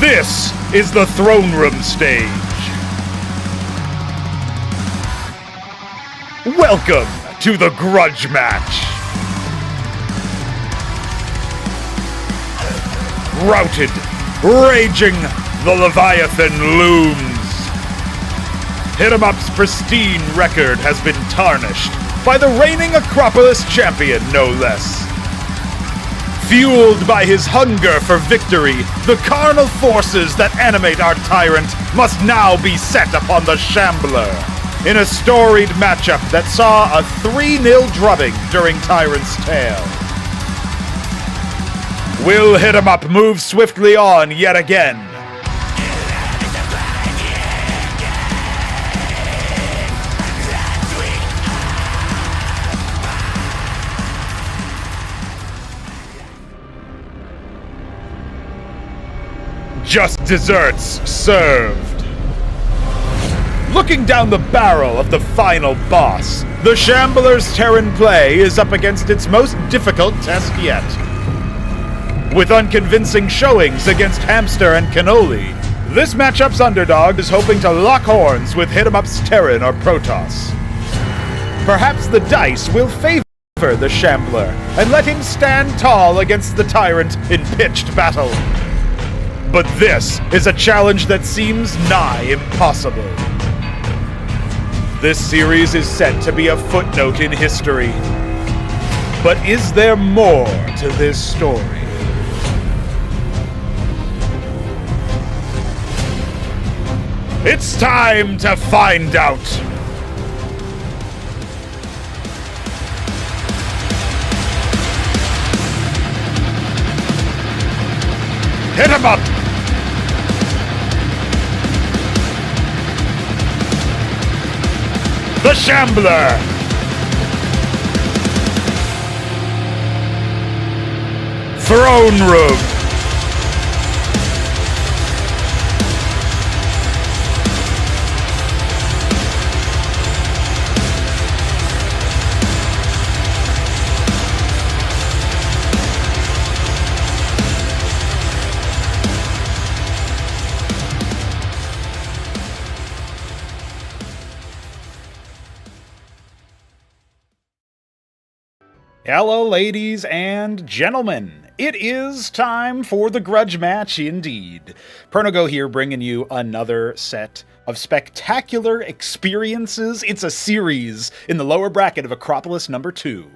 This is the Throneroom stage. Welcome to the grudge match. Routed, raging, the Leviathan looms. HitEmUp's pristine record has been tarnished by the reigning Acropolis champion, no less. Fueled by his hunger for victory, the carnal forces that animate our tyrant must now be set upon the Shambler, in a storied matchup that saw a 3-0 drubbing during Tyrant's Tale. Will HitEmUp move swiftly on yet again? Just desserts served. Looking down the barrel of the final boss, the Shambler's Terran play is up against its most difficult test yet. With unconvincing showings against Hamster and Cannoli, this matchup's underdog is hoping to lock horns with HitEmUp's Terran or Protoss. Perhaps the dice will favor the Shambler and let him stand tall against the tyrant in pitched battle. But this is a challenge that seems nigh impossible. This series is set to be a footnote in history. But is there more to this story? It's time to find out! HitEmUp! The Shambler! Throneroom! Hello, ladies and gentlemen. It is time for the grudge match indeed. Pernogo here, bringing you another set of spectacular experiences. It's a series in the lower bracket of Acropolis number 2.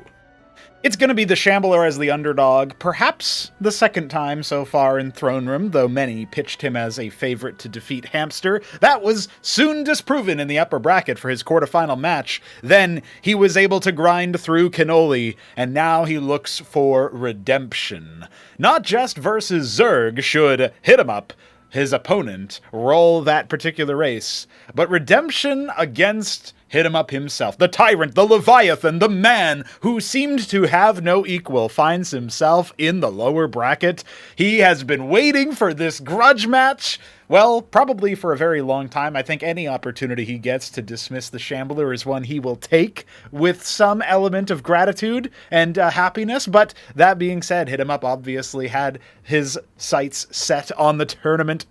It's going to be the Shambler as the underdog, perhaps the second time so far in Throneroom, though many pitched him as a favorite to defeat Hamster. That was soon disproven in the upper bracket for his quarterfinal match. Then he was able to grind through Cannoli, and now he looks for redemption. Not just versus Zerg should HitEmUp, his opponent, roll that particular race, but redemption against HitEmUp himself, the tyrant, the Leviathan, the man who seemed to have no equal, finds himself in the lower bracket. He has been waiting for this grudge match, well, probably for a very long time. I think any opportunity he gets to dismiss the Shambler is one he will take with some element of gratitude and happiness. But that being said, HitEmUp obviously had his sights set on the tournament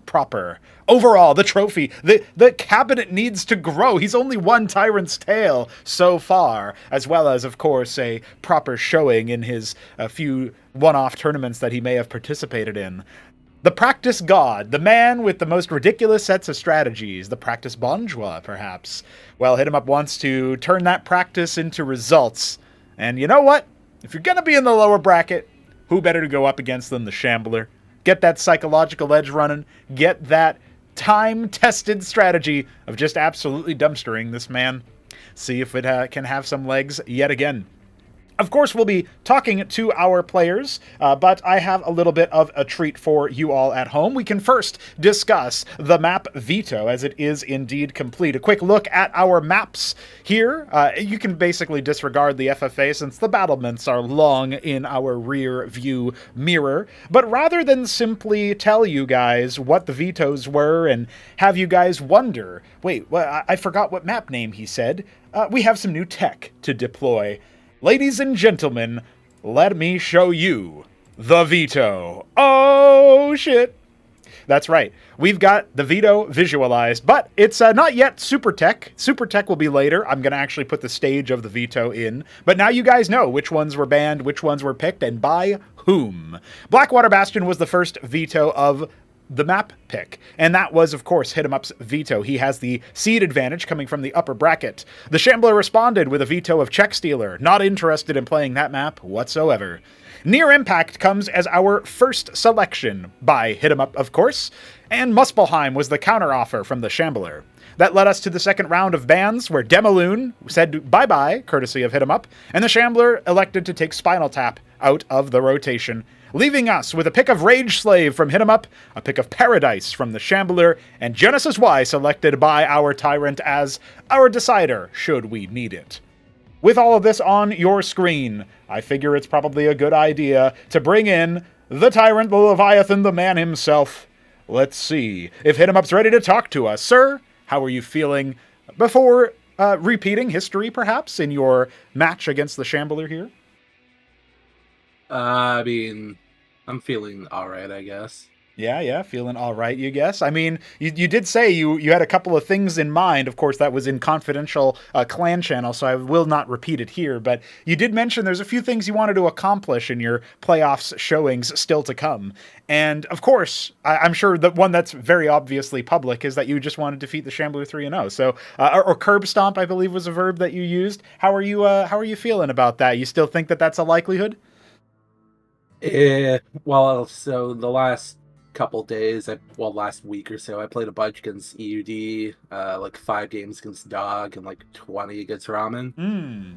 proper. Overall, the trophy, the cabinet needs to grow. He's only won Tyrant's Tale so far, as well as, of course, a proper showing in his few one-off tournaments that he may have participated in. The practice god, the man with the most ridiculous sets of strategies, the practice bonjour, perhaps. Well, HitEmUp wants to turn that practice into results. And you know what? If you're going to be in the lower bracket, who better to go up against than the Shambler? Get that psychological edge running, get that time-tested strategy of just absolutely dumpstering this man. See if it can have some legs yet again. Of course, we'll be talking to our players, but I have a little bit of a treat for you all at home. We can first discuss the map veto, as it is indeed complete. A quick look at our maps here. You can basically disregard the FFA since the battlements are long in our rear view mirror. But rather than simply tell you guys what the vetoes were and have you guys wonder, wait, well, I forgot what map name he said, we have some new tech to deploy. Ladies and gentlemen, let me show you the veto. Oh, shit. That's right. We've got the veto visualized, but it's not yet Super Tech. Super Tech will be later. I'm going to actually put the stage of the veto in. But now you guys know which ones were banned, which ones were picked, and by whom. Blackwater Bastion was the first veto of the map pick, and that was, of course, HitEmUp's veto. He has the seed advantage coming from the upper bracket. The Shambler responded with a veto of Check Stealer, not interested in playing that map whatsoever. Near Impact comes as our first selection, by HitEmUp, of course, and Muspelheim was the counteroffer from the Shambler. That led us to the second round of bans, where Demaloon said bye-bye, courtesy of HitEmUp, and the Shambler elected to take Spinal Tap out of the rotation, leaving us with a pick of Rage Slave from HitEmUp, a pick of Paradise from the Shambler, and Genesis Y selected by our Tyrant as our decider, should we need it. With all of this on your screen, I figure it's probably a good idea to bring in the Tyrant, the Leviathan, the man himself. Let's see if HitEmUp's ready to talk to us. Sir, how are you feeling before repeating history, perhaps, in your match against the Shambler here? I mean, I'm feeling all right, I guess. Yeah, feeling all right, you guess? I mean, you did say you had a couple of things in mind. Of course, that was in confidential clan channel, so I will not repeat it here. But you did mention there's a few things you wanted to accomplish in your playoffs showings still to come. And, of course, I'm sure the one that's very obviously public is that you just want to defeat the Shambler 3-0. So, or curb stomp, I believe, was a verb that you used. How are you feeling about that? You still think that that's a likelihood? Well, so the last couple days, last week or so, I played a bunch against EUD, like 5 games against Dog and like 20 against Ramen.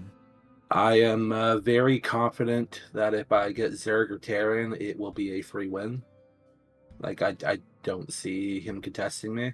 I am very confident that if I get Zerg or Terran, it will be a free win. Like, I don't see him contesting me.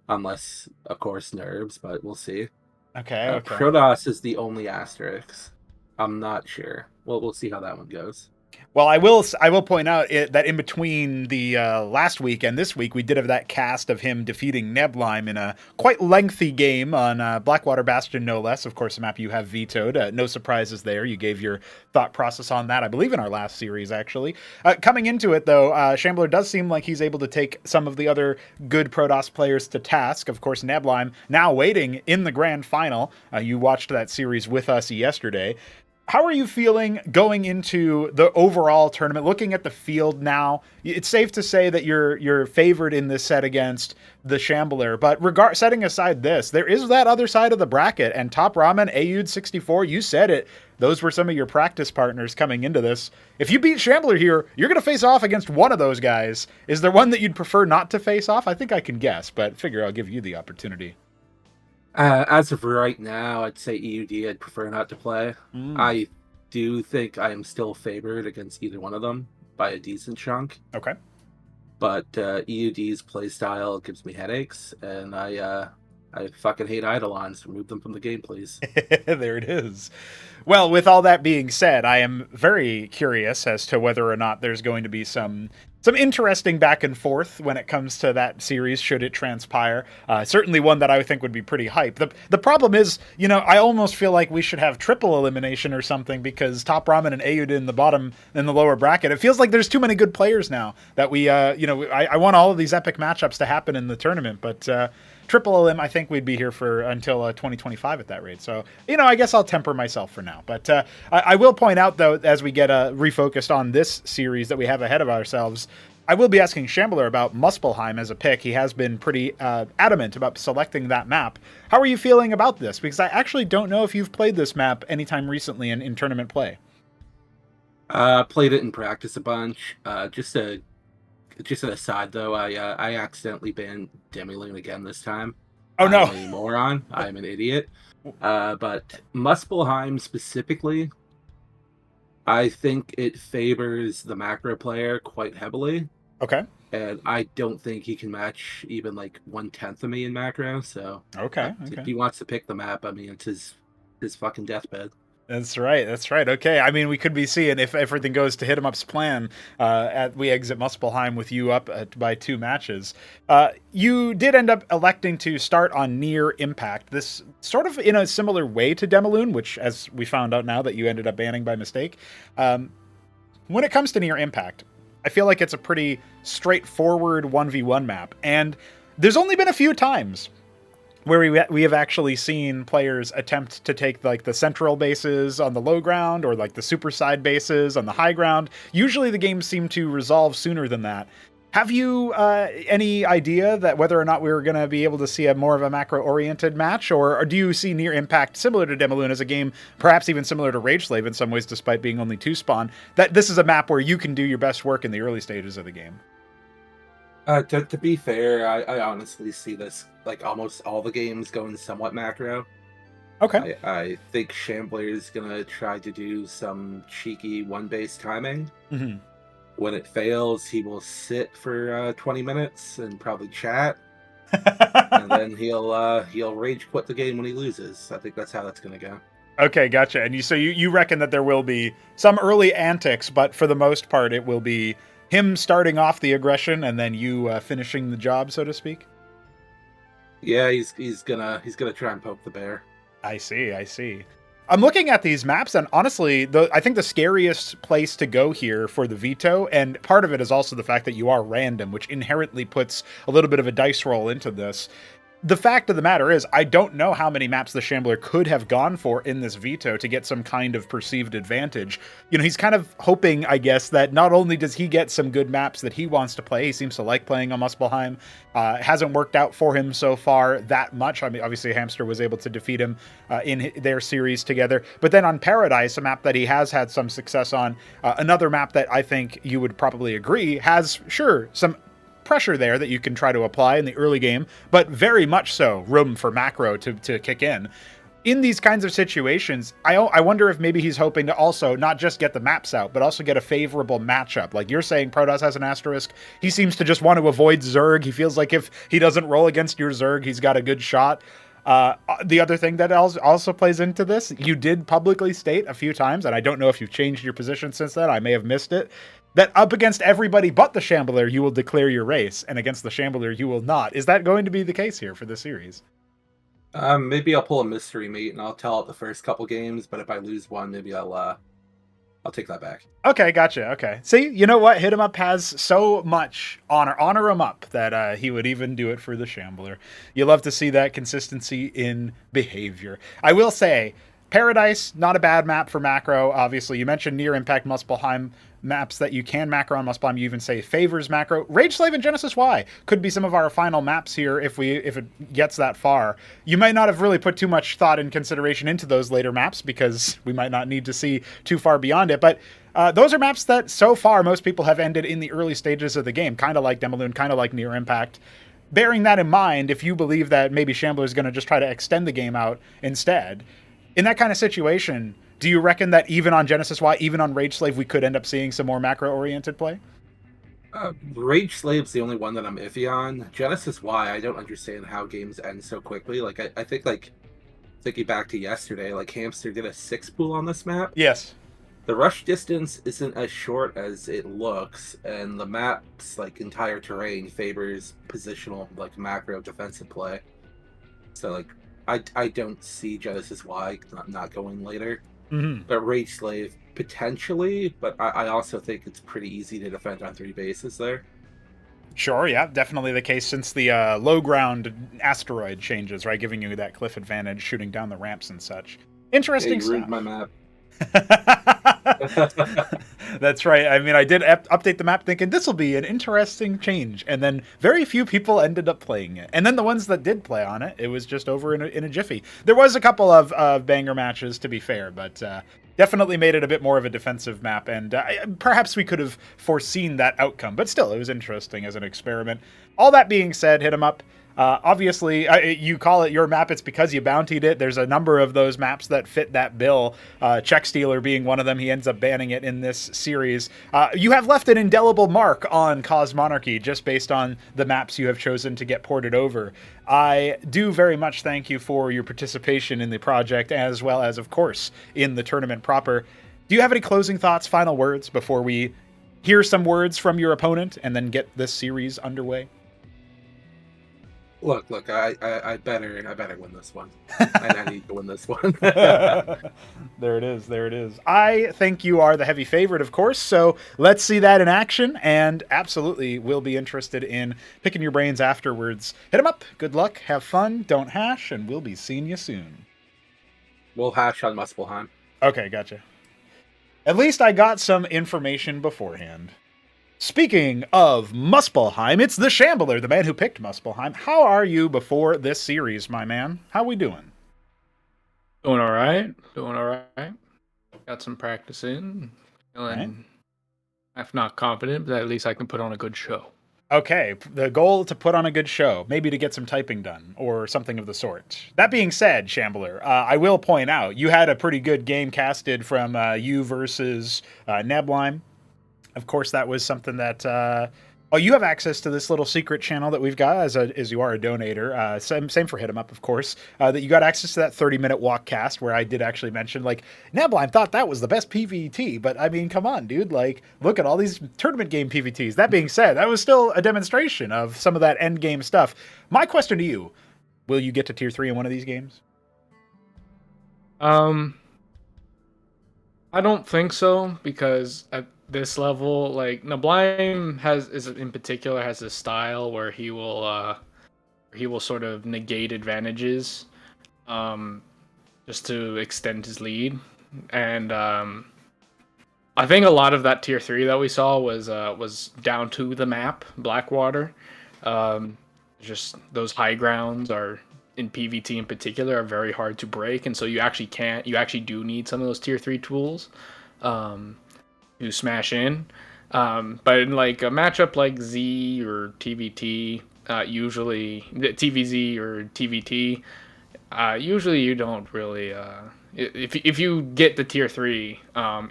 Unless, of course, nerves, but we'll see. Okay. Protoss is the only asterisk. I'm not sure. Well, we'll see how that one goes. Well, I will point out that in between the last week and this week, we did have that cast of him defeating Neblime in a quite lengthy game on Blackwater Bastion, no less. Of course, a map you have vetoed. No surprises there. You gave your thought process on that, I believe, in our last series, actually. Coming into it, though, Shambler does seem like he's able to take some of the other good Protoss players to task. Of course, Neblime now waiting in the grand final. You watched that series with us yesterday. How are you feeling going into the overall tournament? Looking at the field now, it's safe to say that you're favored in this set against the Shambler. But setting aside this, there is that other side of the bracket. And Top Ramen, Aud 64, you said it. Those were some of your practice partners coming into this. If you beat Shambler here, you're going to face off against one of those guys. Is there one that you'd prefer not to face off? I think I can guess, but figure I'll give you the opportunity. As of right now, I'd say EUD I'd prefer not to play. I do think I am still favored against either one of them by a decent chunk. Okay. But EUD's playstyle gives me headaches, and I fucking hate Eidolons. Remove them from the game, please. There it is. Well, with all that being said, I am very curious as to whether or not there's going to be some interesting back and forth when it comes to that series, should it transpire. Certainly one that I think would be pretty hype. The problem is, I almost feel like we should have triple elimination or something, because Top Ramen and Aud in the lower bracket. It feels like there's too many good players now that I want all of these epic matchups to happen in the tournament, but triple elim, I think we'd be here for until 2025 at that rate. So, I guess I'll temper myself for now. But I will point out, though, as we get refocused on this series that we have ahead of ourselves, I will be asking Shambler about Muspelheim as a pick. He has been pretty adamant about selecting that map. How are you feeling about this? Because I actually don't know if you've played this map anytime recently in tournament play. Played it in practice a bunch. Just an aside, though, I accidentally banned Demaloon again this time. Oh, no. I'm a moron. I'm an idiot. But Muspelheim specifically, I think it favors the macro player quite heavily. Okay. And I don't think he can match even like 1/10 of me in macro. So okay. If he wants to pick the map, I mean, it's his fucking deathbed. That's right. Okay. I mean, we could be seeing, if everything goes to HitEmUp's plan, we exit Muspelheim with you up by 2 matches. You did end up electing to start on Near Impact. This sort of in a similar way to Demaloon, which, as we found out now, that you ended up banning by mistake. When it comes to Near Impact, I feel like it's a pretty straightforward 1v1 map. And there's only been a few times where we have actually seen players attempt to take like the central bases on the low ground or like the super side bases on the high ground. Usually the games seem to resolve sooner than that. Have you any idea that whether or not we were going to be able to see a more of a macro-oriented match, or do you see Near Impact similar to Demaloon as a game, perhaps even similar to Rage Slave in some ways, despite being only 2 spawn, that this is a map where you can do your best work in the early stages of the game? To be fair, I honestly see this like almost all the games going somewhat macro. Okay. I think Shambler is gonna try to do some cheeky 1-base timing. Mm-hmm. When it fails, he will sit for 20 minutes and probably chat, and then he'll rage quit the game when he loses. I think that's how that's gonna go. Okay, gotcha. And you reckon that there will be some early antics, but for the most part, it will be him starting off the aggression and then you finishing the job, so to speak? Yeah, he's gonna try and poke the bear. I see. I'm looking at these maps, and honestly, I think the scariest place to go here for the veto, and part of it is also the fact that you are random, which inherently puts a little bit of a dice roll into this. The fact of the matter is, I don't know how many maps the Shambler could have gone for in this veto to get some kind of perceived advantage. You know, he's kind of hoping, I guess, that not only does he get some good maps that he wants to play, he seems to like playing on Muspelheim. It hasn't worked out for him so far that much. I mean, obviously, Hamster was able to defeat him in their series together. But then on Paradise, a map that he has had some success on, another map that I think you would probably agree has, sure, some pressure there that you can try to apply in the early game, but very much so room for macro to kick in. In these kinds of situations, I wonder if maybe he's hoping to also not just get the maps out, but also get a favorable matchup. Like you're saying, Protoss has an asterisk. He seems to just want to avoid Zerg. He feels like if he doesn't roll against your Zerg, he's got a good shot. The other thing that also plays into this, you did publicly state a few times, and I don't know if you've changed your position since then, I may have missed it, that up against everybody but the Shambler, you will declare your race, and against the Shambler, you will not. Is that going to be the case here for the series? Maybe I'll pull a mystery meat and I'll tell it the first couple games, but if I lose one, maybe I'll take that back. Okay, gotcha. Okay. See, you know what? HitEmUp has so much honor him up that he would even do it for the Shambler. You love to see that consistency in behavior. I will say, Paradise, not a bad map for macro. Obviously, you mentioned Near Impact Muspelheim maps that you can macro on Muspelheim. You even say favors macro. Rage Slave and Genesis Y could be some of our final maps here if it gets that far. You might not have really put too much thought and consideration into those later maps because we might not need to see too far beyond it. But those are maps that so far most people have ended in the early stages of the game, kind of like Demaloon, kind of like Near Impact. Bearing that in mind, if you believe that maybe Shambler is going to just try to extend the game out instead, in that kind of situation, do you reckon that even on Genesis Y, even on Rage Slave, we could end up seeing some more macro-oriented play? Rage Slave's the only one that I'm iffy on. Genesis Y, I don't understand how games end so quickly. Like, I think, like, thinking back to yesterday, like, Hamster did a 6-pool on this map. Yes. The rush distance isn't as short as it looks, and the map's, like, entire terrain favors positional, like, macro defensive play. So, like, I don't see Genesis Y not going later. Mm-hmm. But Rage Slave, potentially, but I also think it's pretty easy to defend on 3 bases there. Sure, yeah, definitely the case since the low ground asteroid changes, right? Giving you that cliff advantage, shooting down the ramps and such. Interesting stuff. You ruined stuff. my map. That's right. I mean, I did update the map thinking this will be an interesting change, and then very few people ended up playing it. And then the ones that did play on it, it was just over in a jiffy. There was a couple of banger matches, to be fair, but definitely made it a bit more of a defensive map, and perhaps we could have foreseen that outcome, but still, it was interesting as an experiment. All that being said, HitEmUp. Obviously, you call it your map, it's because you bountied it. There's a number of those maps that fit that bill, Check Stealer being one of them. He ends up banning it in this series. You have left an indelible mark on Cosmonarchy just based on the maps you have chosen to get ported over. I do very much thank you for your participation in the project, as well as, of course, in the tournament proper. Do you have any closing thoughts, final words, before we hear some words from your opponent and then get this series underway? Look. I better win this one. I need to win this one. There it is. There it is. I think you are the heavy favorite, of course. So let's see that in action, and absolutely, we'll be interested in picking your brains afterwards. Hit 'em up. Good luck. Have fun. Don't hash, and we'll be seeing you soon. We'll hash on Muspelheim. Okay, gotcha. At least I got some information beforehand. Speaking of Muspelheim, it's the Shambler, the man who picked Muspelheim. How are you before this series, my man? How we doing? Doing all right. Doing all right. Got some practice in. Feeling, if not confident, but at least I can put on a good show. Okay, the goal to put on a good show, maybe to get some typing done, or something of the sort. That being said, Shambler, I will point out, you had a pretty good game casted from you versus Neblime. Of course, that was something that... oh, you have access to this little secret channel that we've got as you are a donator. Same for HitEmUp, of course. That you got access to that 30-minute walk cast where I did actually mention, like, Neblime thought that was the best PvT, but I mean, come on, dude. Like, look at all these tournament game PvTs. That being said, that was still a demonstration of some of that end game stuff. My question to you, will you get to tier 3 in one of these games? I don't think so, because at this level, like, Neblime has this style where he will sort of negate advantages just to extend his lead. And I think a lot of that tier 3 that we saw was down to the map, Blackwater. Just those high grounds are, in PvT in particular, are very hard to break, and so you actually do need some of those tier 3 tools to smash in. But in like a matchup like Z or TVT, usually TVZ or TVT, usually you don't really if you get the tier 3,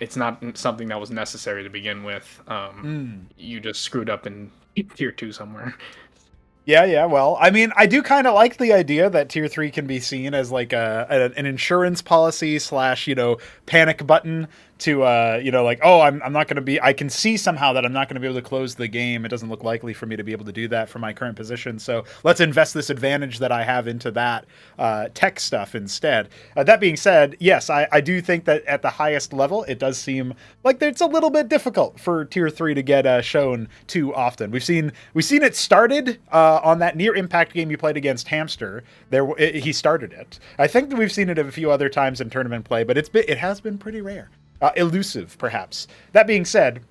it's not something that was necessary to begin with. You just screwed up in tier 2 somewhere. Yeah, well, I mean, I do kind of like the idea that tier 3 can be seen as like an insurance policy / panic button to, like, oh, I'm not going to be, I can see somehow that I'm not going to be able to close the game. It doesn't look likely for me to be able to do that from my current position. So let's invest this advantage that I have into that tech stuff instead. That being said, yes, I do think that at the highest level, it does seem like it's a little bit difficult for tier 3 to get shown too often. We've seen it started on that near impact game you played against Hamster. He started it. I think that we've seen it a few other times in tournament play, but it has been pretty rare. Elusive, perhaps. That being said,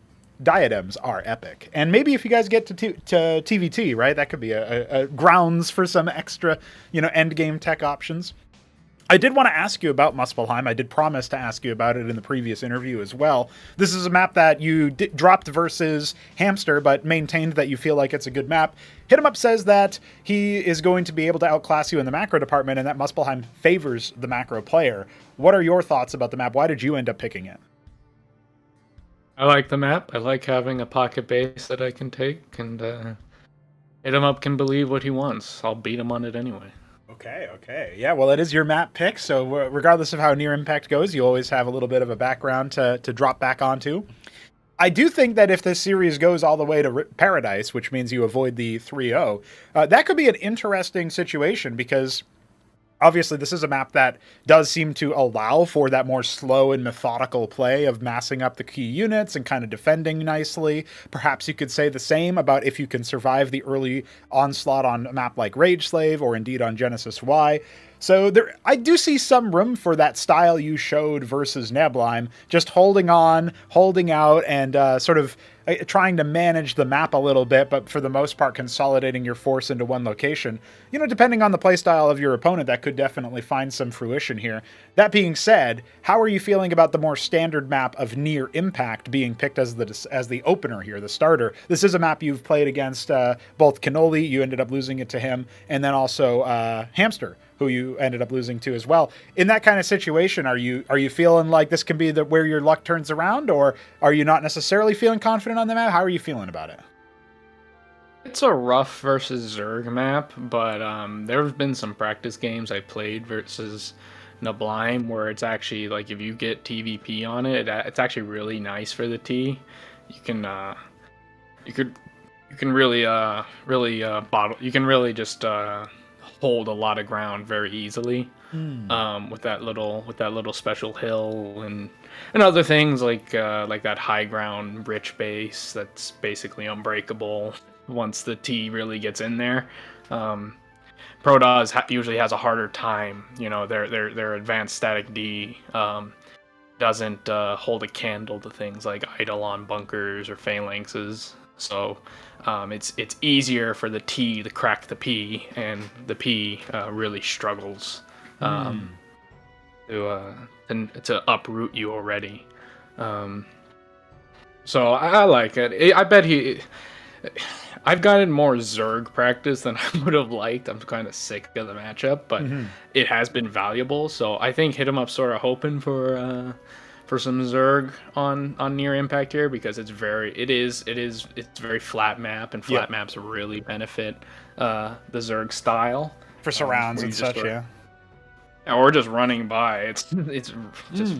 diadems are epic. And maybe if you guys get to TVT, right, that could be a grounds for some extra, end game tech options. I did want to ask you about Muspelheim. I did promise to ask you about it in the previous interview as well. This is a map that you dropped versus Hamster, but maintained that you feel like it's a good map. HitEmUp says that he is going to be able to outclass you in the macro department, and that Muspelheim favors the macro player. What are your thoughts about the map? Why did you end up picking it? I like the map. I like having a pocket base that I can take, and HitEmUp can believe what he wants. I'll beat him on it anyway. Okay. Yeah, well, it is your map pick, so regardless of how near impact goes, you always have a little bit of a background to drop back onto. I do think that if this series goes all the way to Paradise, which means you avoid the 3-0, that could be an interesting situation because obviously this is a map that does seem to allow for that more slow and methodical play of massing up the key units and kind of defending nicely. Perhaps you could say the same about if you can survive the early onslaught on a map like Rage Slave or indeed on Genesis Y. So I do see some room for that style you showed versus Neblime, just holding on, holding out, and sort of trying to manage the map a little bit, but for the most part consolidating your force into one location. Depending on the playstyle of your opponent, that could definitely find some fruition here. That being said, how are you feeling about the more standard map of Near Impact being picked as the opener here, the starter? This is a map you've played against both Cannoli, you ended up losing it to him, and then also Hamster, who you ended up losing to as well. In that kind of situation, are you feeling like this can be where your luck turns around, or are you not necessarily feeling confident on the map? How are you feeling about it? It's a rough versus Zerg map, but there have been some practice games I played versus Neblime where it's actually like if you get TVP on it, it's actually really nice for the T. You could you can really bottle. You can really just hold a lot of ground very easily. With that little special hill and other things like that high ground rich base that's basically unbreakable once the T really gets in there. Protoss usually has a harder time. You know, their advanced static D doesn't hold a candle to things like Eidolon bunkers or phalanxes. So it's easier for the T to crack the P, and the P really struggles to uproot you already. So I like it. I bet I've gotten more Zerg practice than I would have liked. I'm kind of sick of the matchup, but it has been valuable. So I think HitEmUp's sort of hoping for some Zerg on near impact here, because it's very flat map, and flat maps really benefit the Zerg style for surrounds and such. Or just running by. It's just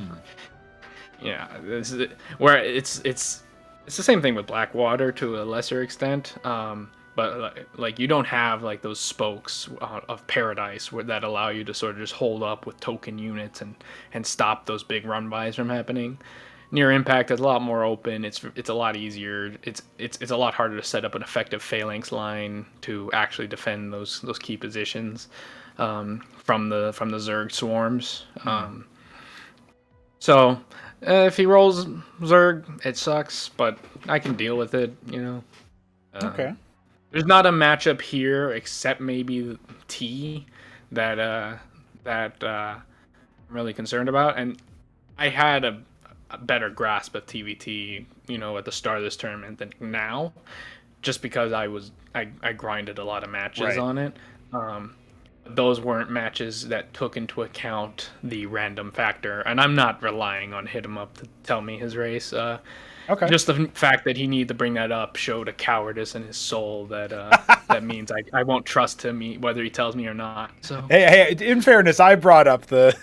where it's the same thing with Blackwater to a lesser extent. But like you don't have like those spokes of paradise that allow you to sort of just hold up with token units and stop those big run bys from happening. Near impact is a lot more open. It's a lot easier. It's a lot harder to set up an effective phalanx line to actually defend those key positions from the Zerg swarms. So if he rolls Zerg, it sucks, but I can deal with it. You know. Okay. There's not a matchup here except maybe T that I'm really concerned about, and I had a better grasp of TVT, you know, at the start of this tournament than now, just because I grinded a lot of matches on it. Those weren't matches that took into account the random factor, and I'm not relying on HitEmUp to tell me his race. Okay. Just the fact that he needed to bring that up showed a cowardice in his soul that that means I won't trust him whether he tells me or not. So hey, in fairness, I brought up the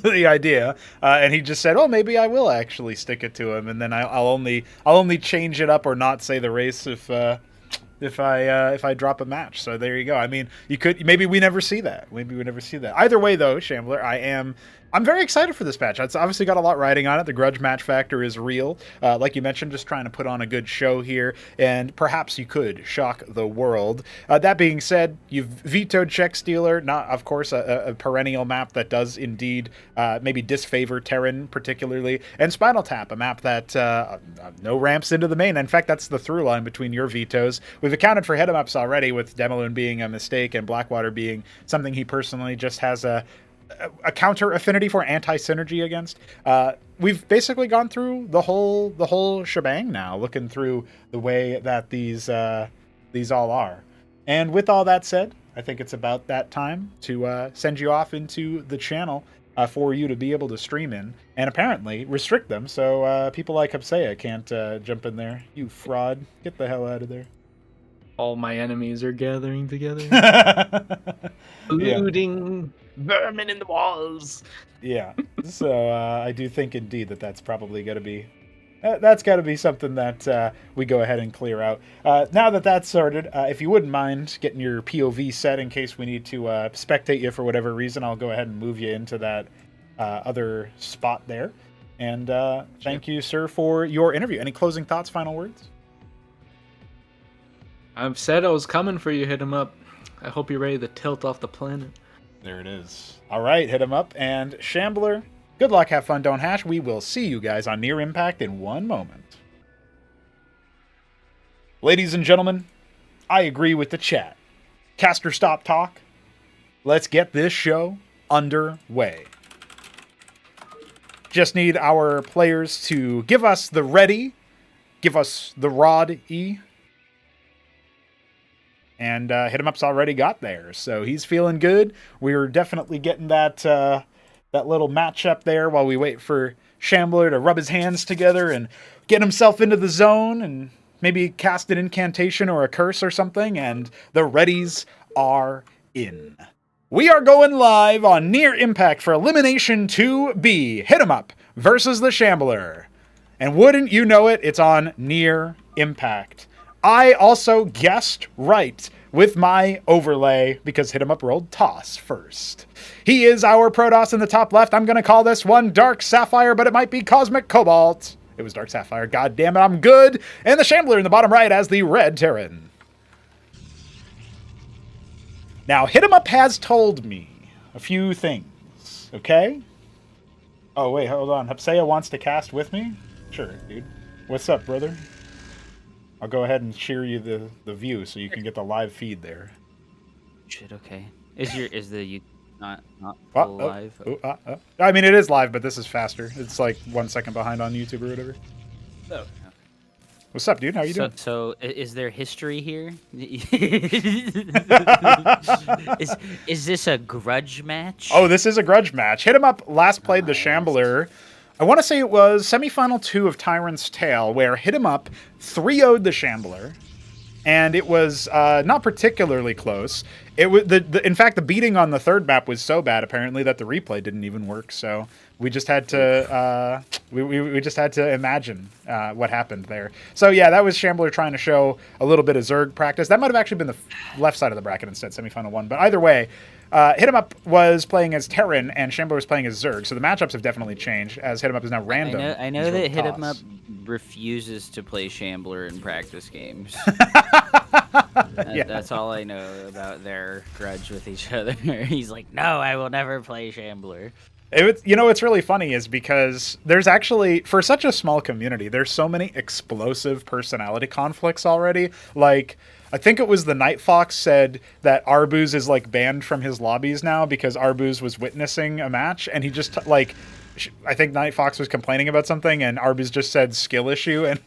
the idea, and he just said, "Oh, maybe I will actually stick it to him," and then I'll only change it up or not say the race if I drop a match. So there you go. I mean, maybe we never see that. Either way, though, Shambler, I'm very excited for this match. It's obviously got a lot riding on it. The grudge match factor is real. Like you mentioned, just trying to put on a good show here, and perhaps you could shock the world. That being said, you've vetoed Check Stealer, not, of course, a perennial map that does indeed maybe disfavor Terran particularly, and Spinal Tap, a map that no ramps into the main. In fact, that's the through line between your vetoes. We've accounted for HitEmUps already, with Demaloon being a mistake and Blackwater being something he personally just has a counter affinity for, anti-synergy against. We've basically gone through the whole shebang now, looking through the way that these all are. And with all that said, I think it's about that time to send you off into the channel for you to be able to stream in, and apparently restrict them so people like Hapsea can't jump in there. You fraud. Get the hell out of there. All my enemies are gathering together. Looting vermin in the walls. Yeah. So I do think indeed that's probably going to be... that's got to be something that we go ahead and clear out. Now that that's sorted, if you wouldn't mind getting your POV set in case we need to spectate you for whatever reason, I'll go ahead and move you into that other spot there. And thank you, sir, for your interview. Any closing thoughts, final words? I've said I was coming for you, HitEmUp. I hope you're ready to tilt off the planet. There it is. All right, HitEmUp and Shambler. Good luck, have fun, don't hash. We will see you guys on Near Impact in one moment. Ladies and gentlemen, I agree with the chat. Caster, stop talk. Let's get this show underway. Just need our players to give us the ready, give us the rod E. And HitEmUp's already got there, so he's feeling good. We're definitely getting that little matchup there while we wait for Shambler to rub his hands together and get himself into the zone and maybe cast an incantation or a curse or something, and the readies are in. We are going live on Near Impact for Elimination 2B, HitEmUp versus the Shambler. And wouldn't you know it, it's on Near Impact. I also guessed right with my overlay because HitEmUp rolled toss first. He is our Protoss in the top left. I'm going to call this one Dark Sapphire, but it might be Cosmic Cobalt. It was Dark Sapphire. God damn it, I'm good. And the Shambler in the bottom right as the Red Terran. Now, HitEmUp has told me a few things, okay? Oh, wait, hold on. Hapsea wants to cast with me? Sure, dude. What's up, brother? I'll go ahead and share you the view so you can get the live feed there. Shit, okay. Is the not full live? I mean, it is live, but this is faster. It's like 1 second behind on YouTube or whatever. Oh, okay. What's up, dude? How you doing? So is there history here? is this a grudge match? Oh, this is a grudge match. HitEmUp last played the Shambler. I want to say it was semifinal 2 of Tyrant's Tale, where HitEmUp 3-0'd the Shambler, and it was not particularly close. It was in fact, the beating on the third map was so bad apparently that the replay didn't even work. So we just had to we just had to imagine what happened there. So yeah, that was Shambler trying to show a little bit of Zerg practice. That might have actually been the left side of the bracket instead, semifinal 1. But either way. HitEmUp was playing as Terran, and Shambler was playing as Zerg, so the matchups have definitely changed, as HitEmUp is now random. I know that HitEmUp refuses to play Shambler in practice games. That's all I know about their grudge with each other. He's like, no, I will never play Shambler. What's really funny is because there's actually, for such a small community, there's so many explosive personality conflicts already. Like, I think it was the Night Fox said that Arbuz is like banned from his lobbies now because Arbuz was witnessing a match, and he just like, I think Night Fox was complaining about something, and Arbuz just said skill issue, and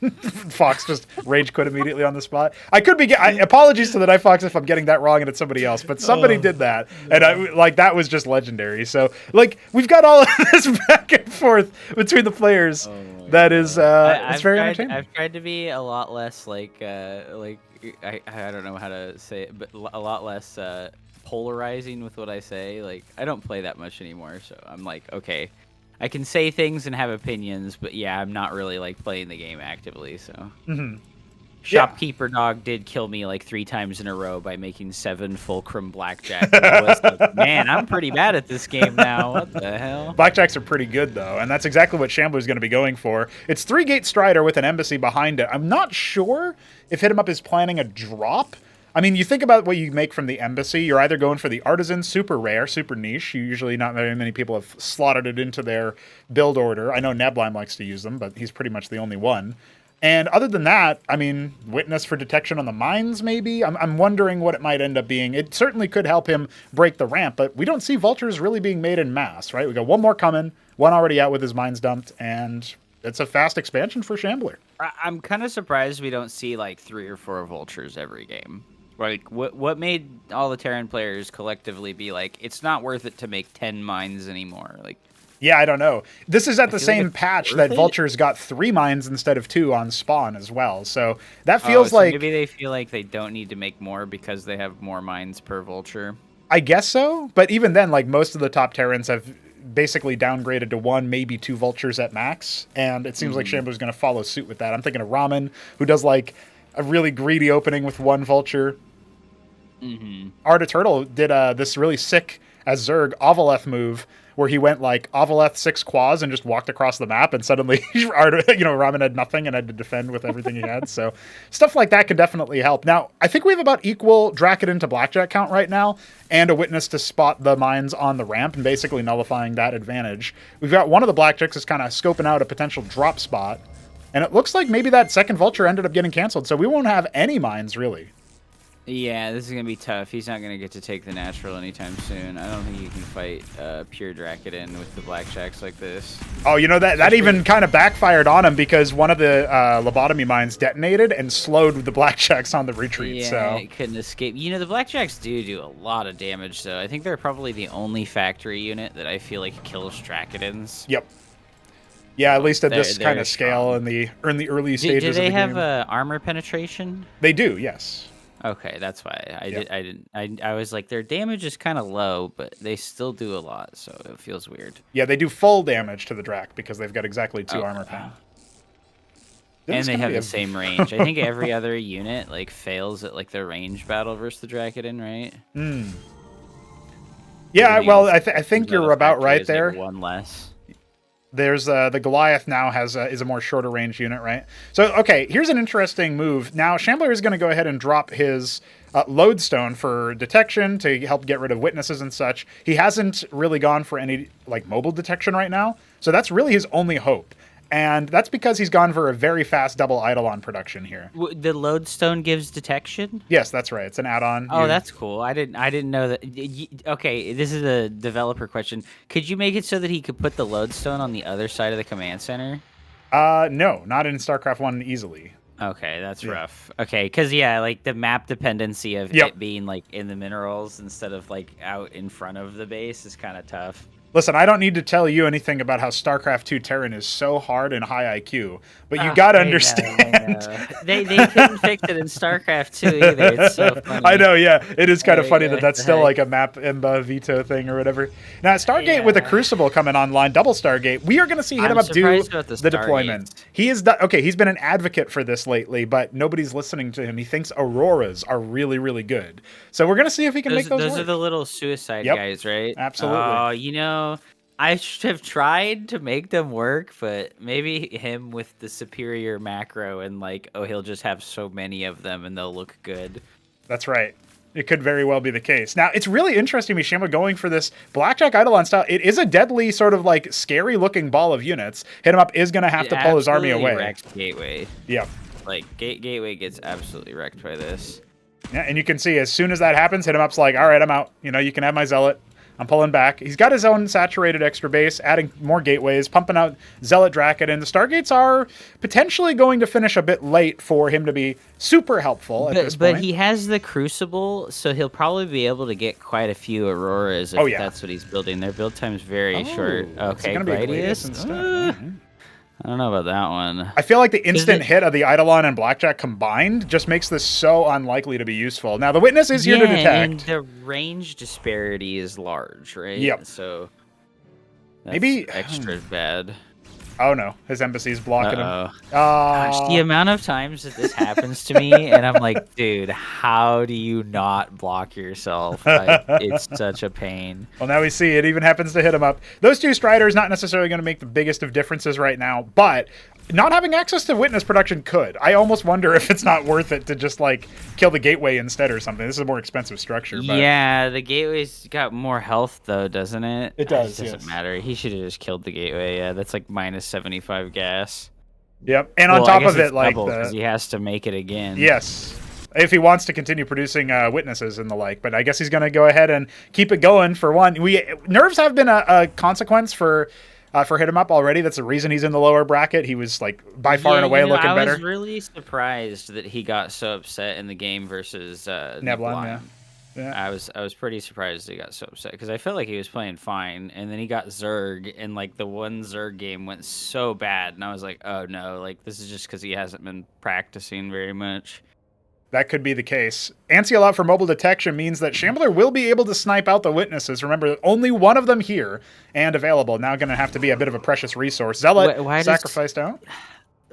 Fox just rage quit immediately on the spot. I could be, apologies to the Night Fox if I'm getting that wrong and it's somebody else, but somebody did that, and that was just legendary. So like we've got all of this back and forth between the players. That is, it's very entertaining. I've tried to be a lot less I don't know how to say it, but a lot less polarizing with what I say. Like, I don't play that much anymore, so I'm like, okay, I can say things and have opinions, but yeah, I'm not really like playing the game actively. So, Shopkeeper Dog did kill me like 3 times in a row by making 7 Fulcrum Blackjack. I was like, man, I'm pretty bad at this game now. What the hell? Blackjacks are pretty good, though, and that's exactly what Shambler's going to be going for. It's 3-gate Strider with an embassy behind it. I'm not sure if HitEmUp is planning a drop. I mean, you think about what you make from the embassy. You're either going for the artisan, super rare, super niche. Usually not very many people have slotted it into their build order. I know Neblime likes to use them, but he's pretty much the only one. And other than that, I mean, witness for detection on the mines, maybe? I'm wondering what it might end up being. It certainly could help him break the ramp, but we don't see vultures really being made in mass, right? We got one more coming, one already out with his mines dumped, and it's a fast expansion for Shambler. I'm kind of surprised we don't see like 3 or 4 vultures every game. Like, what made all the Terran players collectively be like, it's not worth it to make 10 mines anymore? Like, yeah, I don't know. This is at the same patch that vultures got 3 mines instead of 2 on spawn as well. So that feels like maybe they feel like they don't need to make more because they have more mines per vulture. I guess so, but even then, like most of the top Terrans have basically downgraded to 1, maybe 2 vultures at max, and it seems like Shambler's going to follow suit with that. I'm thinking of Ramen, who does like a really greedy opening with 1 vulture. Arda Turtle did this really sick as Zerg Ovaleth move where he went like Ovaleth 6 quads and just walked across the map, and suddenly Ramen had nothing and had to defend with everything he had. So stuff like that could definitely help. Now, I think we have about equal Draken to Blackjack count right now, and a witness to spot the mines on the ramp and basically nullifying that advantage. We've got one of the Blackjacks is kind of scoping out a potential drop spot, and it looks like maybe that second vulture ended up getting canceled, so we won't have any mines really. Yeah, this is going to be tough. He's not going to get to take the natural anytime soon. I don't think you can fight pure Dracodon with the Blackjacks like this. Oh, that even kind of backfired on him because one of the lobotomy mines detonated and slowed the Blackjacks on the retreat. Yeah, so it couldn't escape. The Blackjacks do a lot of damage, though. I think they're probably the only factory unit that I feel like kills Dracodons. Yep. Yeah, at least at this kind of scale in the early stages do of the they game. have armor penetration? They do, yes. Okay, that's why I was like, their damage is kind of low, but they still do a lot, so it feels weird. Yeah, they do full damage to the Drac because they've got exactly 2 armor pen. And is they gonna have be the same range. I think every other unit like fails at like their range battle versus the Dracodon, right? Yeah, Everything well, else I think comes out you're of about factory right is, like, there. one less. There's the Goliath now is a more shorter range unit, right? So, okay, here's an interesting move. Now, Shambler is going to go ahead and drop his lodestone for detection to help get rid of witnesses and such. He hasn't really gone for any like mobile detection right now, so that's really his only hope. And that's because he's gone for a very fast double Eidolon production here. The lodestone gives detection? Yes, that's right. It's an add-on. Oh, that's cool. I didn't know that. Okay, this is a developer question. Could you make it so that he could put the lodestone on the other side of the command center? No, not in StarCraft 1 easily. Okay, that's rough. Okay, because, yeah, like the map dependency of it being like in the minerals instead of like out in front of the base is kind of tough. Listen, I don't need to tell you anything about how StarCraft 2 Terran is so hard and high IQ, but you gotta understand. They couldn't fix it in StarCraft 2 either. It's so funny. I know, yeah. It is kind of funny that that's still like a map Emba veto thing or whatever. Now, Stargate with a Crucible coming online, double Stargate, we are going to see HitEmUp do the deployment. He is okay. He's been an advocate for this lately, but nobody's listening to him. He thinks Auroras are really, really good. So we're going to see if he can make those work. Those are the little suicide guys, right? Absolutely. Oh, you know, I should have tried to make them work, but maybe him with the superior macro and like, oh, he'll just have so many of them and they'll look good. That's right. It could very well be the case. Now, it's really interesting, Mishima, going for this Blackjack Eidolon style. It is a deadly, sort of like scary-looking ball of units. HitEmUp is going to have to pull his army away. Wrecked Gateway. Yep. Like, Gateway gets absolutely wrecked by this. Yeah, and you can see as soon as that happens, HitEmUp's like, all right, I'm out. You know, you can have my Zealot. I'm pulling back. He's got his own saturated extra base, adding more gateways, pumping out Zealot Dracodon. The Stargates are potentially going to finish a bit late for him to be super helpful at this point. But he has the Crucible, so he'll probably be able to get quite a few Auroras if that's what he's building. Their build time's very short. Okay, Gladius? I don't know about that one. I feel like the instant hit of the Eidolon and Blackjack combined just makes this so unlikely to be useful. Now, the Witness is here to detect. And the range disparity is large, right? Yep. So that's maybe extra bad. Oh no, his embassy's blocking him. Gosh, the amount of times that this happens to me, and I'm like, dude, how do you not block yourself? It's such a pain. Well, now we see it even happens to HitEmUp. Those two Striders not necessarily going to make the biggest of differences right now, but not having access to Witness production could. I almost wonder if it's not worth it to just like kill the Gateway instead or something. This is a more expensive structure. But... yeah, the Gateway's got more health though, doesn't it? It does. It doesn't matter. He should have just killed the Gateway. Yeah, that's like minus 75 gas. Yep, and on top of it, like because he has to make it again. Yes, if he wants to continue producing witnesses and the like. But I guess he's going to go ahead and keep it going for one. Nerves have been a consequence for HitEmUp already. That's the reason he's in the lower bracket. He was like by far and away looking better. I was really surprised that he got so upset in the game versus Nebulon. Yeah. I was pretty surprised he got so upset because I felt like he was playing fine, and then he got Zerg, and like the one Zerg game went so bad, and I was like, oh no, like this is just because he hasn't been practicing very much. That could be the case. Ansiel out for mobile detection means that Shambler will be able to snipe out the witnesses. Remember, only one of them here and available. Now going to have to be a bit of a precious resource. Zealot sacrificed out.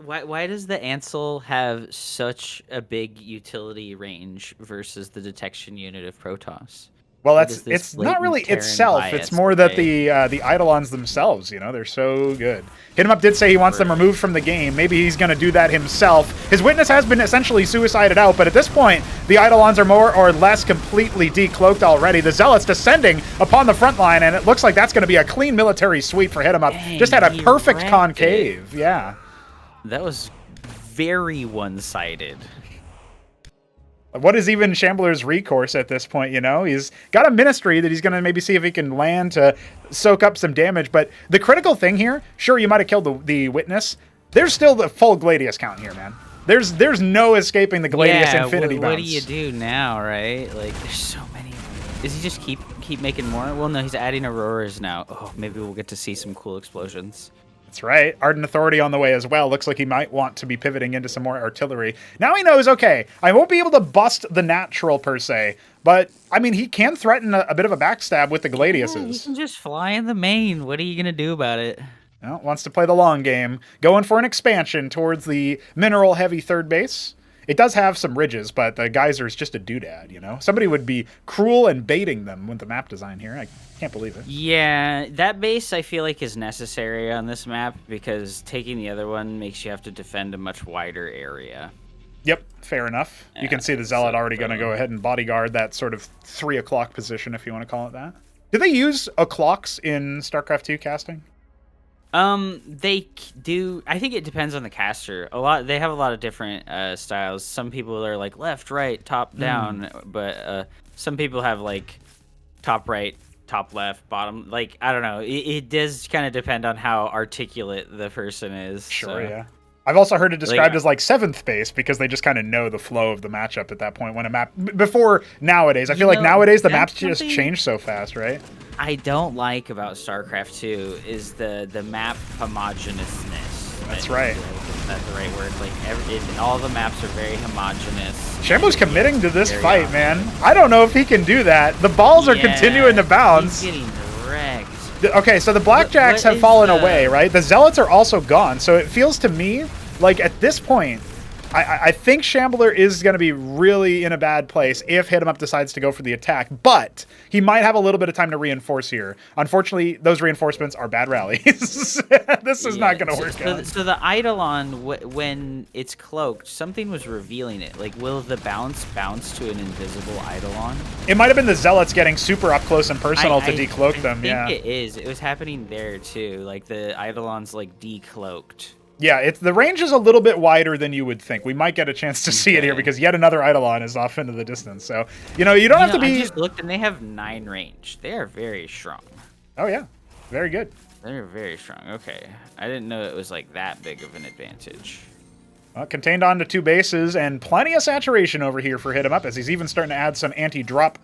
Why does the Ansel have such a big utility range versus the detection unit of Protoss? Well, it's not really itself. It's more that the Eidolons themselves, they're so good. HitEmUp did say he wants them removed from the game. Maybe he's going to do that himself. His Witness has been essentially suicided out, but at this point, the Eidolons are more or less completely decloaked already. The Zealots descending upon the front line, and it looks like that's going to be a clean military sweep for HitEmUp. Just had a perfect concave. Yeah. That was very one-sided. What is even Shambler's recourse at this point, He's got a ministry that he's going to maybe see if he can land to soak up some damage. But the critical thing here, sure, you might have killed the Witness. There's still the full Gladius count here, man. There's no escaping the Gladius infinity bounce. What do you do now, right? Like, there's so many. Is he just keep making more? Well, no, he's adding Auroras now. Oh, maybe we'll get to see some cool explosions. That's right. Ardent Authority on the way as well. Looks like he might want to be pivoting into some more artillery. Now he knows, okay, I won't be able to bust the natural per se, but, I mean, he can threaten a bit of a backstab with the Gladiuses. Yeah, he can just fly in the main. What are you going to do about it? Well, wants to play the long game, going for an expansion towards the mineral-heavy third base. It does have some ridges, but the geyser is just a doodad, you know? Somebody would be cruel and baiting them with the map design here. I can't believe it. Yeah, that base I feel like is necessary on this map because taking the other one makes you have to defend a much wider area. Yep, fair enough. You can see the Zealot already going to go ahead and bodyguard that sort of 3 o'clock position, if you want to call it that. Do they use o'clocks in StarCraft 2 casting? They do. I think it depends on the caster. They have a lot of different styles. Some people are like left, right, top, down, but some people have like top, right, top, left, bottom. Like I don't know. It does kind of depend on how articulate the person is. Sure, so. yeah. I've also heard it described as like 7th base because they just kind of know the flow of the matchup at that point when a map before nowadays. I feel like nowadays the maps just change so fast, right? I don't like about StarCraft 2 is the map homogeneousness. That's right. Is that the right word? Like all the maps are very homogeneous. Shambler's committing to this fight, man. I don't know if he can do that. The balls are continuing to bounce. He's getting wrecked. Okay, so the Blackjacks have fallen away, right? The Zealots are also gone, so it feels to me like at this point, I think Shambler is going to be really in a bad place if HitEmUp decides to go for the attack, but he might have a little bit of time to reinforce here. Unfortunately, those reinforcements are bad rallies. This is not going to work out. So the Eidolon, when it's cloaked, something was revealing it. Like, will the bounce to an invisible Eidolon? It might have been the Zealots getting super up close and personal to decloak them, yeah. I think it is. It was happening there, too. Like, the Eidolon's, like, decloaked. Yeah, the range is a little bit wider than you would think. We might get a chance to see it here because yet another Eidolon is off into the distance. So, you don't have to be... I just looked and they have 9 range. They are very strong. Oh, yeah. Very good. They're very strong. Okay. I didn't know it was like that big of an advantage. Well, contained onto 2 bases and plenty of saturation over here for HitEmUp as he's even starting to add some anti-drop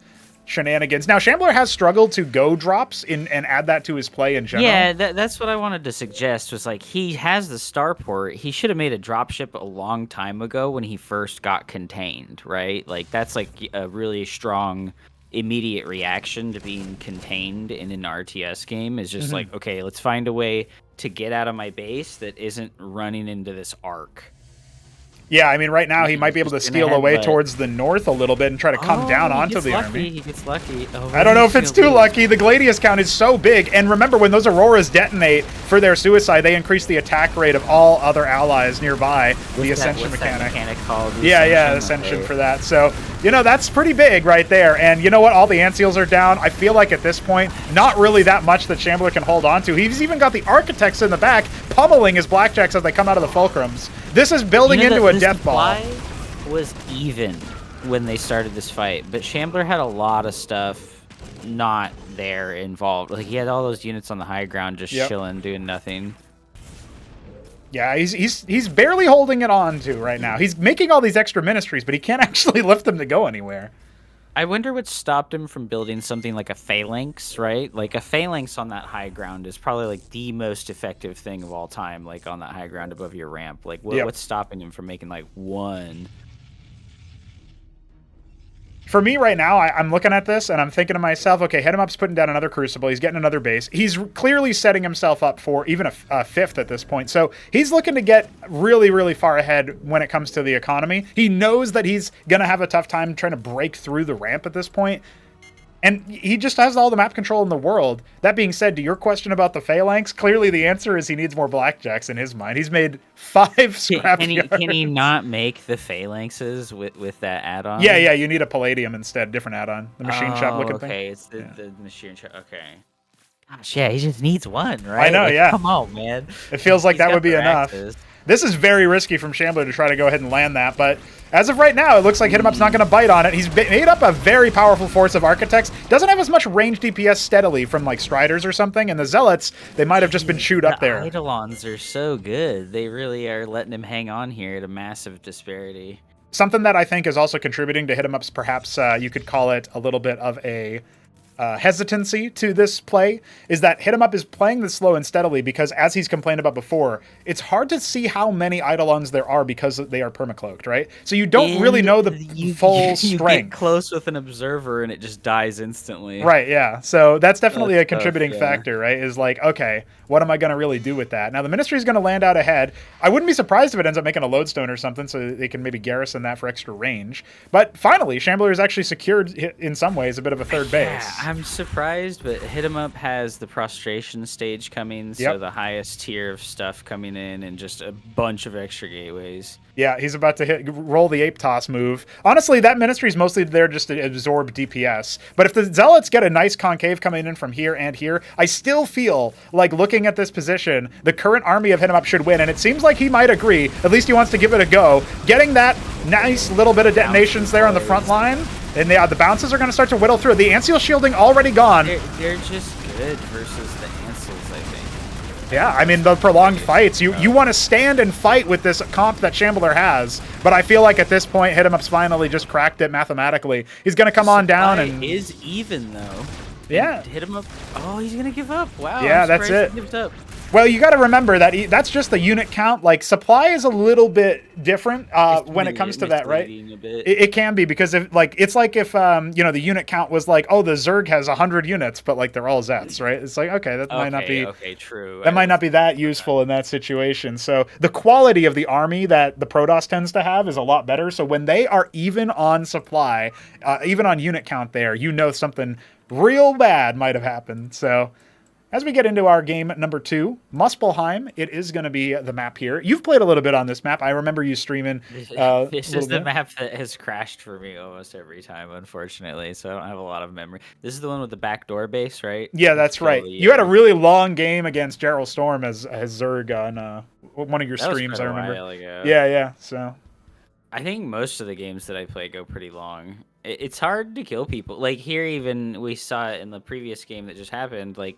shenanigans. Now, Shambler has struggled to go drops and add that to his play in general. Yeah, that's what I wanted to suggest was like he has the starport. He should have made a dropship a long time ago when he first got contained, right? Like that's like a really strong immediate reaction to being contained in an RTS game is just like, okay, let's find a way to get out of my base that isn't running into this arc. Yeah, I mean, right now he might be able to steal away towards the north a little bit and try to come down onto the army. He gets lucky. Oh, I don't know if it's too lucky. The Gladius count is so big. And remember, when those Auroras detonate for their suicide, they increase the attack rate of all other allies nearby. The Ascension mechanic. That mechanic called? Yeah, Ascension for that. So, that's pretty big right there. And you know what? All the Ant Seals are down. I feel like at this point, not really that much that Shambler can hold on to. He's even got the Architects in the back, pummeling his Blackjacks as they come out of the Fulcrums. This is building into a death ball. Was even when they started this fight, but Shambler had a lot of stuff not there involved. Like he had all those units on the high ground just chilling, doing nothing. Yeah, he's barely holding it on to right now. He's making all these extra ministries, but he can't actually lift them to go anywhere. I wonder what stopped him from building something like a phalanx, right? Like a phalanx on that high ground is probably like the most effective thing of all time, like on that high ground above your ramp. Like what's stopping him from making like one? For me right now, I'm looking at this and I'm thinking to myself, okay, HitEmUp's putting down another Crucible. He's getting another base. He's clearly setting himself up for even a 5th at this point. So he's looking to get really, really far ahead when it comes to the economy. He knows that he's going to have a tough time trying to break through the ramp at this point. And he just has all the map control in the world. That being said, to your question about the Phalanx, clearly the answer is he needs more Blackjacks in his mind. He's made 5 scrapyards. Can he not make the Phalanxes with that add-on? Yeah, you need a Palladium instead, different add-on. The machine shop looking thing. Okay, it's the machine shop. Okay. Gosh, yeah, he just needs one, right? I know, like, come on, man. It feels like that would be enough. This is very risky from Shambler to try to go ahead and land that, but as of right now, it looks like HitEmUp's not going to bite on it. He's made up a very powerful force of Architects. Doesn't have as much range DPS steadily from like Striders or something, and the Zealots, they might have just been chewed up there. The Eidolons are so good. They really are letting him hang on here at a massive disparity. Something that I think is also contributing to HitEmUp's perhaps, you could call it a little bit of a hesitancy to this play is that HitEmUp is playing this slow and steadily because, as he's complained about before, it's hard to see how many Eidolons there are because they are permacloaked, right? So you don't really know the full strength. You get close with an observer and it just dies instantly. Right, yeah. So that's definitely a contributing factor, right? Is like, okay, what am I going to really do with that? Now, the Ministry is going to land out ahead. I wouldn't be surprised if it ends up making a lodestone or something so they can maybe garrison that for extra range. But finally, Shambler has actually secured, in some ways, a bit of a third base. I'm surprised, but HitEmUp has the prostration stage coming, so the highest tier of stuff coming in and just a bunch of extra gateways. Yeah, he's about to roll the ape toss move. Honestly, that Ministry is mostly there just to absorb DPS. But if the Zealots get a nice concave coming in from here and here, I still feel like looking at this position, the current army of HitEmUp should win. And it seems like he might agree. At least he wants to give it a go. Getting that nice little bit of detonations there on the front line. And the bounces are going to start to whittle through. The Ancial shielding already gone. They're just good versus the Ancils, I think. Yeah, I mean, the prolonged fights. You want to stand and fight with this comp that Shambler has, but I feel like at this point, HitEmUp's finally just cracked it mathematically. He's going to come on down and... is even, though. Yeah. HitEmUp... Oh, he's going to give up. Wow. Yeah, that's it. He gives up. Well, you got to remember that that's just the unit count. Like, supply is a little bit different when it comes to that, right? It can be because if it's like if the unit count was like, oh, the Zerg has 100 units, but like they're all Zets, right? It's like, okay, that might not be true. That might not be that useful in that situation. So the quality of the army that the Protoss tends to have is a lot better. So when they are even on supply, even on unit count, there, something real bad might have happened. So. As we get into our game number 2, Muspelheim, it is going to be the map here. You've played a little bit on this map. I remember you streaming. This is the map that has crashed for me almost every time, unfortunately, so I don't have a lot of memory. This is the one with the backdoor base, right? Yeah, that's right. You had a really long game against Gerald Storm as Zerg on one of your streams, I remember. While ago. Yeah, so. I think most of the games that I play go pretty long. It's hard to kill people. Like, here even, we saw it in the previous game that just happened, like,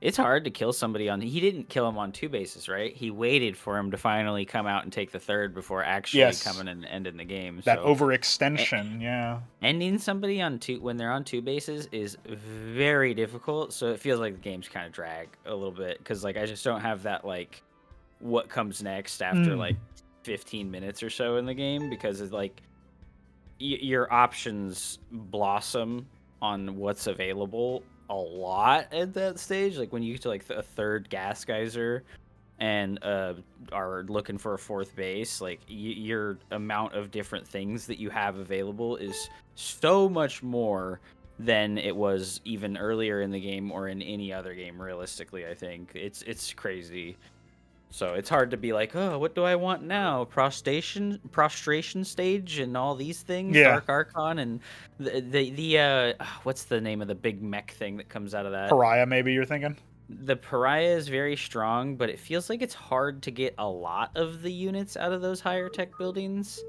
it's hard to kill somebody on... He didn't kill him on 2 bases, right? He waited for him to finally come out and take the 3rd before actually coming and ending the game. That overextension, yeah. Ending somebody on 2 when they're on 2 bases is very difficult, so it feels like the game's kind of drag a little bit, because like I just don't have that like what comes next after like 15 minutes or so in the game, because it's like your options blossom on what's available a lot at that stage. Like when you get to like a 3rd gas geyser and are looking for a 4th base, like your amount of different things that you have available is so much more than it was even earlier in the game or in any other game. Realistically, I think it's crazy. So it's hard to be like, oh, what do I want now? Prostration stage and all these things. Yeah. Dark Archon and the what's the name of the big mech thing that comes out of that? Pariah, maybe you're thinking? The Pariah is very strong, but it feels like it's hard to get a lot of the units out of those higher tech buildings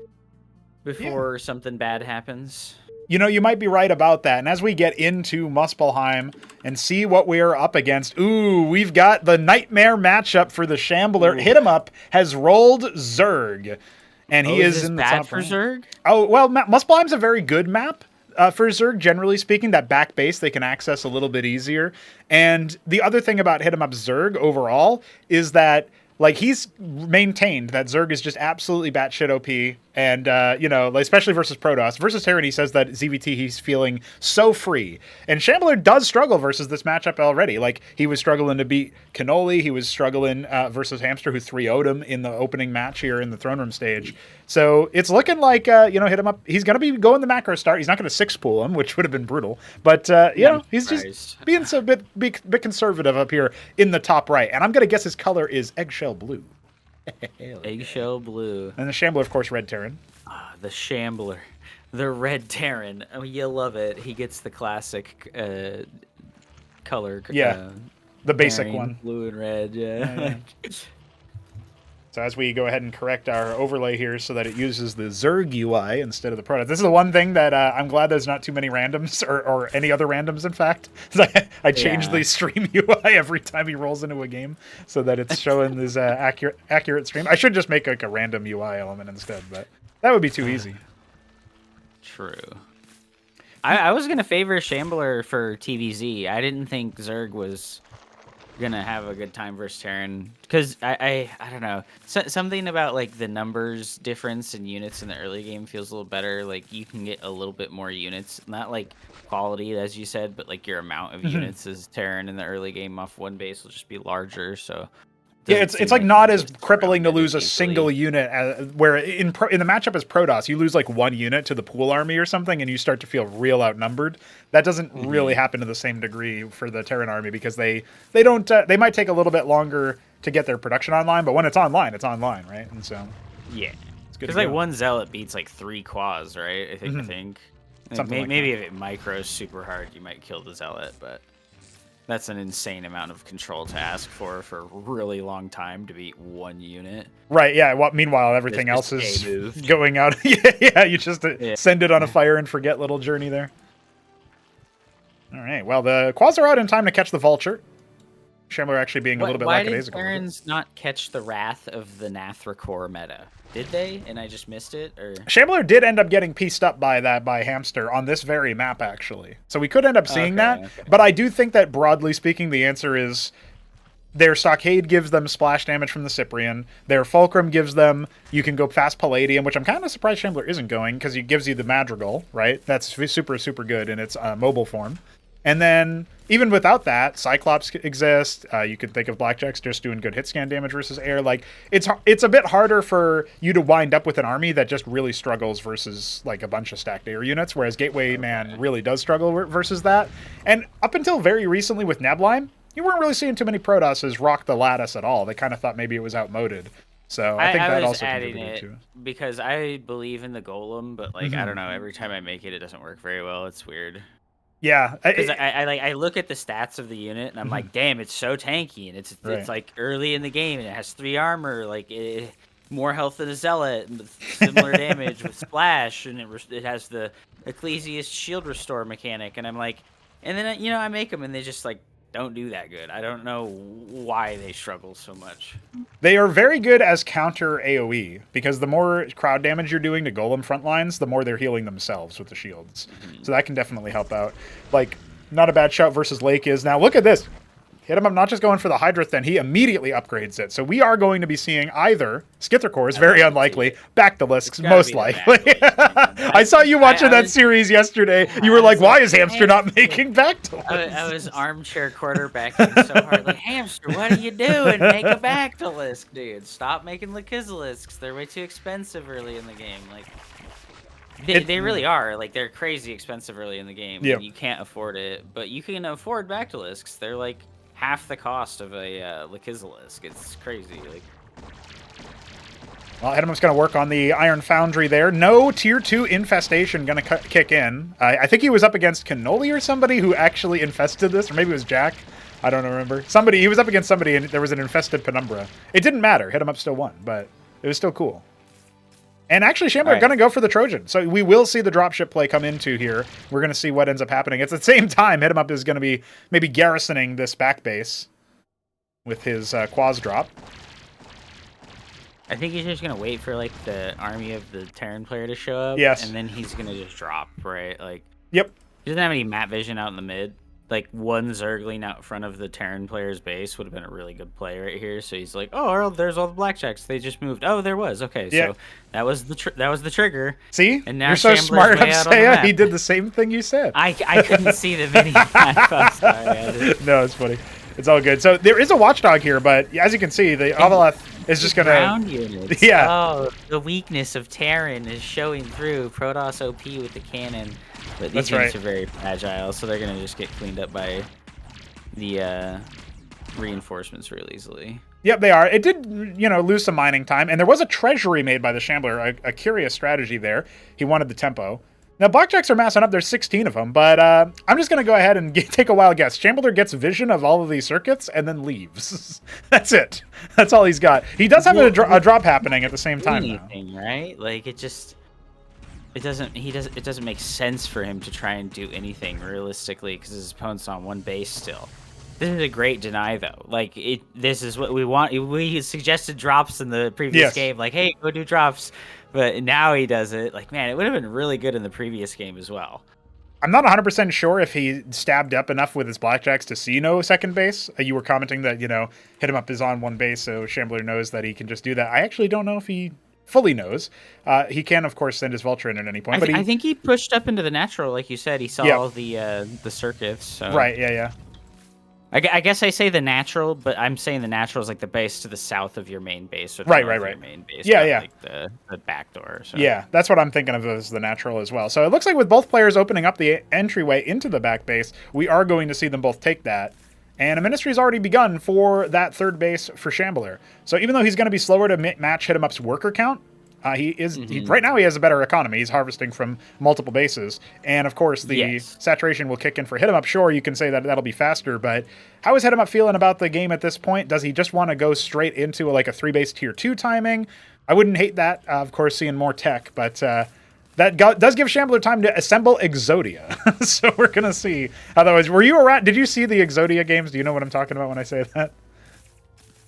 before something bad happens. You might be right about that. And as we get into Muspelheim and see what we're up against, we've got the nightmare matchup for the Shambler. HitEmUp has rolled Zerg, and he is in the bad top for Zerg. Oh well, Muspelheim's a very good map for Zerg. Generally speaking, that back base they can access a little bit easier. And the other thing about HitEmUp Zerg overall is that like he's maintained that Zerg is just absolutely batshit OP. And, especially versus Protoss. Versus Terran, he says that ZVT, he's feeling so free. And Shambler does struggle versus this matchup already. Like, he was struggling to beat Cannoli. He was struggling versus Hamster, who 3-0'd him in the opening match here in the Throneroom stage. So it's looking like, HitEmUp. He's going to be going the macro start. He's not going to 6-pool him, which would have been brutal. But, he's just being so bit conservative up here in the top right. And I'm going to guess his color is eggshell blue. Eggshell blue. And the Shambler, of course, red Terran. The Shambler. The red Terran. Oh, you love it. He gets the classic color. The basic one. Blue and red, yeah. So as we go ahead and correct our overlay here so that it uses the Zerg UI instead of the Protoss. This is the one thing that I'm glad there's not too many randoms or any other randoms, in fact. I change the stream UI every time he rolls into a game so that it's showing this accurate stream. I should just make like a random UI element instead, but that would be too easy. True. I was gonna favor Shambler for TVZ. I didn't think Zerg was gonna have a good time versus Terran because I don't know, something about like the numbers difference in units in the early game feels a little better. Like you can get a little bit more units, not like quality as you said, but like your amount of units as Terran in the early game off one base will just be larger. So yeah, it's like not as crippling to lose a single unit where in the matchup as Protoss, you lose like one unit to the pool army or something, and you start to feel real outnumbered. That doesn't really happen to the same degree for the Terran army because they don't they might take a little bit longer to get their production online, but when it's online, right? And so yeah, because like one zealot beats like 3 quads, right? I think. Like, maybe if it micros super hard, you might kill the zealot, but. That's an insane amount of control to ask for a really long time to beat one unit. Right, yeah. Well, meanwhile, everything else is going out. yeah, you just send it on a fire and forget little journey there. All right, well, the quads are out in time to catch the vulture. Shambler actually being a little bit lackadaisical. Why did Terrans not catch the wrath of the Nathracor meta? Did they? And I just missed it? Or Shambler did end up getting pieced up by Hamster on this very map, actually. So we could end up seeing that. Okay. But I do think that, broadly speaking, the answer is their Stockade gives them splash damage from the Cyprian. Their Fulcrum gives them, you can go past Palladium, which I'm kind of surprised Shambler isn't going, because it gives you the Madrigal, right? That's super, super good in its mobile form. And then, even without that, Cyclops exists. You could think of Blackjacks just doing good hit scan damage versus air. Like, it's a bit harder for you to wind up with an army that just really struggles versus, like, a bunch of stacked air units, whereas Gateway Man really does struggle versus that. And up until very recently with Neblime, you weren't really seeing too many Protosses rock the lattice at all. They kind of thought maybe it was outmoded. So I think that also contributed to it. Because I believe in the Golem, but, like, I don't know, every time I make it, it doesn't work very well. It's weird. Yeah, because I look at the stats of the unit and I'm like, damn, it's so tanky, and it's like early in the game and it has 3 armor, like more health than a zealot, similar damage with splash, and it has the Ecclesiast shield restore mechanic, and I'm like, and then I make them and they just like don't do that good. I don't know why they struggle so much. They are very good as counter AoE, because the more crowd damage you're doing to Golem front lines, the more they're healing themselves with the shields. So that can definitely help out. Like, not a bad shout versus Lake is. Now, look at this. HitEmUp not just going for the Hydra Thin, he immediately upgrades it. So we are going to be seeing either Skithercore, very unlikely, Bactylisks, most likely. I saw you watching that series yesterday. You were like, why is Hamster not making Bactylisks? I was armchair quarterbacking so hard. Like, Hamster, what are you doing? Make a Bactylisk, dude. Stop making Lakizilisks. They're way too expensive early in the game. Like, they really are. Like, they're crazy expensive early in the game. Yep. You can't afford it. But you can afford Bactylisks. They're like half the cost of a Lakizilisk. It's crazy. Like, well, HitEmUp's going to work on the Iron Foundry there. No Tier 2 Infestation going to kick in. I think he was up against Cannoli or somebody who actually infested this, or maybe it was Jack. I don't remember. He was up against somebody and there was an infested Penumbra. It didn't matter. HitEmUp still won, but it was still cool. And actually, Shambler are going to go for the Trojan. So we will see the dropship play come into here. We're going to see what ends up happening. At the same time, HitEmUp is going to be maybe garrisoning this back base with his Quaz drop. I think he's just going to wait for, like, the army of the Terran player to show up. Yes. And then he's going to just drop, right? Like, yep. He doesn't have any map vision out in the mid. Like, one Zergling out front of the Terran player's base would have been a really good play right here. So he's like, oh, there's all the Blackjacks. They just moved. Oh, there was. Okay, so that was the trigger. See? And now you're so smart, Upsaya. He did the same thing you said. I couldn't see the mini map. Sorry, no, it's funny. It's all good. So there is a watchdog here, but as you can see, the Avaleth is just going to... Ground units. Yeah. Oh, the weakness of Terran is showing through. Protoss OP with the cannon. But these units are very fragile, so they're going to just get cleaned up by the reinforcements real easily. Yep, they are. It did, lose some mining time, and there was a treasury made by the Shambler, a curious strategy there. He wanted the tempo. Now, Blackjacks are massing up. There's 16 of them, but I'm just going to go ahead and take a wild guess. Shambler gets vision of all of these circuits and then leaves. That's it. That's all he's got. He does have a drop happening at the same time, though. Right? Like, it doesn't make sense for him to try and do anything realistically because his opponent's on one base still. This is a great deny, though. Like, this is what we want. We suggested drops in the previous game. Like, hey, go do drops. But now he does it. Like, man, it would have been really good in the previous game as well. I'm not 100% sure if he stabbed up enough with his blackjacks to see no second base. You were commenting that, HitEmUp is on one base, so Shambler knows that he can just do that. I actually don't know if he fully knows. He can, of course, send his Vulture in at any point. I think he pushed up into the natural, like you said. He saw the circuits. So. Right, yeah. I guess I say the natural, but I'm saying the natural is like the base to the south of your main base. Or Right. Your main base, Yeah. Like the back door. So. Yeah, that's what I'm thinking of as the natural as well. So it looks like with both players opening up the entryway into the back base, we are going to see them both take that. And a ministry has already begun for that third base for Shambler. So even though he's going to be slower to match HitEmUp's worker count, right now he has a better economy. He's harvesting from multiple bases. And of course, the saturation will kick in for HitEmUp. Sure, you can say that that'll be faster, but how is HitEmUp feeling about the game at this point? Does he just want to go straight into a 3-base tier 2 timing? I wouldn't hate that, of course, seeing more tech, but that does give Shambler time to assemble Exodia. So we're going to see how that was. Were you around? Did you see the Exodia games? Do you know what I'm talking about when I say that?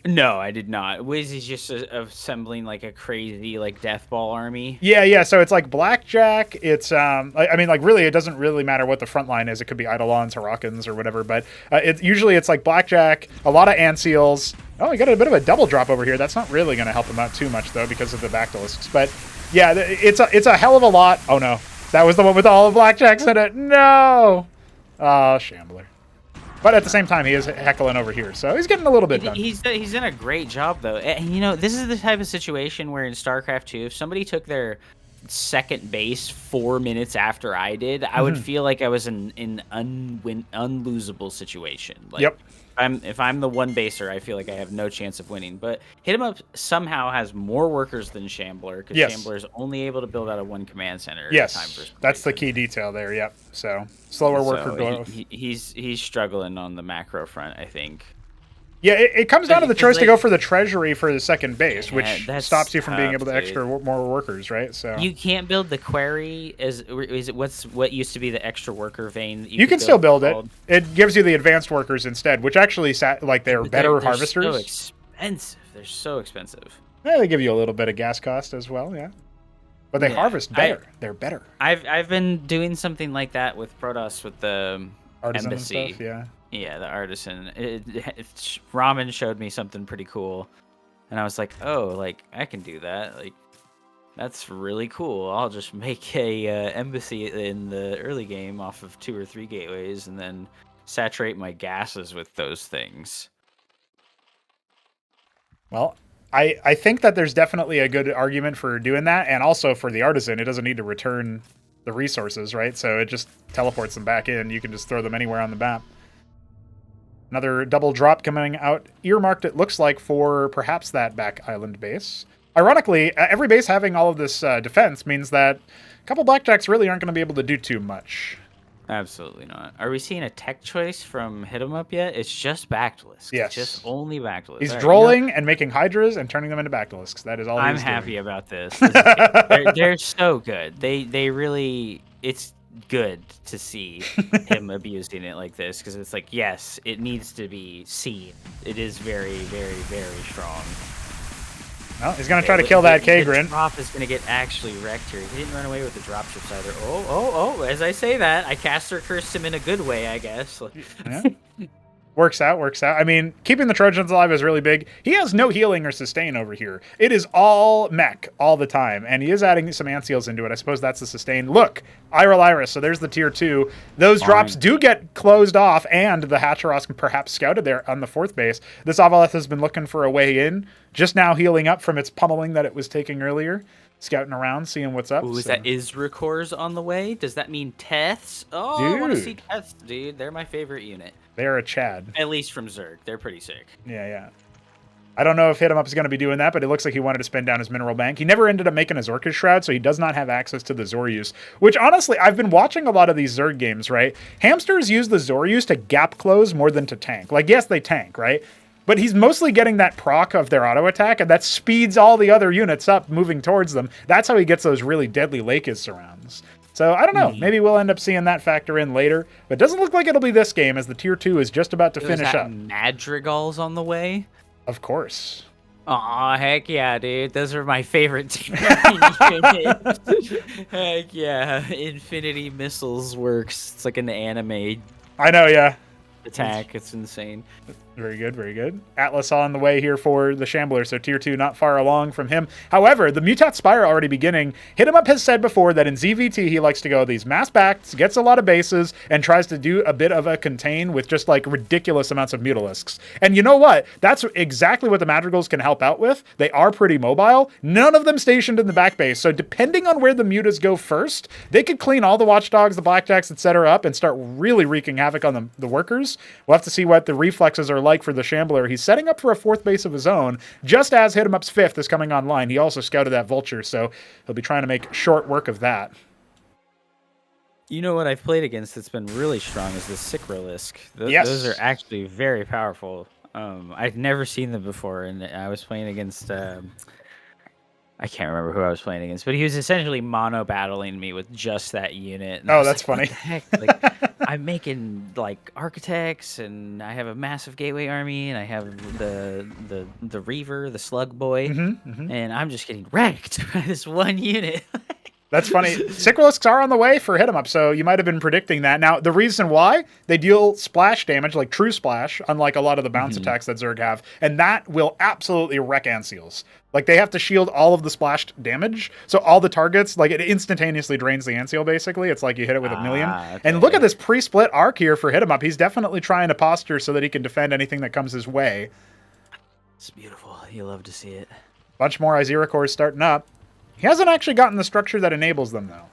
No, I did not. Wiz is just assembling like a crazy death ball army. Yeah. So it's like blackjack. It's really it doesn't really matter what the front line is. It could be Eidolons, Hurricanes, or whatever. But it's like blackjack, a lot of ant seals. Oh, he got a bit of a double drop over here. That's not really going to help him out too much though because of the Bactylisks. But yeah, it's a hell of a lot. Oh no, that was the one with all the blackjacks in it. No, oh Shambler. But at the same time, he is heckling over here, so he's getting a little bit done. He's done a great job, though. And, this is the type of situation where in StarCraft 2, if somebody took their second base 4 minutes after I did, I would feel like I was in an unlosable situation. Yep. If I'm the one baser, I feel like I have no chance of winning. But HitEmUp somehow has more workers than Shambler because Shambler is only able to build out a one command center. Yes, that's the key detail there. Yep. So slower worker growth. He's struggling on the macro front, I think. Yeah, it comes down to the choice to go for the treasury for the second base, which stops you from being able to extra more workers, right? So you can't build the quarry what used to be the extra worker vein. You can still build it. It gives you the advanced workers instead, which actually they're better harvesters. They're so expensive. They're so expensive. Yeah, they give you a little bit of gas cost as well, yeah. But they harvest better. They're better. I've been doing something like that with Protoss with the Artisan embassy. And stuff, yeah. Yeah, the artisan. Ramen showed me something pretty cool, and I was like, "Oh, I can do that. That's really cool. I'll just make a embassy in the early game off of 2 or 3 gateways, and then saturate my gases with those things." Well, I think that there's definitely a good argument for doing that, and also for the artisan, it doesn't need to return the resources, right? So it just teleports them back in. You can just throw them anywhere on the map. Another double drop coming out, earmarked it looks like for perhaps that back island base. Ironically, every base having all of this defense means that a couple blackjacks really aren't going to be able to do too much. Absolutely not. Are we seeing a tech choice from HitEmUp yet? It's just Bactylisks. Yes. Just only Bactylisks. He's drolling and making Hydras and turning them into Bactylisks. That is all I'm he's happy doing. about this. They're so good. They really... It's good to see him abusing it like this because it's yes, it needs to be seen. It is very, very, very strong. Well, he's going to try to kill that K-Grin. The drop is going to get actually wrecked here. He didn't run away with the dropships either. Oh, as I say that, I caster cursed him in a good way, I guess. Yeah. Works out. I mean, keeping the Trojans alive is really big. He has no healing or sustain over here. It is all mech all the time, and he is adding some ant seals into it. I suppose that's the sustain. Look, Iris. So there's the tier 2. Those drops do get closed off, and the Hatcheros can perhaps scouted there on the 4th base. This Avaleth has been looking for a way in, just now healing up from its pummeling that it was taking earlier. Scouting around, seeing what's up. Ooh, is that Israkors on the way? Does that mean Teths? Oh, dude. I want to see Teths, dude. They're my favorite unit. They're a Chad. At least from Zerg. They're pretty sick. Yeah. I don't know if HitEmUp is going to be doing that, but it looks like he wanted to spend down his mineral bank. He never ended up making his Orcus Shroud, so he does not have access to the Zoryus, which honestly, I've been watching a lot of these Zerg games, right? Hamsters use the Zoryus to gap close more than to tank. Yes, they tank, right? But he's mostly getting that proc of their auto attack, and that speeds all the other units up moving towards them. That's how he gets those really deadly Lakis surrounds. So, I don't know. Maybe we'll end up seeing that factor in later. But it doesn't look like it'll be this game, as the Tier 2 is just about to finish up. Madrigal's on the way? Of course. Aw, heck yeah, dude. Those are my favorite team. Heck yeah. Infinity Missiles works. It's like an anime I know, yeah. attack. It's insane. Very good, very good. Atlas on the way here for the Shambler, so tier 2 not far along from him. However, the Mutat Spire already beginning. HitEmUp has said before that in ZVT he likes to go these mass backs, gets a lot of bases, and tries to do a bit of a contain with just like ridiculous amounts of Mutalisks. And you know what? That's exactly what the Madrigals can help out with. They are pretty mobile. None of them stationed in the back base, so depending on where the Mutas go first, they could clean all the Watchdogs, the Blackjacks, etc. up and start really wreaking havoc on the workers. We'll have to see what the reflexes are like for the Shambler. He's setting up for a 4th base of his own. Just as HitEmUp's 5th is coming online, he also scouted that Vulture, so he'll be trying to make short work of that. You know what I've played against that's been really strong is the Sycrolisk. Yes. Those are actually very powerful. I've never seen them before, and I was playing against... I can't remember who I was playing against, but he was essentially mono battling me with just that unit. And Oh, that's like, funny. What the heck? Like, I'm making like architects, and I have a massive gateway army, and I have the Reaver, the Slug Boy, and I'm just getting wrecked by this one unit. That's funny. Sycrolisks are on the way for HitEmUp, so you might have been predicting that. Now, the reason why, they deal splash damage, like true splash, unlike a lot of the bounce attacks that Zerg have, and that will absolutely wreck Anseals. Like, they have to shield all of the splashed damage, so all the targets, like, it instantaneously drains the Anseal, basically. It's like you hit it with a million. Okay. And look at this pre-split arc here for HitEmUp. He's definitely trying to posture so that he can defend anything that comes his way. It's beautiful. You love to see it. Bunch more Izira cores starting up. He hasn't actually gotten the structure that enables them, though.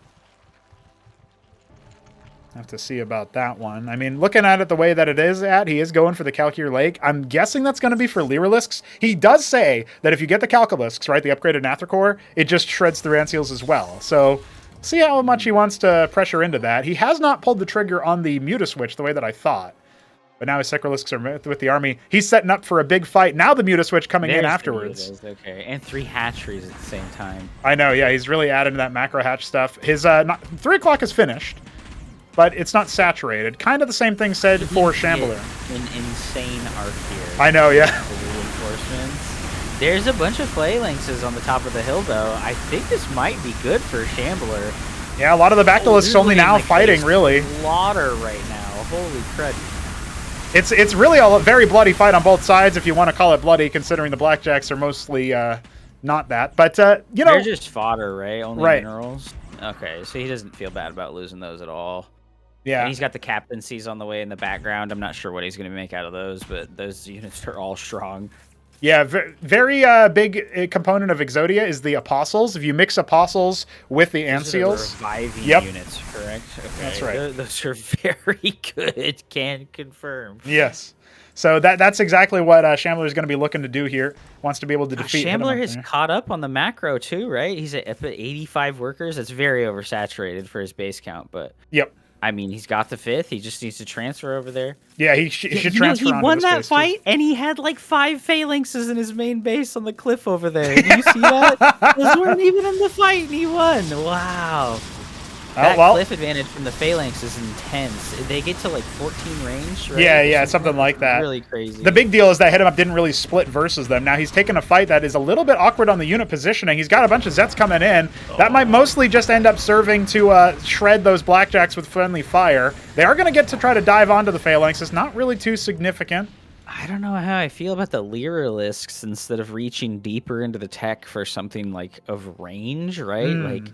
Have to see about that one. I mean, looking at it the way that it is he is going for the Calcure Lake. I'm guessing that's going to be for Lyrilisks. He does say that if you get the Calculisks, right, the upgraded Nathricor, it just shreds through Anseals as well. So, see how much he wants to pressure into that. He has not pulled the trigger on the Mutaswitch the way that I thought. But now his Sycrolisks are with the army. He's setting up for a big fight. Now the Mutaswitch coming in afterwards. Okay, and 3 hatcheries at the same time. I know, yeah. He's really added to that macro hatch stuff. His 3 o'clock is finished, but it's not saturated. Kind of the same thing said for Shambler. An insane arc here. I know, yeah. The reinforcements. There's a bunch of phalanxes on the top of the hill, though. I think this might be good for Shambler. Yeah, a lot of the Bactylists only now fighting, really. Slaughter right now. Holy crud. It's really a very bloody fight on both sides, if you want to call it bloody, considering the Blackjacks are mostly not that. But, you know... They're just fodder, right? Only minerals? Okay, so he doesn't feel bad about losing those at all. Yeah. And he's got the captaincies on the way in the background. I'm not sure what he's going to make out of those, but those units are all strong. Yeah, very big component of Exodia is the Apostles. If you mix Apostles with the Anseals... Reviving units, correct? Okay. That's right. Those are very good, can confirm. Yes. So that's exactly what Shambler is going to be looking to do here. Wants to be able to defeat Shambler has caught up on the macro too, right? He's at 85 workers. That's very oversaturated for his base count, but... Yep. I mean, he's got the 5th. He just needs to transfer over there. Yeah, he should transfer. He won that fight, and he had like 5 phalanxes in his main base on the cliff over there. Did you see that? Those weren't even in the fight, and he won. Wow. That cliff advantage from the phalanx is intense. They get to like 14 range, right? Yeah, something like that. Really crazy. The big deal is that HitEmUp didn't really split versus them. Now he's taking a fight that is a little bit awkward on the unit positioning. He's got a bunch of Zets coming in. That might mostly just end up serving to shred those Blackjacks with friendly fire. They are going to get to try to dive onto the phalanx. It's not really too significant. I don't know how I feel about the Lyrilisks instead of reaching deeper into the tech for something like of range, right? Like,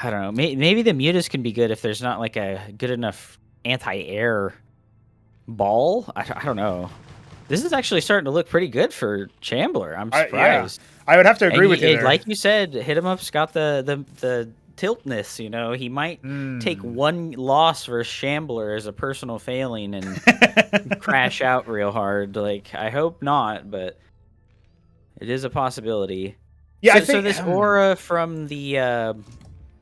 I don't know. Maybe the Mutas can be good if there's not like a good enough anti-air ball. I don't know. This is actually starting to look pretty good for Shambler. I'm surprised. I would have to agree with you there. Like you said, HitEmUp's got the tiltness, you know. He might take one loss versus Shambler as a personal failing and crash out real hard. Like, I hope not, but it is a possibility. Yeah, so this aura from the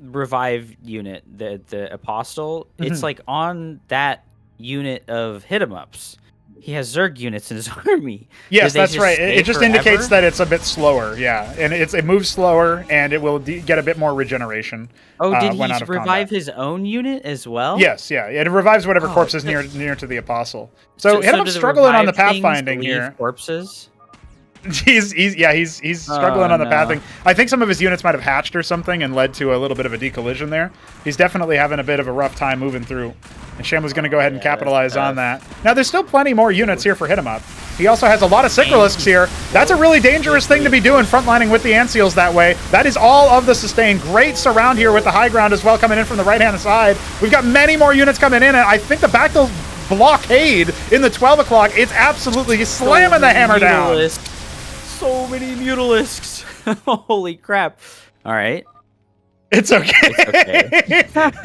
revive unit, the Apostle, it's like on that unit of HitEmUp's. He has Zerg units in his army. Yes, that's right. It just indicates that it's a bit slower, yeah. And it moves slower, and it will get a bit more regeneration. Oh, did he revive his own unit as well? Yes, yeah. It revives whatever corpse is near to the Apostle. So HitEmUp's struggling on the pathfinding here. Corpses? He's struggling on the pathing. I think some of his units might have hatched or something and led to a little bit of a decollision there. He's definitely having a bit of a rough time moving through. And Shambler's going to go ahead and capitalize on that. Now, there's still plenty more units here for HitEmUp. He also has a lot of Sickrelisks here. That's a really dangerous thing to be doing, frontlining with the Anseals that way. That is all of the sustain. Great surround here with the high ground as well coming in from the right-hand side. We've got many more units coming in, and I think the backfill blockade in the 12 o'clock is absolutely slamming the hammer down. So many Mutalisks. Holy crap. All right. It's okay. It's okay.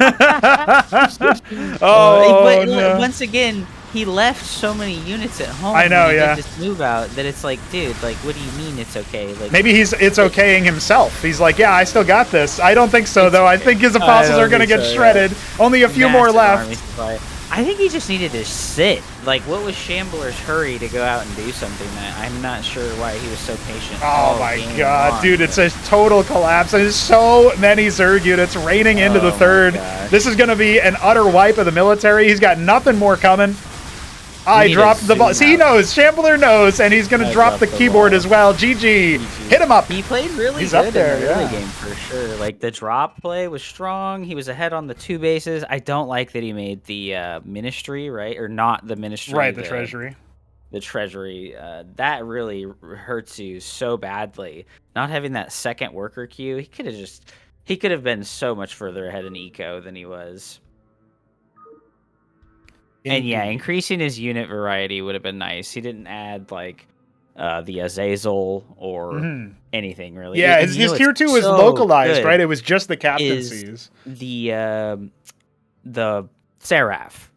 Oh, no. Once again, he left so many units at home. I know, when he yeah. did this move out that it's like, dude, like, what do you mean it's okay? Like, maybe it's okaying himself. He's like, yeah, I still got this. I don't think so, though. I think his apostles are going to get shredded. Yeah. Only a few more left. I think he just needed to sit. Like, what was Shambler's hurry to go out and do something that I'm not sure why he was so patient. Oh my god, dude, it's a total collapse. There's so many Zerg units raining into the third. This is going to be an utter wipe of the military. He's got nothing more coming. I dropped the ball. See, he knows. Shambler knows, and he's going to drop the keyboard as well. GG. HitEmUp. He played really good up there, in the early game for sure. Like, the drop play was strong. He was ahead on the 2 bases. I don't like that he made the ministry, right? Or not the ministry. Right, the treasury. The treasury. That really hurts you so badly. Not having that second worker queue, he could have been so much further ahead in eco than he was. And yeah, increasing his unit variety would have been nice. He didn't add like the Azazel or anything really. Yeah, his tier 2 was so localized, right? It was just the captaincies. The Seraph.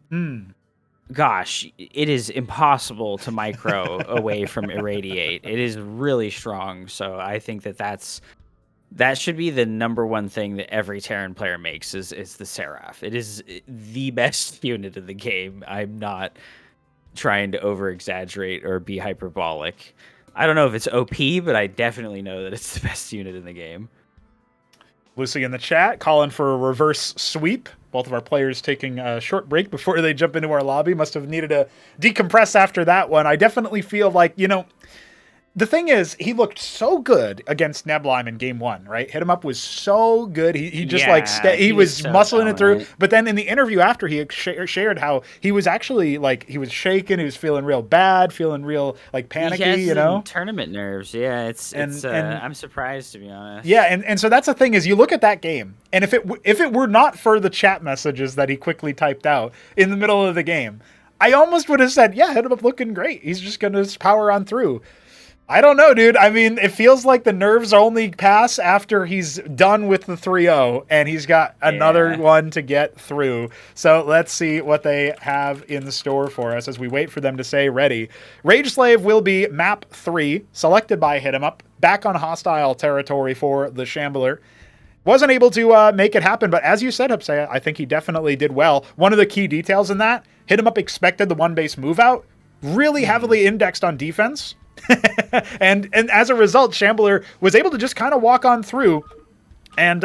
Gosh, it is impossible to micro away from Irradiate. It is really strong, so I think that should be the #1 thing that every Terran player makes is the Seraph. It is the best unit of the game. I'm not trying to over-exaggerate or be hyperbolic. I don't know if it's OP, but I definitely know that it's the best unit in the game. Lucy in the chat calling for a reverse sweep. Both of our players taking a short break before they jump into our lobby. Must have needed to decompress after that one. I definitely feel like, the thing is, he looked so good against Nebulheim in game 1, right? HitEmUp was so good. He just he was so muscling it through. But then in the interview after, he shared how he was actually he was shaking. He was feeling real bad, feeling real panicky. He has tournament nerves. Yeah, I'm surprised, to be honest. Yeah, and so that's the thing is, you look at that game, and if it were not for the chat messages that he quickly typed out in the middle of the game, I almost would have said, yeah, HitEmUp looking great. He's just gonna power on through. I don't know, dude. I mean, it feels like the nerves only pass after he's done with the 3-0, and he's got another one to get through. So let's see what they have in store for us as we wait for them to say ready. Rage Slave will be map 3, selected by HitEmUp, back on hostile territory for the Shambler. Wasn't able to make it happen, but as you said, Hupsaya, I think he definitely did well. One of the key details in that, HitEmUp expected the 1-base move out, really heavily indexed on defense. and as a result, Shambler was able to just kind of walk on through, and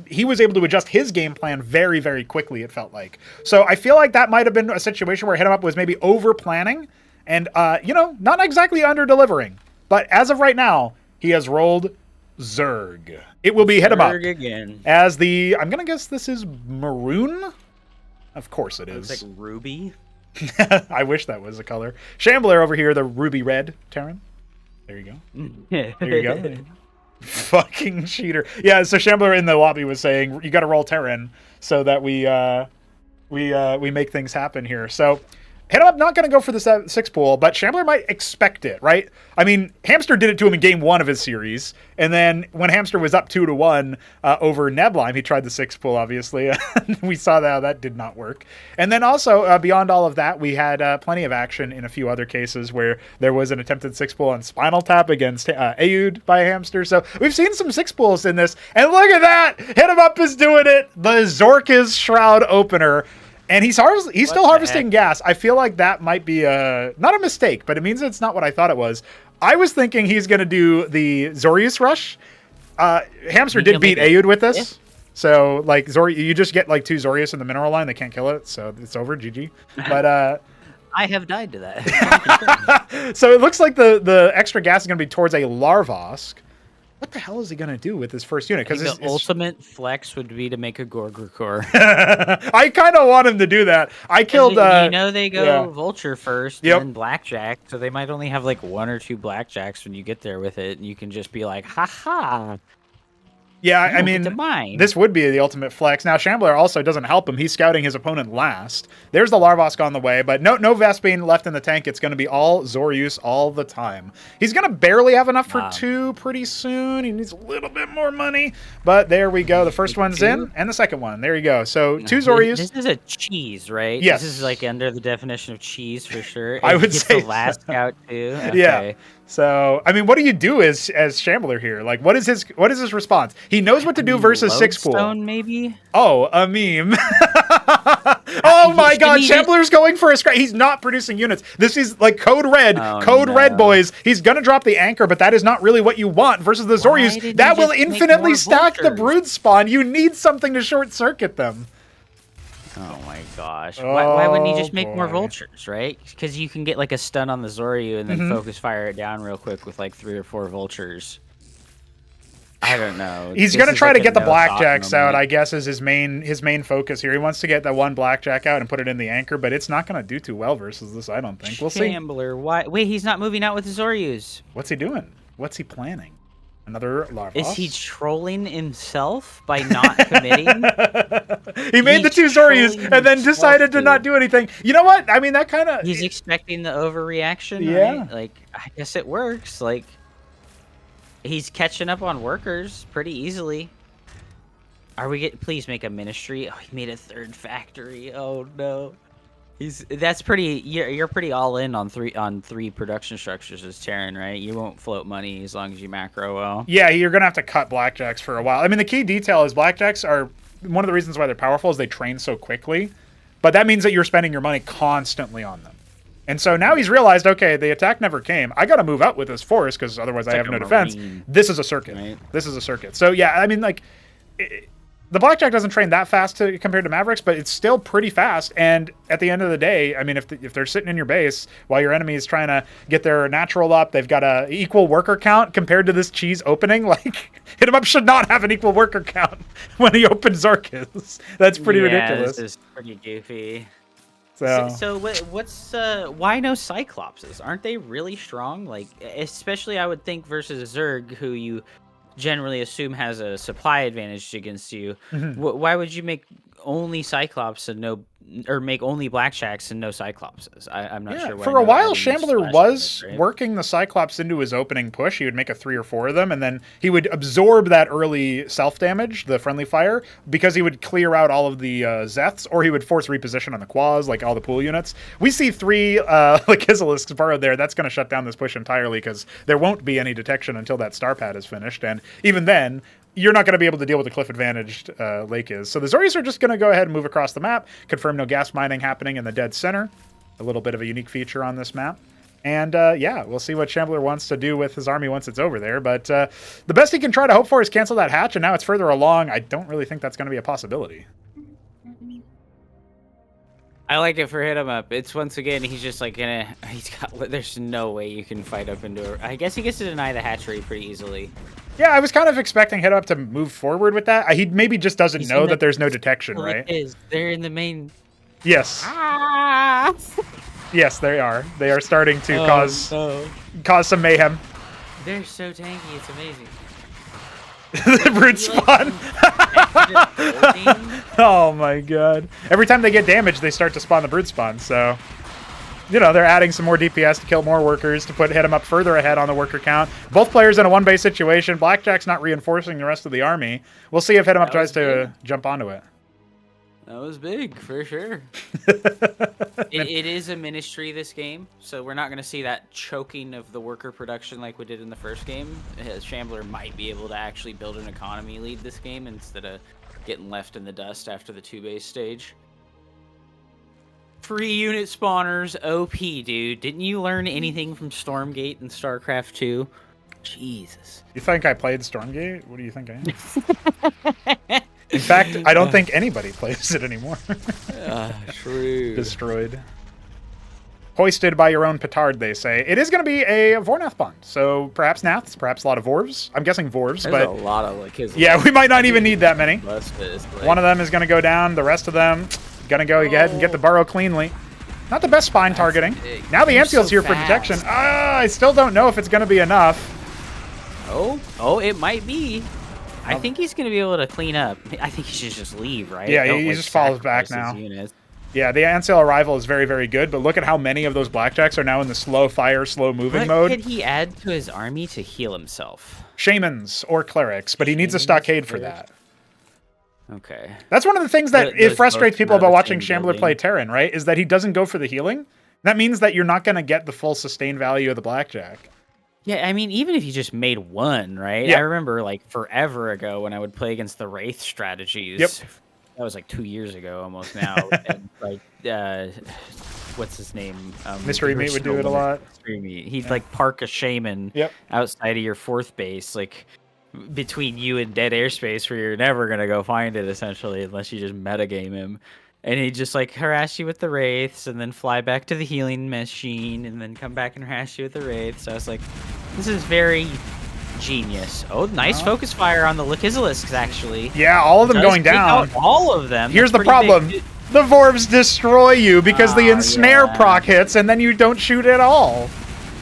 he was able to adjust his game plan very, very quickly. It felt like. So I feel like that might have been a situation where HitEmUp was maybe over planning and not exactly under delivering. But as of right now, he has rolled Zerg. It will be HitEmUp again as the. I'm gonna guess this is maroon. Of course it is. It's like ruby. I wish that was a color. Shambler over here, the ruby red Terran. There you go. There you go. Fucking cheater. Yeah, so Shambler in the lobby was saying you got to roll Terran so that we make things happen here. So HitEmUp not going to go for the 6 pool, but Shambler might expect it, right? I mean, Hamster did it to him in game 1 of his series, and then when Hamster was up 2-1 over Nebulheim, he tried the 6 pool, obviously. We saw that did not work. And then also, beyond all of that, we had plenty of action in a few other cases where there was an attempted 6 pool on Spinal Tap against Aoud by Hamster. So we've seen some 6 pools in this, and look at that! HitEmUp is doing it! The Zorka's Shroud opener. And he's still harvesting gas. I feel like that might be not a mistake, but it means it's not what I thought it was. I was thinking he's going to do the Zorius rush. Hamster did beat Aoud with this. Yeah. So, you just get 2 Zorius in the mineral line. They can't kill it, so it's over. GG. But I have died to that. So it looks like the extra gas is going to be towards a Larvosk. What the hell is he going to do with his first unit? Because the ultimate flex would be to make a Gorgrakor. I kind of want him to do that. I killed... they go Vulture first, Yep. and then Blackjack, so they might only have like 1 or 2 Blackjacks when you get there with it, and you can just be like, haha. Yeah, I mean, this would be the ultimate flex. Now, Shambler also doesn't help him. He's scouting his opponent last. There's the Larvosk on the way, but no Vespene left in the tank. It's going to be all Zorius all the time. He's going to barely have enough for 2 pretty soon. He needs a little bit more money, but there we go. The first one's in, and the second one. There you go. So 2 Zorius. This is a cheese, right? Yes. This is like under the definition of cheese for sure. I would say the last scout too. Okay. Yeah. So, I mean, what do you do as Shambler here? Like, what is his response? He knows what to do versus 6 pool. Lodestone, maybe? Oh, a meme. Oh my god, Shambler's going for a scrap. He's not producing units. This is like Code Red. Red, boys. He's going to drop the anchor, but that is not really what you want versus the Zorius. That will infinitely stack the brood spawn. You need something to short circuit them. Oh my gosh. Why wouldn't he just make more vultures, right? Because you can get like a stun on the Zoryu and then focus fire it down real quick with like 3 or 4 vultures. I don't know. He's going to try to get the Blackjacks out, I guess, is his main focus here. He wants to get that 1 Blackjack out and put it in the anchor, but it's not going to do too well versus this, I don't think. We'll see. Shambler, why? Wait, he's not moving out with the Zoryus. What's he doing? What's he planning? Another Larvos? Is he trolling himself by not committing? He made the 2 Zoryus and then decided to not do anything. You know what? I mean, that kind of... He's expecting the overreaction, yeah. Right? Like, I guess it works. Like, he's catching up on workers pretty easily. Please make a ministry. Oh, he made a 3rd factory. Oh, no. That's pretty. You're pretty all in on 3 production structures as Terran, right? You won't float money as long as you macro well. Yeah, you're gonna have to cut Blackjacks for a while. I mean, the key detail is Blackjacks are one of the reasons why they're powerful is they train so quickly, but that means that you're spending your money constantly on them. And so now he's realized, okay, the attack never came. I got to move out with this force because otherwise I have no defense. This is a circuit. Right? This is a circuit. So yeah, I mean, like. The Blackjack doesn't train that fast compared to Mavericks, but it's still pretty fast. And at the end of the day, I mean, if they're sitting in your base while your enemy is trying to get their natural up, they've got a equal worker count compared to this cheese opening. Like, HitEmUp should not have an equal worker count when he opens Zorkis. That's pretty ridiculous. This is pretty goofy. So what's why no Cyclopses? Aren't they really strong? Like, especially I would think versus Zerg, who you generally assume has a supply advantage against you. Why would you make only Cyclops and make only Blackjacks and no Cyclopses? I'm not sure why. For a while, Shambler was working the Cyclops into his opening push. He would make a 3 or 4 of them, and then he would absorb that early self-damage, the friendly fire, because he would clear out all of the Zeths, or he would force reposition on the Quas, like all the pool units. We see 3 Kizilisks burrowed there. That's going to shut down this push entirely, because there won't be any detection until that star pad is finished, and even then, you're not going to be able to deal with the cliff-advantaged lake is. So the Zorius are just going to go ahead and move across the map, confirm no gas mining happening in the dead center. A little bit of a unique feature on this map. And yeah, we'll see what Shambler wants to do with his army once it's over there. But the best he can try to hope for is cancel that hatch, and now it's further along. I don't really think that's going to be a possibility. I like it for HitEmUp. It's once again, he's just like there's no way you can fight up into it. I guess he gets to deny the hatchery pretty easily. Yeah, I was kind of expecting HitEmUp to move forward with that. He maybe just doesn't know that there's no detection, right? They're in the main. Yes. Yes, they are. They are starting to cause some mayhem. They're so tanky, it's amazing. The brood spawn. Oh my god. Every time they get damaged, they start to spawn the brood spawn, so... You know, they're adding some more DPS to kill more workers, to put HitEmUp further ahead on the worker count. Both players in a 1-base situation. Blackjack's not reinforcing the rest of the army. We'll see if HitEmUp tries to jump onto it. That was big, for sure. It is a ministry, this game, so we're not going to see that choking of the worker production like we did in the first game. Shambler might be able to actually build an economy lead this game instead of getting left in the dust after the 2-base stage. 3 unit spawners, OP, dude. Didn't you learn anything from Stormgate and Starcraft 2? Jesus. You think I played Stormgate? What do you think I am? In fact, I don't think anybody plays it anymore. True. Destroyed. Hoisted by your own petard, they say. It is going to be a Vornath bond. So perhaps Naths, perhaps a lot of Vorvs. I'm guessing Vorvs, There's but a lot of like his. yeah, we might not even need that many. Like, One of them is going to go down. The rest of them going to go ahead and get the burrow cleanly. Not the best spine targeting. Big. Now the You're Anseal's so here for fast. detection. I still don't know if it's going to be enough. Oh, it might be. I think he's going to be able to clean up. I think he should just leave, right? Yeah, Don't, he like, just falls back sacrifice now. his units. Yeah, the Anseal arrival is very, very good, but look at how many of those blackjacks are now in the slow fire, slow moving What mode. could he add to his army to heal himself? Shamans or clerics, but he needs a stockade for that. Okay. That's one of the things that Those it frustrates both people come out about of the watching same Shambler building. play Terran, right? Is that he doesn't go for the healing. That means that you're not going to get the full sustain value of the blackjack. Yeah, I mean, even if you just made one, right? Yeah. I remember, like, forever ago when I would play against the Wraith strategies. Yep. That was, like, 2 years ago almost now. And, like, what's his name? Mystery Meat would do it a lot. Mystery Meat. He'd, like, park a shaman Yep. outside of your fourth base, like, between you and dead airspace where you're never going to go find it, essentially, unless you just metagame him. And he'd just, like, harass you with the Wraiths and then fly back to the healing machine and then come back and harass you with the Wraiths. So I was like, this is very genius. Oh, nice focus fire on the Lakizilisks, actually. Yeah, all of them Does going take down. out all of them. Here's the That's pretty problem. big. The Vorvs destroy you because the Oh, ensnare yeah. proc hits, and then you don't shoot at all.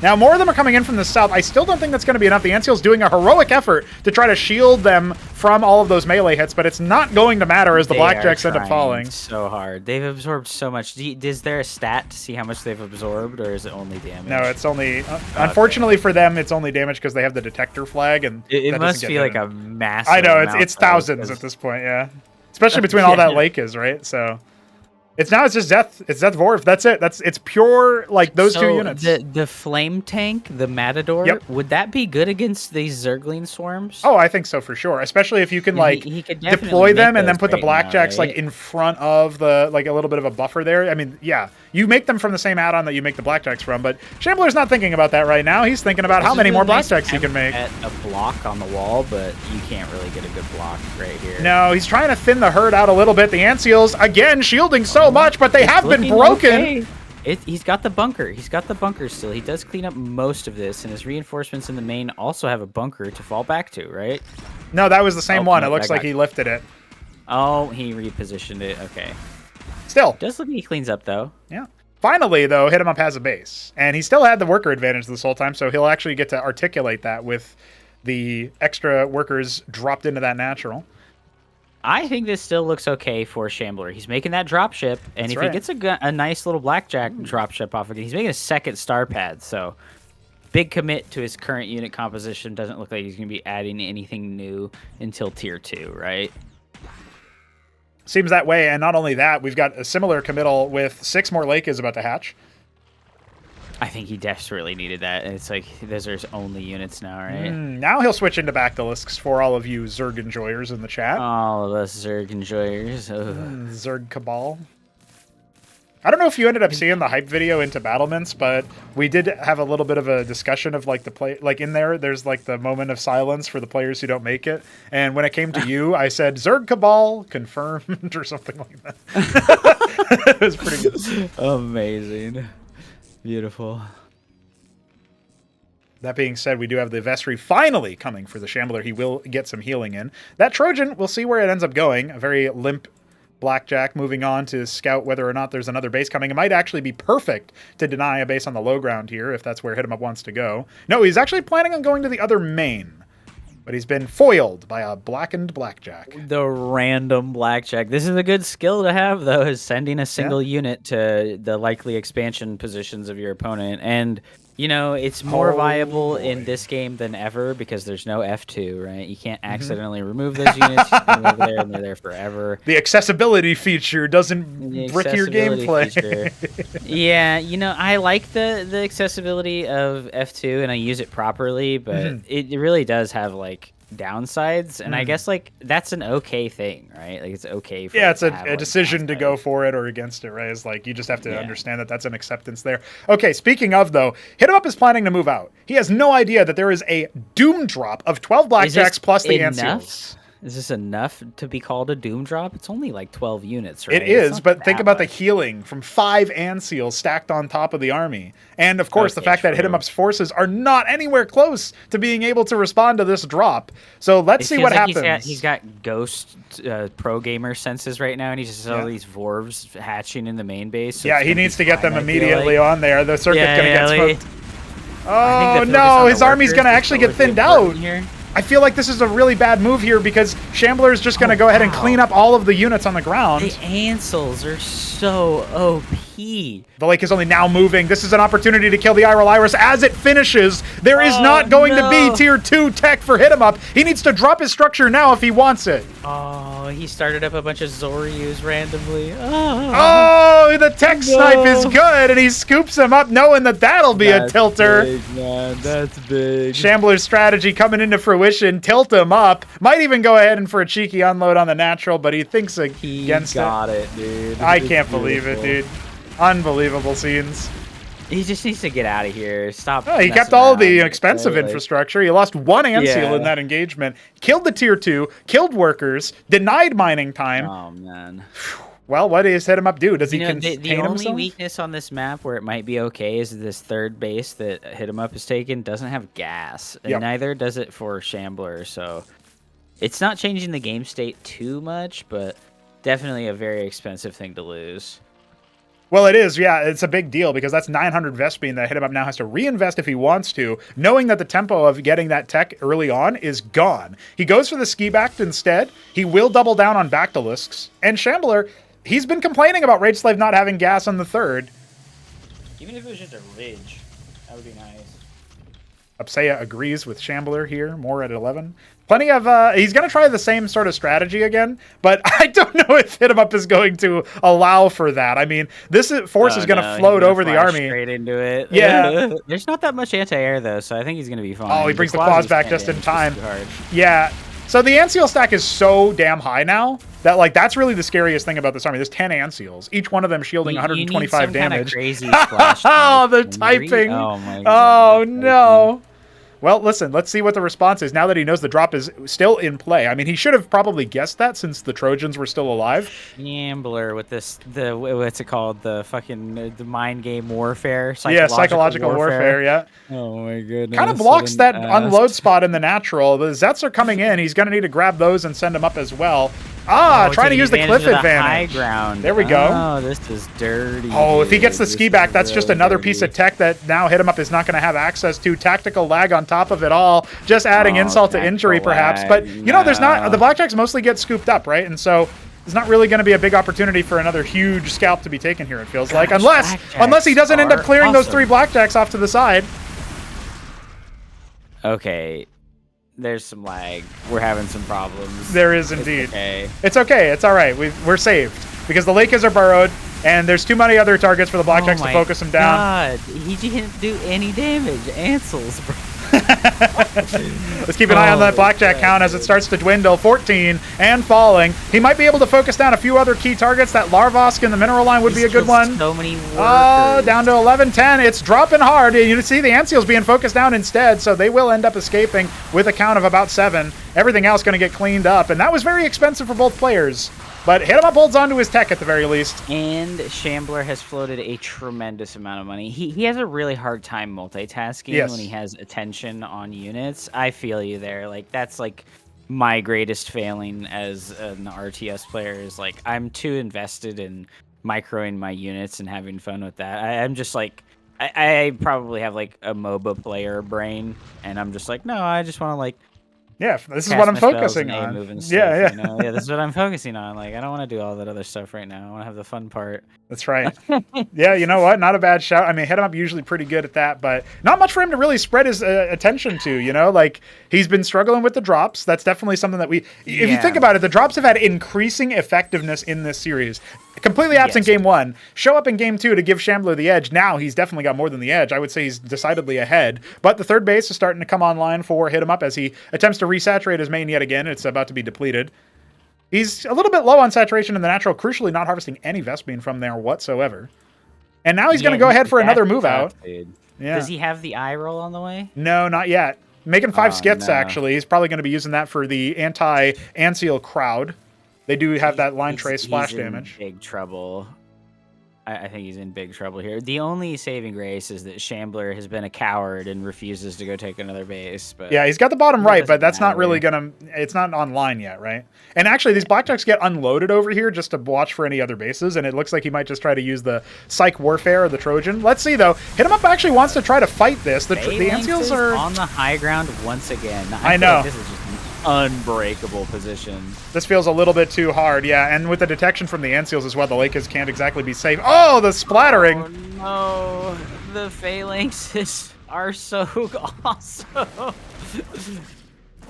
Now, more of them are coming in from the south. I still don't think that's going to be enough. The Anseal's doing a heroic effort to try to shield them from all of those melee hits, but it's not going to matter as the They blackjacks are end up trying falling. so hard. They've absorbed so much. Is there a stat to see how much they've absorbed, or is it only damage? No, it's only... unfortunately for them, it's only damage because they have the detector flag, and It that must doesn't be get like hit. a massive I know, amount, it's though, thousands because- at this point, yeah. Especially between all that Yeah. lake is, right? So... It's just Death. It's Death Vorv. That's it. It's pure, like, those two So units. The flame tank, the Matador, Yep. would that be good against these Zergling swarms? Oh, I think so for sure. Especially if you can Yeah, like he could definitely deploy make them and then those put the right now, blackjacks like right? in front of the like a little bit of a buffer there. I mean, yeah, you make them from the same add-on that you make the blackjacks from, but Shambler's not thinking about that right now. He's thinking about how This is many a more nice blackjacks he can make. attempt At a block on the wall, but you can't really get a good block right here. No, he's trying to thin the herd out a little bit. The Anseals again shielding so much, but they have been Looking broken. okay. He's got the bunker. He's got the bunker still. He does clean up most of this, and his reinforcements in the main also have a bunker to fall back to, right? No, that was the same Oh, one. no, It looks that like got- he lifted it. Oh, he repositioned it. Okay. Still, Does look like he cleans up, though. yeah. Finally, though, HitEmUp has a base. And he still had the worker advantage this whole time, so he'll actually get to articulate that with the extra workers dropped into that natural. I think this still looks okay for Shambler. He's making that dropship, and That's if right. he gets a nice little blackjack dropship off of it, he's making a second star pad. So big commit to his current unit composition. Doesn't look like he's going to be adding anything new until tier 2, right? Seems that way, and not only that, we've got a similar committal with 6 more Lake is about to hatch. I think he desperately needed that. And it's like those are his only units now, right? Now he'll switch into Bactylisks for all of you Zerg enjoyers in the chat. All of us Zerg enjoyers. Ugh. Zerg Cabal. I don't know if you ended up seeing the hype video into battlements, but we did have a little bit of a discussion of like the play, like in there's like the moment of silence for the players who don't make it. And when it came to you, I said Zerg Cabal confirmed or something like that. It was pretty good. Amazing. Beautiful. That being said, we do have the Vestry finally coming for the Shambler. He will get some healing in. That Trojan, we'll see where it ends up going. A very limp Blackjack moving on to scout whether or not there's another base coming. It might actually be perfect to deny a base on the low ground here if that's where HitEmUp wants to go. No, he's actually planning on going to the other main. But he's been foiled by a blackened Blackjack. The random blackjack. This is a good skill to have, though, is sending a single unit to the likely expansion positions of your opponent. And, you know, it's more viable in this game than ever because there's no F2, right? You can't accidentally remove those units. You can over there, and they're there forever. The accessibility feature doesn't The brick your accessibility gameplay. feature. Yeah, you know, I like the accessibility of F2 and I use it properly, but it really does have like downsides, and I guess like that's an okay thing, right? Like it's okay for Yeah, it it's to a have, like, decision to downsides. go for it or against it, right? It's like you just have to Yeah. understand that that's an acceptance there. Okay, speaking of though, HitEmUp is planning to move out. He has no idea that there is a doom drop of 12 Is this blackjacks plus the enough? Anseals. Is this enough to be called a Doom drop? It's only like 12 units, right? It is, but think about the healing from 5 Anseals stacked on top of the army. And, of course, the fact that HitEmUp's forces are not anywhere close to being able to respond to this drop. So let's see what happens. He's got ghost pro gamer senses right now, and he just has all these Vorvs hatching in the main base. So he needs to get them immediately on there. The circuit's going to get smoked. Oh, no, his army's going to actually get thinned out. I feel like this is a really bad move here because Shambler is just going to go ahead and clean up all of the units on the ground. The Ansels are so OP. The lake is only now moving. This is an opportunity to kill the Iral Iris as it finishes. There is not going to be tier 2 tech for HitEmUp. He needs to drop his structure now if he wants it. Oh, he started up a bunch of Zoryus randomly. Oh, the tech snipe is good, and he scoops him up knowing that that'll be a tilter. Big, man. That's big. Shambler's strategy coming into fruition. Tilt him up. Might even go ahead and for a cheeky unload on the natural, but he thinks against it. He got it, dude. I can't believe it, dude. Unbelievable scenes. He just needs to get out of here. Stop. Oh, he kept all the expensive infrastructure. He lost 1 Anseal in that engagement. Killed the tier 2. Killed workers. Denied mining time. Oh, man. Well, what does HitEmUp do? Does he contain the only himself? weakness on this map where it might be okay is this third base that HitEmUp has taken doesn't have gas. And neither does it for Shambler. So it's not changing the game state too much, but definitely a very expensive thing to lose. Well, it is, yeah. It's a big deal because that's 900 Vespene that HitEmUp now has to reinvest if he wants to, knowing that the tempo of getting that tech early on is gone. He goes for the ski backed instead. He will double down on Bactylisks. And Shambler, he's been complaining about Rage Slave not having gas on the third. Even if it was just a ridge, that would be nice. Upsea agrees with Shambler here, more at 11. Plenty of, he's going to try the same sort of strategy again, but I don't know if HitEmUp is going to allow for that. I mean, this force is going to float over the army. Straight into it. Yeah. There's not that much anti-air, though, so I think he's going to be fine. Oh, he brings the claws back just in time. Yeah. So the Anseal stack is so damn high now that, like, that's really the scariest thing about this army. There's 10 Anseals, each one of them shielding 125 damage. Kind of crazy splash oh, the typing. Oh, my God. Oh, no. Well, listen, let's see what the response is now that he knows the drop is still in play. I mean, he should have probably guessed that since the Trojans were still alive. Shambler with this, what's it called? The fucking, the mind game warfare? Psychological warfare, yeah. Oh my goodness. Kind of blocks that unload spot in the natural. The Zets are coming in. He's going to need to grab those and send them up as well. Trying to use the cliff advantage. High ground. There we go. Oh, this is dirty. Oh, if he gets the ski back, that's just another piece of tech that now HitEmUp is not going to have access to. Tactical lag on top of it all, just adding insult to injury, perhaps. But you know, there's not the blackjacks mostly get scooped up, right? And so there's not really going to be a big opportunity for another huge scalp to be taken here. It feels like, unless he doesn't end up clearing those 3 blackjacks off to the side. Okay. There's some lag. We're having some problems. There is indeed. Okay. It's okay. It's all right. We're saved because the Lakers are burrowed, and there's too many other targets for the blackjacks to focus him down. God, he didn't do any damage. Ansels, bro. Let's keep an eye on that blackjack count as it starts to dwindle. 14 and falling. He might be able to focus down a few other key targets. That Larvosk in the mineral line would be a good one. So many workers. Down to 11-10. It's dropping hard. You see the Anseal's being focused down instead, so they will end up escaping with a count of about 7. Everything else going to get cleaned up, and that was very expensive for both players. But HitEmUp holds on to his tech at the very least. And Shambler has floated a tremendous amount of money. He has a really hard time multitasking when he has attention on units. I feel you there. Like, that's like my greatest failing as an RTS player is like I'm too invested in microing my units and having fun with that. I'm just like I probably have like a MOBA player brain, and I'm just like, no, I just want to like this is what I'm focusing on. Yeah, you know? Yeah, this is what I'm focusing on. Like, I don't want to do all that other stuff right now. I want to have the fun part. That's right. Yeah, you know what? Not a bad shout. I mean, HitEmUp usually pretty good at that, but not much for him to really spread his attention to, you know? Like, he's been struggling with the drops. That's definitely something that if you think about it, the drops have had increasing effectiveness in this series. Completely absent game 1. Show up in game 2 to give Shambler the edge. Now he's definitely got more than the edge. I would say he's decidedly ahead. But the third base is starting to come online for HitEmUp as he attempts to resaturate his main yet again. It's about to be depleted. He's a little bit low on saturation in the natural, crucially not harvesting any Vespene from there whatsoever. And now he's going to go ahead for another move out. Yeah. Does he have the eye roll on the way? No, not yet. Making 5 skits, no. actually. He's probably going to be using that for the anti-Anseal crowd. They do have that line trace splash he's in damage. big trouble. I think he's in big trouble here. The only saving grace is that Shambler has been a coward and refuses to go take another base. But Yeah, he's got the bottom That right, but doesn't that's not matter. really going to... It's not online yet, right? And actually, these blackjacks get unloaded over here just to watch for any other bases, and it looks like he might just try to use the Psych Warfare or the Trojan. Let's see, though. HitEmUp actually wants to try to fight this. The Anseals are... on the high ground once again. I feel know. Like this is just an unbreakable position. This feels a little bit too hard, yeah. And with the detection from the Anseals as well, the Lakers can't exactly be safe. Oh, the splattering! Oh no, the phalanxes are so awesome.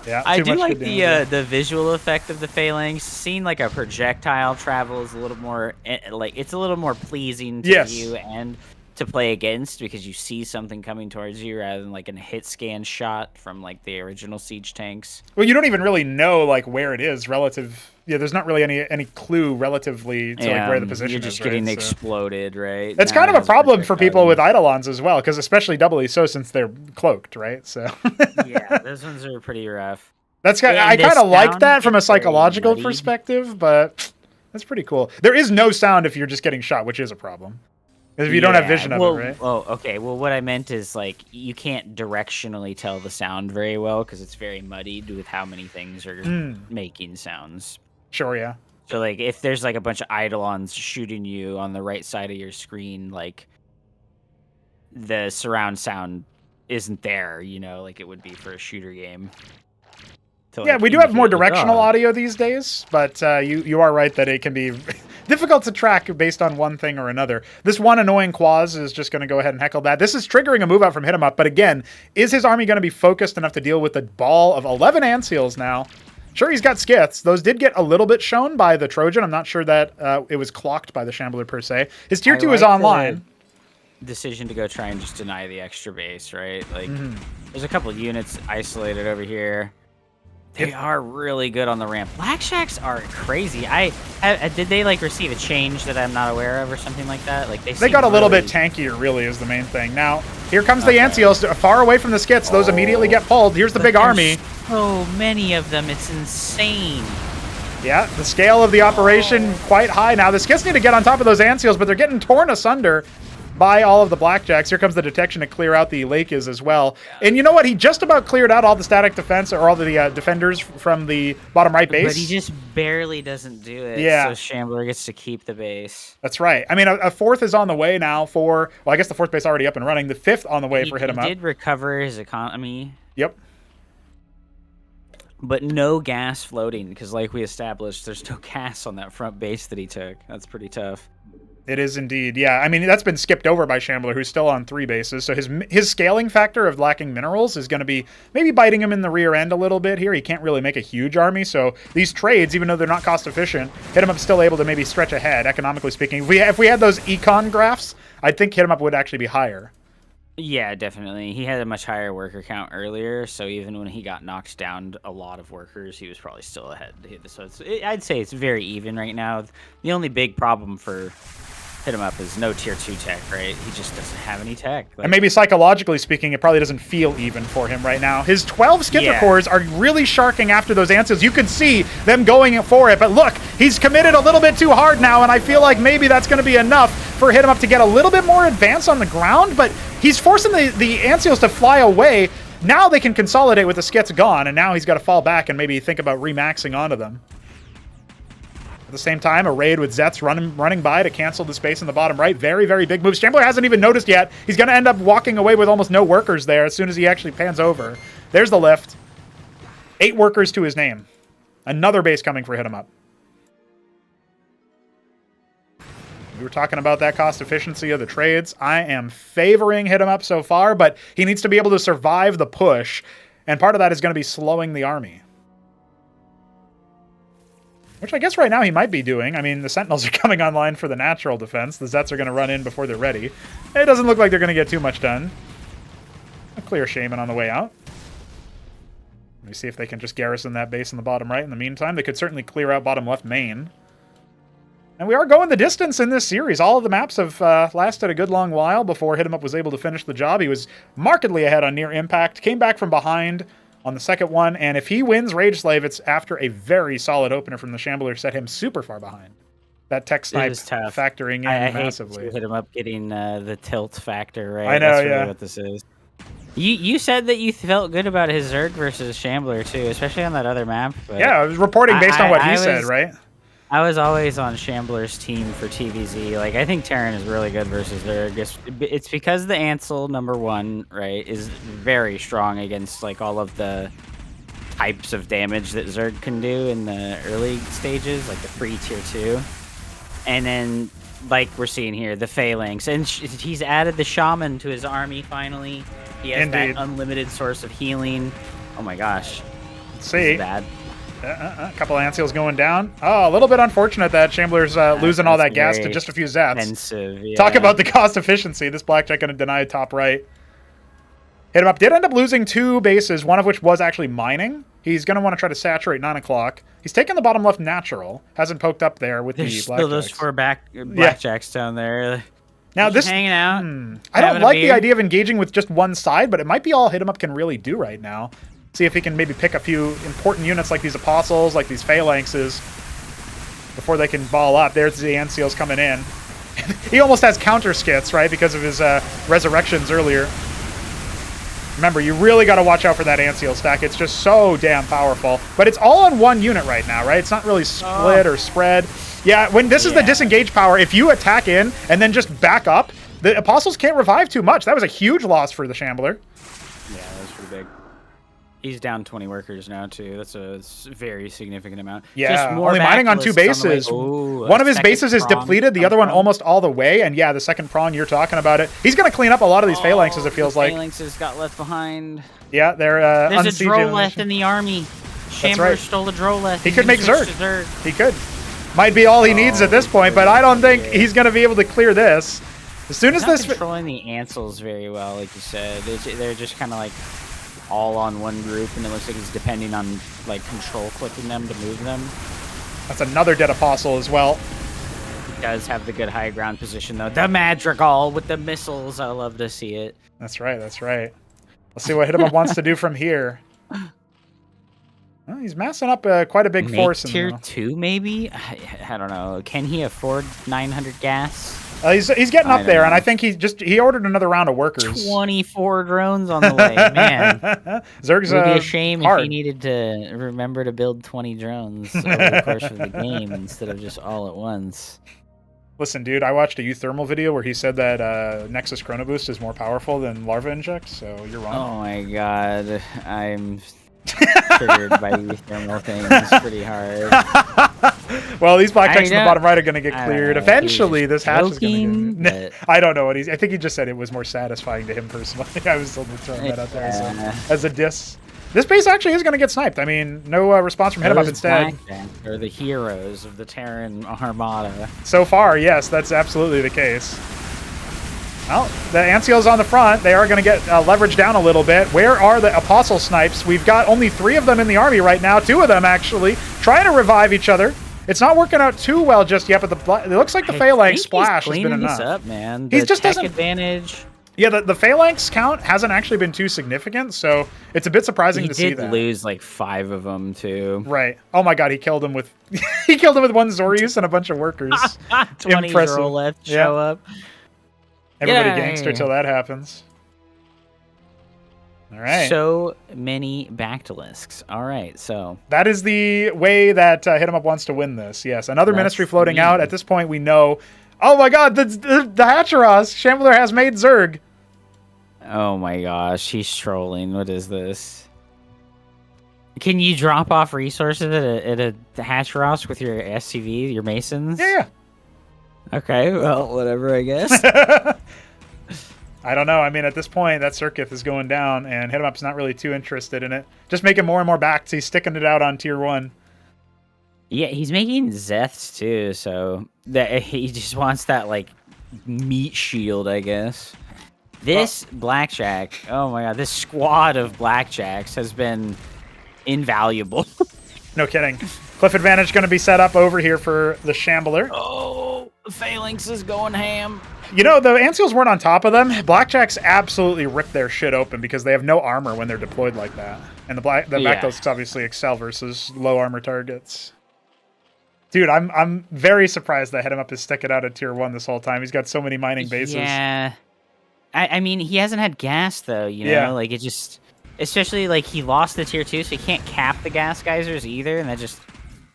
Yeah, I too do much like good damage. the visual effect of the phalanx. Seeing like a projectile travel is a little more like it's a little more pleasing to Yes. you and to play against because you see something coming towards you rather than like a hit scan shot from like the original siege tanks. Well, you don't even really know like where it is relative. Yeah, there's not really any clue relatively to like where the position is. You're just right? getting So- exploded, right? It's Now kind it of a has problem for people with projectiles. Eidolons as well, because especially doubly so since they're cloaked, right? So Yeah, those ones are pretty rough. that's kind. And I the kind of like sound that from a is very psychological muddied. perspective, but that's pretty cool. There is no sound if you're just getting shot, which is a problem. Because if you don't have vision of well, it, right? Oh, okay. Well, what I meant is like you can't directionally tell the sound very well because it's very muddied with how many things are making sounds. Sure, yeah. So like if there's like a bunch of Eidolons shooting you on the right side of your screen, like the surround sound isn't there, you know, like it would be for a shooter game. To, Yeah, like, we do have more indicate, like, directional oh, audio these days, but you are right that it can be difficult to track based on one thing or another. This one annoying Quaz is just going to go ahead and heckle that. This is triggering a move out from HitEmUp, but again, is his army going to be focused enough to deal with the ball of 11 Anseals now? Sure, he's got skits. Those did get a little bit shown by the Trojan. I'm not sure that it was clocked by the Shambler per se. His tier I 2 is like online. the decision to go try and just deny the extra base, right? Like Mm-hmm. there's a couple units isolated over here. They are really good on the ramp. Blackjacks are crazy. Did they like receive a change that I'm not aware of or something like that? Like They got a little bit tankier, really, is the main thing. Now, here comes the Anseals, far away from the skits. Those immediately get pulled. Here's the big army. So many of them. It's insane. Yeah, the scale of the operation quite high now. The skits need to get on top of those Anseals, but they're getting torn asunder by all of the blackjacks. Here comes the detection to clear out the Lakers as well. And you know what? He just about cleared out all the static defense or all the defenders from the bottom right base. But he just barely doesn't do it. Yeah. So Shambler gets to keep the base. That's right. I mean, a fourth is on the way now for... Well, I guess the fourth base already up and running. The fifth on the way for He HitEmUp. did recover his economy. Yep. But no gas floating, because like we established, there's no gas on that front base that he took. That's pretty tough. It is indeed, yeah. I mean, that's been skipped over by Shambler, who's still on 3 bases. So his scaling factor of lacking minerals is going to be maybe biting him in the rear end a little bit here. He can't really make a huge army. So these trades, even though they're not cost efficient, HitEmUp's still able to maybe stretch ahead, economically speaking. If we had those econ graphs, I think HitEmUp would actually be higher. Yeah, definitely. He had a much higher worker count earlier, so even when he got knocked down a lot of workers, he was probably still ahead. So I'd say it's very even right now. The only big problem for HitEmUp is no tier 2 tech, right? He just doesn't have any tech. And maybe psychologically speaking, it probably doesn't feel even for him right now. His 12 Skipper cores are really sharking after those Anseals. You can see them going for it, but look, he's committed a little bit too hard now, and I feel like maybe that's going to be enough for HitEmUp to get a little bit more advance on the ground, but he's forcing the Anseals to fly away. Now they can consolidate with the skits gone, and now he's got to fall back and maybe think about remaxing onto them. At the same time, a raid with Zets running by to cancel the space in the bottom right. Very, very big move. Shambler hasn't even noticed yet. He's going to end up walking away with almost no workers there as soon as he actually pans over. There's the lift. 8 workers to his name. Another base coming for HitEmUp. We were talking about that cost efficiency of the trades. I am favoring HitEmUp so far, but he needs to be able to survive the push, and part of that is going to be slowing the army. Which I guess right now he might be doing. I mean, the Sentinels are coming online for the natural defense. The Zets are going to run in before they're ready. It doesn't look like they're going to get too much done. A clear Shaman on the way out. Let me see if they can just garrison that base in the bottom right in the meantime. They could certainly clear out bottom left main. And we are going the distance in this series. All of the maps have lasted a good long while before HitEmUp was able to finish the job. He was markedly ahead on Near Impact, came back from behind on the second one, and if he wins Rage Slave, it's after a very solid opener from the Shambler set him super far behind. That tech snipe factoring in massively. I hate HitEmUp getting the tilt factor, right? I know, That's really what this is. You said that you felt good about his Zerg versus Shambler, too, especially on that other map. But yeah, I was reporting based on what he said, right? I was always on Shambler's team for TVZ. Like, I think Terran is really good versus Zerg. It's because the Ansel, number one, right, is very strong against, like, all of the types of damage that Zerg can do in the early stages, like the free tier 2. And then, like we're seeing here, the Phalanx. And he's added the Shaman to his army, finally. He has that unlimited source of healing. Oh, my gosh. Let's see. Bad. A couple of Anseals going down. Oh, a little bit unfortunate that Shambler's losing all that gas to just a few Zats. Yeah. Talk about the cost efficiency. This Blackjack going to deny top right. HitEmUp did end up losing 2 bases, one of which was actually mining. He's going to want to try to saturate 9 o'clock. He's taking the bottom left natural. Hasn't poked up there with the Blackjacks. There's still those 4 Blackjacks down there. Now just hanging out. I don't like the idea of engaging with just one side, but it might be all HitEmUp can really do right now. See if he can maybe pick a few important units like these Apostles, like these Phalanxes, before they can ball up. There's the Anseals coming in. He almost has counter skits, right, because of his resurrections earlier. Remember, you really got to watch out for that Anseal stack. It's just so damn powerful. But it's all on one unit right now, right? It's not really split or spread. Yeah, when this is the disengage power, if you attack in and then just back up, the Apostles can't revive too much. That was a huge loss for the Shambler. Yeah, that was pretty big. He's down 20 workers now, too. That's a very significant amount. Yeah, just more only mining on 2 bases. One of his bases is depleted, the other one almost all the way. And yeah, the second prawn, you're talking about it. He's going to clean up a lot of these Phalanxes, it feels like. Phalanxes got left behind. Yeah, they're There's a Droleth in the army. Shambler stole a Droleth. He could make Zerg. He could. Might be all he needs at this point, but I don't think he's going to be able to clear this. As soon as this... controlling the Ansels very well, like you said. They're just kind of like all on one group, and it looks like he's depending on like control clicking them to move them. That's another dead Apostle as well. He does have the good high ground position though. The Madrigal with the missiles. I love to see it. That's right. That's right. Let's see what HitEmUp wants to do from here. Well, he's massing up quite a big force. Tier 2 maybe? I don't know. Can he afford 900 gas? He's getting up there, and I think he ordered another round of workers. 24 drones on the way, man. Zerg's it would be a shame if he needed to remember to build 20 drones over the course of the game instead of just all at once. Listen, dude, I watched a Uthermal video where he said that Nexus Chrono Boost is more powerful than Larva Inject, so you're wrong. Oh my god, I'm triggered by Uthermal things pretty hard. Well, these Blackjacks in the bottom right are going to get cleared. Eventually, this hatch is going to get... I don't know what I think he just said it was more satisfying to him personally. I was only throwing that out there as a diss. This base actually is going to get sniped. I mean, no response from HitEmUp instead. They're the heroes of the Terran Armada. So far, yes, that's absolutely the case. Well, the Anseals on the front, they are going to get leveraged down a little bit. Where are the Apostle snipes? We've got only 3 of them in the army right now. 2 of them, actually, trying to revive each other. It's not working out too well just yet, but it looks like the Phalanx splash has been enough. This up, man. He just doesn't advantage. Yeah, the Phalanx count hasn't actually been too significant, so it's a bit surprising to see that. He did lose like 5 of them too. Right. Oh my god, he killed him with he killed him with 1 Zorius and a bunch of workers. 20 Impressive. Show up. Everybody gangster till that happens. All right. So many Bactylisks. All right, so that is the way that HitEmUp wants to win this. Yes, another ministry floating out. At this point, we know. Oh my god, the Hatcheros! Shambler has made Zerg. Oh my gosh, he's trolling. What is this? Can you drop off resources at a Hatcheros with your SCV, your Masons? Yeah. Okay, well, whatever, I guess. I don't know. I mean, at this point, that Circuit is going down, and HitEmUp's not really too interested in it. Just making more and more backs. He's sticking it out on tier 1. Yeah, he's making Zeths, too, so that he just wants that, like, meat shield, I guess. This Blackjack, oh my god, this squad of Blackjacks has been invaluable. No kidding. Cliff advantage going to be set up over here for the Shambler. Oh, Phalanx is going ham. You know, the Anseals weren't on top of them. Blackjacks absolutely rip their shit open because they have no armor when they're deployed like that. And the Bactosks obviously excel versus low armor targets. Dude, I'm very surprised that HitEmUp is sticking out at tier 1 this whole time. He's got so many mining bases. Yeah. I mean, he hasn't had gas, though, you know? Like, it just... Especially, like, he lost the tier 2, so he can't cap the gas geysers either, and that just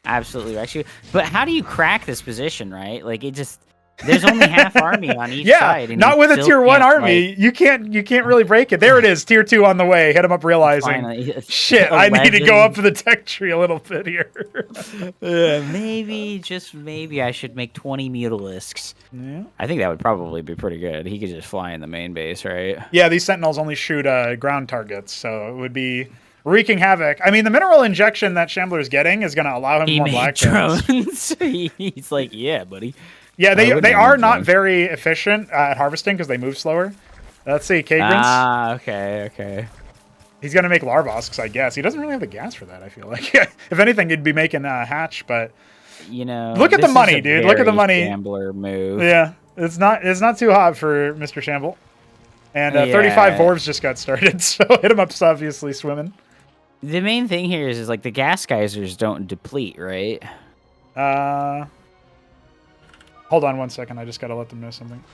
absolutely wrecks you. But how do you crack this position, right? Like, it just... There's only half army on each side. And not with a tier 1 army. Like, you can't really break it. There it is, tier 2 on the way. HitEmUp realizing, finally. Shit, 11. I need to go up the tech tree a little bit here. Maybe, just maybe, I should make 20 Mutalisks. Yeah. I think that would probably be pretty good. He could just fly in the main base, right? Yeah, these Sentinels only shoot ground targets, so it would be wreaking havoc. I mean, the mineral injection that Shambler's getting is going to allow him more black drones. He's like, yeah, buddy. Yeah, they are not very efficient at harvesting because they move slower. Let's see, Kagrins. Ah, okay. He's going to make Larvosks, I guess. He doesn't really have the gas for that, I feel like. If anything, he'd be making Hatch, but... You know... Look at the money, dude. Look at the money. Shambler move. Yeah, it's not too hot for Mr. Shamble. And 35 Vorvs just got started, so HitEmUp's obviously swimming. The main thing here is like, the gas geysers don't deplete, right? Hold on 1 second. I just got to let them know something.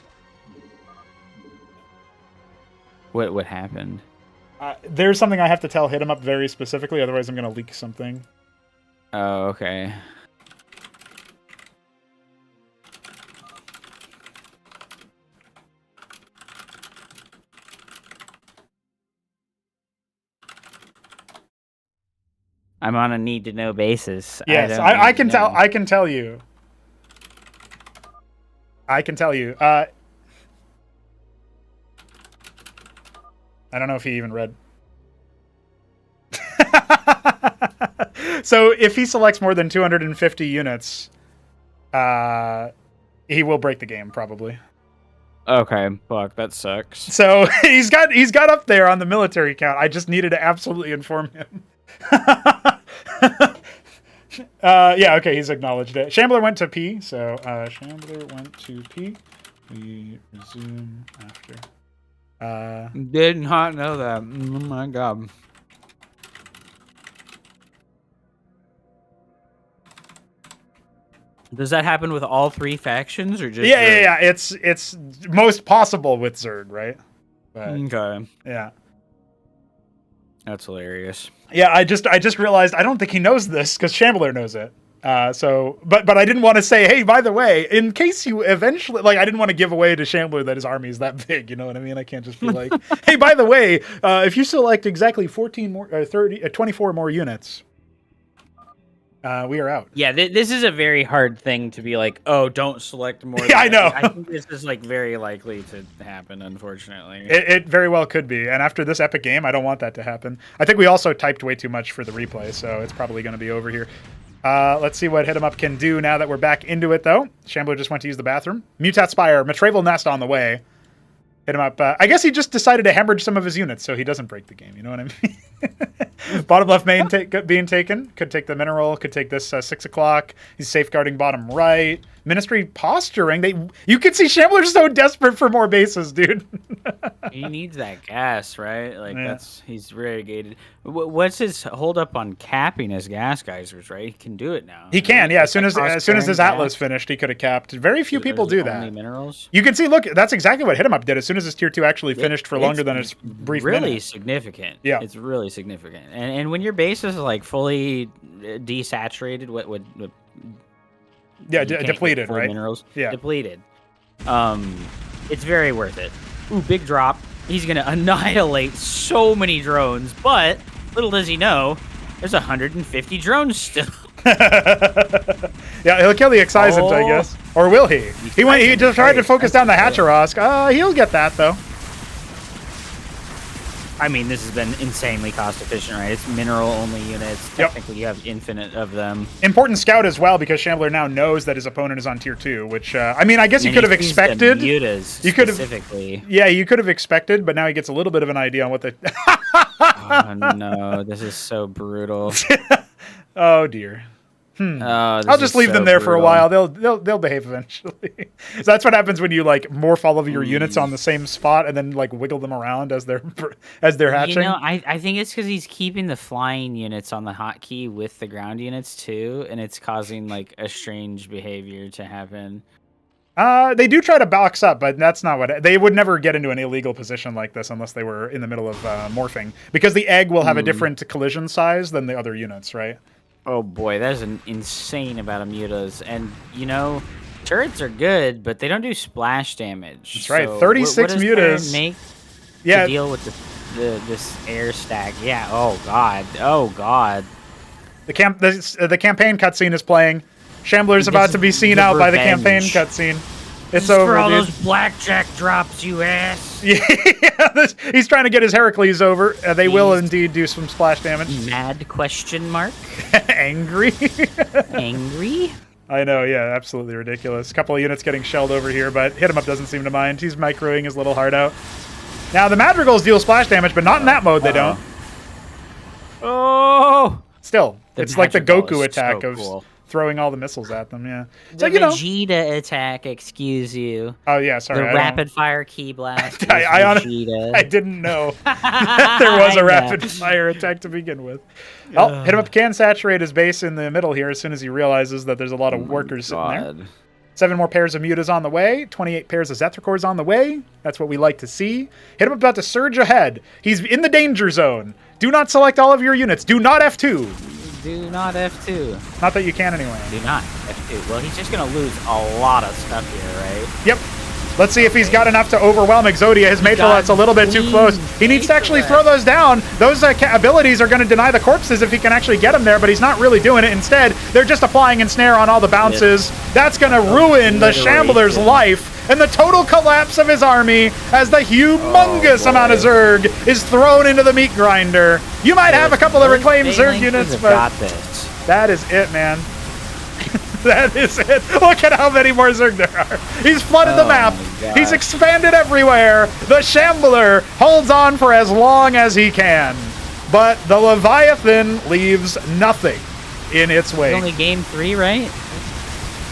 What happened? There's something I have to tell HitEmUp very specifically, otherwise I'm going to leak something. Oh, okay. I'm on a need-to-know basis. Yes, I can tell. I can tell you. I can tell you. I don't know if he even read. So if he selects more than 250 units, he will break the game probably. Okay, fuck, that sucks. So he's got up there on the military count. I just needed to absolutely inform him. Yeah, okay, he's acknowledged it. Shambler went to P, so Shambler went to P. We resume after. Did not know that. Oh my god. Does that happen with all 3 factions, or just? Yeah. It's most possible with Zerg, right? But, okay. Yeah. That's hilarious. Yeah, I just realized I don't think he knows this because Shambler knows it. But I didn't want to say, hey, by the way, in case you eventually, like, I didn't want to give away to Shambler that his army is that big. You know what I mean? I can't just be like, hey, by the way, if you select exactly 14 more, 24 more units, we are out. Yeah, this is a very hard thing to be like, oh, don't select more. Yeah, I know. I think this is like very likely to happen, unfortunately. It very well could be. And after this epic game, I don't want that to happen. I think we also typed way too much for the replay, so it's probably going to be over here. Let's see what HitEmUp can do now that we're back into it, though. Shambler just went to use the bathroom. Mutat Spire, Matravel Nest on the way. HitEmUp. I guess he just decided to hemorrhage some of his units so he doesn't break the game. You know what I mean? Bottom left main being taken. Could take the mineral. Could take this 6 o'clock. He's safeguarding bottom right. Ministry posturing. You can see Shambler's so desperate for more bases, dude. He needs that gas, right? Like, he's variegated. What's his hold up on capping his gas geysers, right? He can do it now. He can, yeah. As soon as his Atlas finished, he could have capped. Very few people do that. Minerals? You can see, look, that's exactly what HitEmUp did. As soon as his tier 2 actually finished for longer than its brief really minute. Significant. Yeah. It's really significant. And when your base is like fully desaturated, depleted, right? Minerals. Yeah. Depleted. It's very worth it. Ooh, big drop. He's going to annihilate so many drones, but little does he know, there's 150 drones still. Yeah, he'll kill the Excisant, I guess. Or will he? He just tried to focus down the Hatcherosk. He'll get that, though. I mean, this has been insanely cost efficient, right? It's mineral-only units. Technically, you have infinite of them. Important scout as well, because Shambler now knows that his opponent is on tier 2, which, I mean, I guess you could have expected. You could have, yeah, you could have expected, but now he gets a little bit of an idea on what the... Oh, no, this is so brutal. Oh, dear. I'll just leave them there for a while. They'll behave eventually. So that's what happens when you like morph all of your units on the same spot and then like wiggle them around as they're hatching. You know, I think it's because he's keeping the flying units on the hotkey with the ground units too, and it's causing like a strange behavior to happen. They do try to box up, but that's not what they would never get into an illegal position like this unless they were in the middle of morphing, because the egg will have a different collision size than the other units, right? Oh boy, that is an insane amount of mutas. And, you know, turrets are good, but they don't do splash damage. That's right, so 36 what does mutas. Make to deal with this air stack. Yeah, oh god. Oh god. The campaign cutscene is playing. Shambler's about to be seen out by the campaign cutscene. It's over, for all dude. those blackjack drops, you ass. Yeah, he's trying to get his Heracles over. They will indeed do some splash damage. Mad question mark? Angry? Angry? I know, yeah, absolutely ridiculous. A couple of units getting shelled over here, but HitEmUp doesn't seem to mind. He's microing his little heart out. Now, the Madrigals deal splash damage, but not in that mode, they don't. Oh! Still, it's like the Goku attack so of cool. Throwing all the missiles at them, yeah. The Vegeta attack, excuse you. Oh, yeah, sorry. The rapid-fire key blast. I didn't know that there was a rapid-fire attack to begin with. Oh, HitEmUp can saturate his base in the middle here as soon as he realizes that there's a lot of workers sitting there. 7 more pairs of mutas on the way. 28 pairs of Zetracors on the way. That's what we like to see. HitEmUp about to surge ahead. He's in the danger zone. Do not select all of your units. Do not F2. Do not F2. Not that you can anyway. Do not F2. Well, he's just going to lose a lot of stuff here, right? Yep. Let's see if he's got enough to overwhelm Exodia. His Matrolet's a little bit too close. He needs to actually throw those down. Those abilities are going to deny the corpses if he can actually get them there, but he's not really doing it. Instead, they're just applying ensnare on all the bounces. That's going to ruin the Shambler's life and the total collapse of his army as the humongous amount of Zerg is thrown into the meat grinder. You might have a couple of reclaimed Zerg units, but that is it, man. That is it. Look at how many more Zerg there are. He's flooded the map. He's expanded everywhere. The Shambler holds on for as long as he can. But the Leviathan leaves nothing in its wake. Only game 3, right?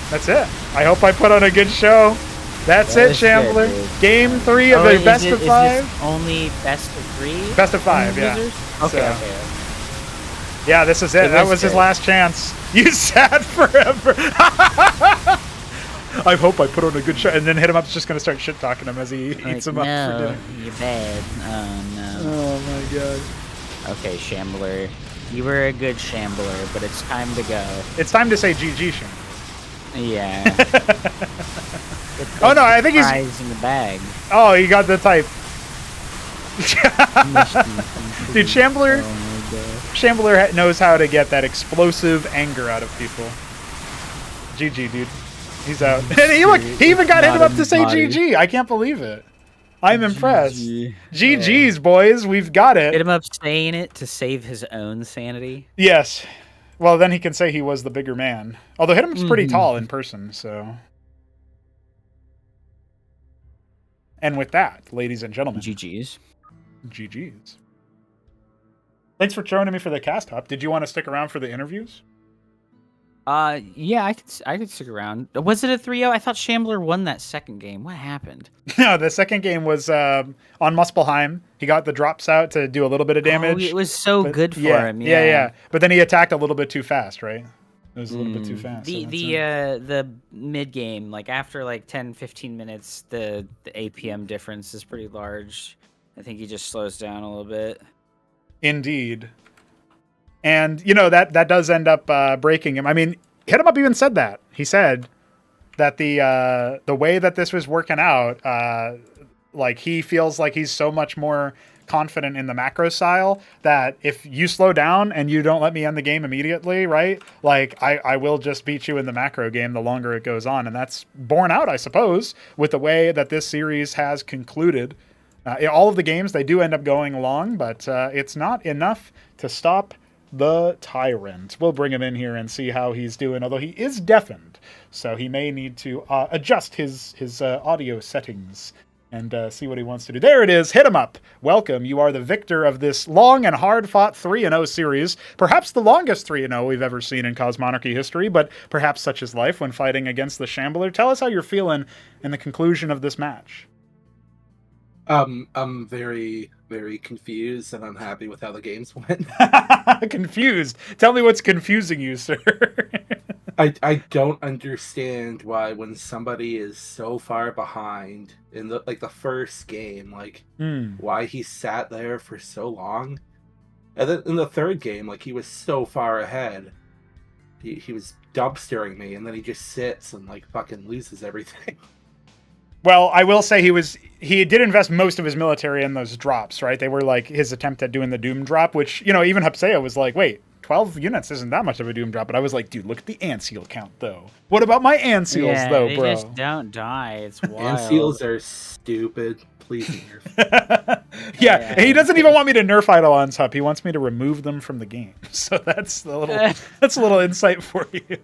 That's it. I hope I put on a good show. That's it, Shambler. Good, game 3 of the best of 5. Is this only best of 3? Best of 5, yeah. Okay. Yeah, this is it. That was his last chance. You sat forever. I hope I put on a good show. And then HitEmUp's just going to start shit-talking him as he eats him up for dinner. You're bad. Oh, no. Oh, my God. Okay, Shambler. You were a good Shambler, but it's time to go. It's time to say GG, Shambler. Yeah. Oh, no, I think he's... Prize in the bag. Oh, he got the type. Dude, Shambler... Shambler knows how to get that explosive anger out of people. GG, dude. He's out. And he even got HitEmUp to say GG. I can't believe it. I'm impressed. GG's, boys. We've got it. HitEmUp saying it to save his own sanity. Yes. Well, then he can say he was the bigger man. Although HitEmUp's pretty tall in person, so... And with that, ladies and gentlemen... GG's. GG's. Thanks for joining me for the cast hop. Did you want to stick around for the interviews? Yeah, I could stick around. Was it a 3-0? I thought Shambler won that second game. What happened? No, the second game was on Muspelheim. He got the drops out to do a little bit of damage. Oh, it was so good for him. Yeah. But then he attacked a little bit too fast, right? It was a little bit too fast. The mid game, like after like 10-15 minutes, the APM difference is pretty large. I think he just slows down a little bit. Indeed. And, you know, that does end up breaking him. I mean, HitEmUp even said that. He said that the way that this was working out, like, he feels like he's so much more confident in the macro style that if you slow down and you don't let me end the game immediately, right? Like, I will just beat you in the macro game the longer it goes on. And that's borne out, I suppose, with the way that this series has concluded. All of the games, they do end up going long, but it's not enough to stop the tyrant. We'll bring him in here and see how he's doing, although he is deafened, so he may need to adjust his audio settings and see what he wants to do. There it is. HitEmUp. Welcome. You are the victor of this long and hard-fought 3-0 series. Perhaps the longest 3-0 we've ever seen in Cosmonarchy history, but perhaps such is life when fighting against the Shambler. Tell us how you're feeling in the conclusion of this match. I'm very, very confused and unhappy with how the games went. Confused. Tell me what's confusing you, sir. I don't understand why when somebody is so far behind in the first game, why he sat there for so long. And then in the third game, he was so far ahead. He was dumpstering me, and then he just sits and fucking loses everything. Well, I will say he did invest most of his military in those drops, right? They were his attempt at doing the Doom drop, which, even Hapsea was like, wait, 12 units isn't that much of a Doom drop. But I was like, dude, look at the ant seal count, though. What about my ant seals, though, they bro? just don't die. It's wild. Ant seals are stupid. Please nerf. Yeah, he doesn't even want me to nerf Eidolons, Hup. He wants me to remove them from the game. So that's a little insight for you.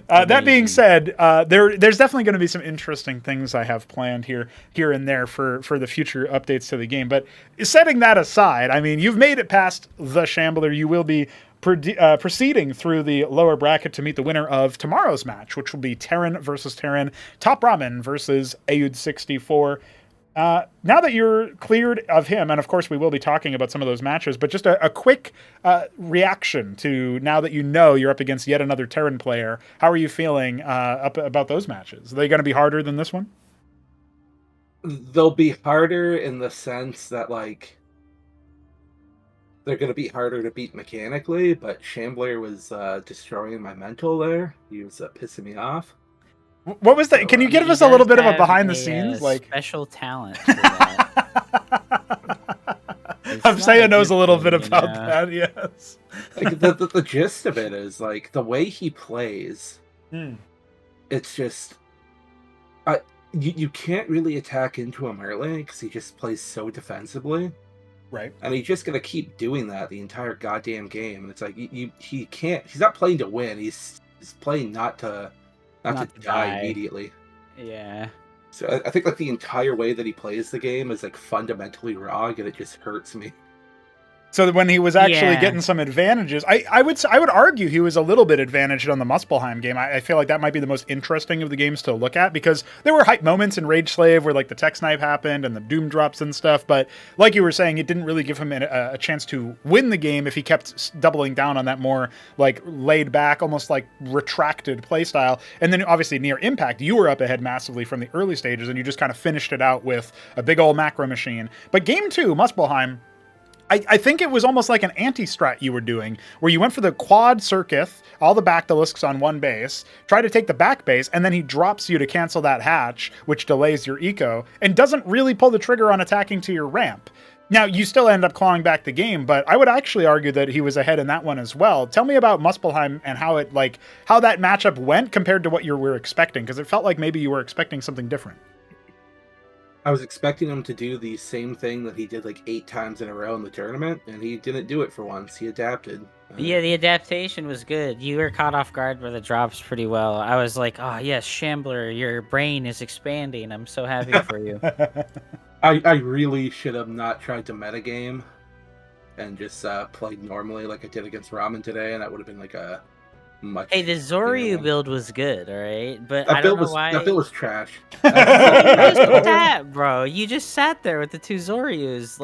That being said, there's definitely going to be some interesting things I have planned here and there for the future updates to the game. But setting that aside, I mean, you've made it past the Shambler. You will be proceeding through the lower bracket to meet the winner of tomorrow's match, which will be Terran versus Terran, Top Ramen versus Ayud 64. Now that you're cleared of him, and of course we will be talking about some of those matches, but just a quick reaction to now that you're up against yet another Terran player. How are you feeling about those matches? Are they going to be harder than this one? They'll be harder in the sense that they're going to be harder to beat mechanically, but Shambler was destroying my mental there. He was pissing me off. What was that? Can you give us a little bit of a behind the scenes, special talent for that? Hapsea knows a little bit about that. Yes. The gist of it is the way he plays. It's just, you can't really attack into him early because he just plays so defensively. Right. And he's just gonna keep doing that the entire goddamn game. And it's he can't. He's not playing to win. He's playing not to die immediately. Yeah. So I think the entire way that he plays the game is fundamentally wrong, and it just hurts me. So when he was actually getting some advantages, I would argue he was a little bit advantaged on the Muspelheim game. I feel like that might be the most interesting of the games to look at because there were hype moments in Rage Slave where the tech snipe happened and the Doom drops and stuff. But like you were saying, it didn't really give him a chance to win the game if he kept doubling down on that more laid back, almost retracted play style. And then obviously near impact, you were up ahead massively from the early stages and you just kind of finished it out with a big old macro machine. But game 2, Muspelheim, I think it was almost like an anti-strat you were doing, where you went for the quad Circuith, all the Bactylisks on one base, try to take the back base, and then he drops you to cancel that hatch, which delays your eco, and doesn't really pull the trigger on attacking to your ramp. Now, you still end up clawing back the game, but I would actually argue that he was ahead in that one as well. Tell me about Muspelheim and how how that matchup went compared to what you were expecting, because it felt like maybe you were expecting something different. I was expecting him to do the same thing that he did 8 times in a row in the tournament, and he didn't do it for once. He adapted. Yeah, the adaptation was good. You were caught off guard by the drops pretty well. I was like, oh, yes, Shambler, your brain is expanding. I'm so happy for you. I really should have not tried to metagame and just played normally like I did against Ramen today, and that would have been a much... Hey, the Zoryu build was good, all right? But that I don't know why... That build was trash. That, bro. You just sat there with the 2 Zoryus.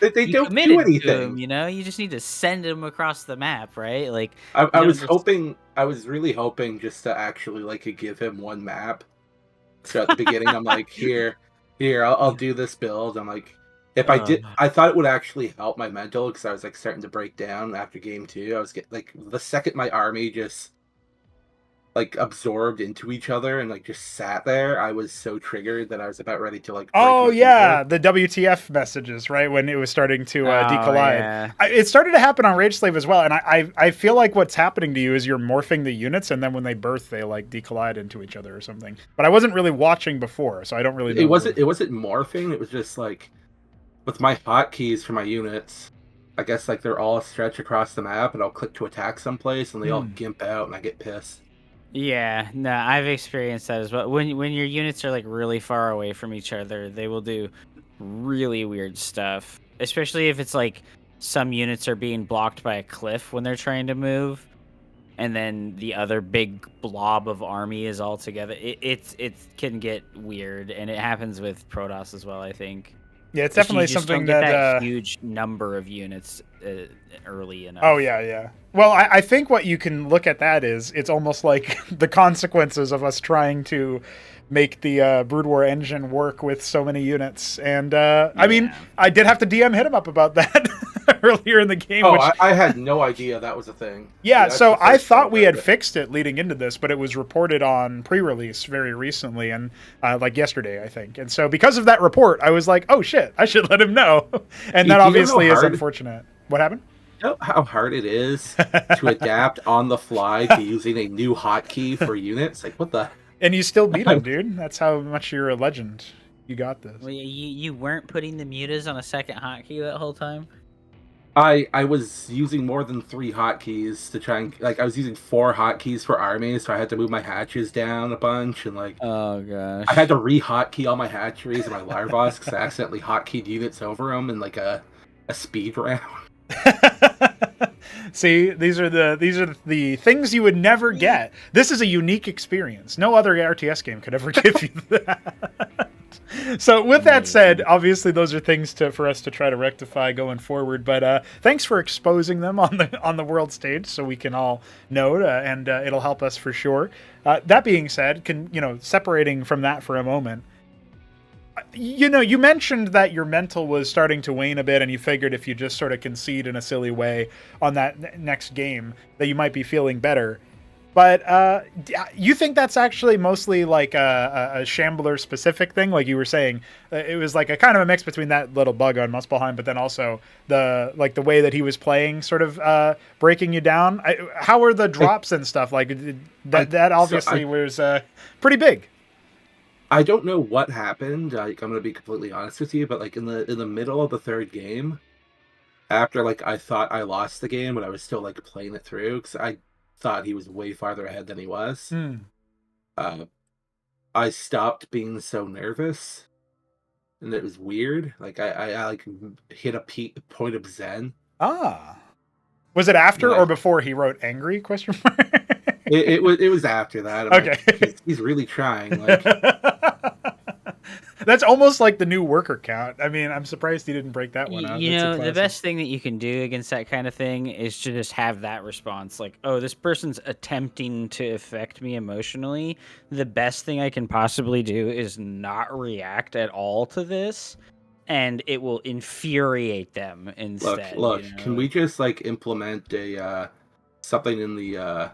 They don't committed do anything. To them, you just need to send them across the map, right? I was really hoping just to actually give him one map. So at the beginning, I'm like, here, I'll do this build. I'm like, if I did, I thought it would actually help my mental because I was starting to break down after game 2. I was getting the second my army just absorbed into each other and just sat there, I was so triggered that I was about ready to break the WTF messages, right, when it was starting to decollide. Yeah. It started to happen on Rage Slave as well, and I feel like what's happening to you is you're morphing the units, and then when they birth, they decollide into each other or something. But I wasn't really watching before, so I don't really know. It wasn't morphing. It was just with my hotkeys for my units, I guess they're all stretched across the map, and I'll click to attack someplace, and they all gimp out, and I get pissed. Yeah, no, I've experienced that as well. When your units are like really far away from each other, they will do really weird stuff. Especially if it's like some units are being blocked by a cliff when they're trying to move, and then the other big blob of army is all together. It can get weird, and it happens with Protoss as well, I think. Yeah, it's Just, you definitely just don't something get that that huge number of units early enough. Oh yeah, yeah. Well, I think what you can look at that is it's almost like the consequences of us trying to make the Brood War engine work with so many units. And I mean, I did have to DM HitEmUp about that earlier in the game. Oh, which, I had no idea that was a thing. yeah, That's so the I first thought time we I've had heard it. fixed it leading into this, but it was reported on pre-release very recently, and like yesterday, I think. And so because of that report, I was like, oh shit, I should let him know. And that Do you know how obviously is hard- unfortunate. What happened? You know how hard it is to adapt on the fly to using a new hotkey for units? Like, what the? And you still beat him, dude. That's how much you're a legend. You got this. Well, you weren't putting the mutas on a second hotkey that whole time? I was using more than 3 hotkeys to try and I was using 4 hotkeys for armies, so I had to move my hatches down a bunch and Oh gosh. I had to re-hotkey all my hatcheries and my larvas because I accidentally hotkeyed units over them in a speed round. See, these are the things you would never get. This is a unique experience. No other RTS game could ever give you that. So with that said, obviously those are things for us to try to rectify going forward. But thanks for exposing them on the world stage, so we can all know, and it'll help us for sure. That being said, separating from that for a moment. You mentioned that your mental was starting to wane a bit, and you figured if you just sort of concede in a silly way on that next game, that you might be feeling better. But you think that's actually mostly like a Shambler specific thing, like you were saying? It was like a kind of a mix between that little bug on Muspelheim, but then also the way that he was playing, sort of breaking you down. How were the drops and stuff? Like that obviously was pretty big. I don't know what happened. I'm gonna be completely honest with you, but in the middle of the 3rd game, after I thought I lost the game, but I was still playing it through because I thought he was way farther ahead than he was. I stopped being so nervous, and it was weird. I hit a point of zen. Ah, was it after or before he wrote angry ? It was after that. Okay. He's really trying. That's almost like the new worker count. I mean, I'm surprised he didn't break that one out. The best thing that you can do against that kind of thing is to just have that response. Like, oh, this person's attempting to affect me emotionally. The best thing I can possibly do is not react at all to this, and it will infuriate them instead. Look, can we just implement something in the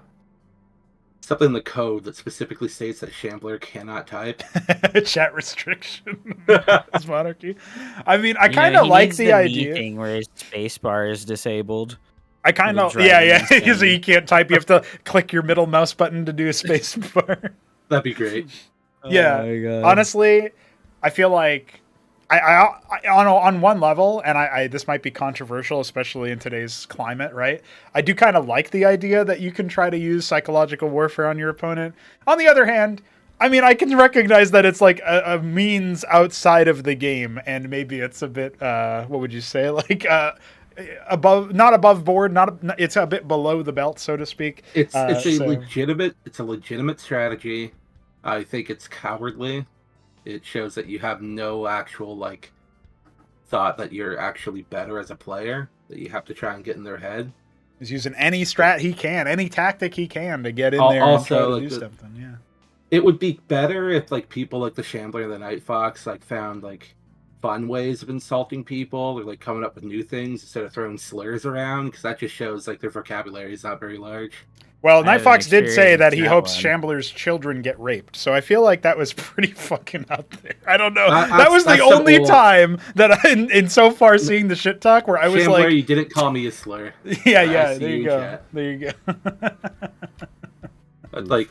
code that specifically states that Shambler cannot type? Chat restriction. Cosmonarchy. I mean, I kind of like the idea thing where his spacebar is disabled. I kind of because you can't type. You have to click your middle mouse button to do a spacebar. That'd be great. Yeah, oh honestly, I feel like I on one level, and I this might be controversial, especially in today's climate, right? I do kind of like the idea that you can try to use psychological warfare on your opponent. On the other hand, I mean, I can recognize that it's like a means outside of the game, and maybe it's a bit, what would you say, not above board, it's a bit below the belt, so to speak. It's a legitimate strategy. I think it's cowardly. It shows that you have no actual thought that you're actually better as a player, that you have to try and get in their head. He's using any strat he can, any tactic he can to get in there also, and try to do something. Yeah, it would be better if people like the Shambler and the Night Fox found fun ways of insulting people, or coming up with new things instead of throwing slurs around, because that just shows their vocabulary is not very large. Well, Night Fox did say that he hopes Shambler's children get raped, so I feel like that was pretty fucking out there. I don't know. That was the only time that in so far seeing the shit talk where I was Shambler, you didn't call me a slur. Yeah, there you go. There you go.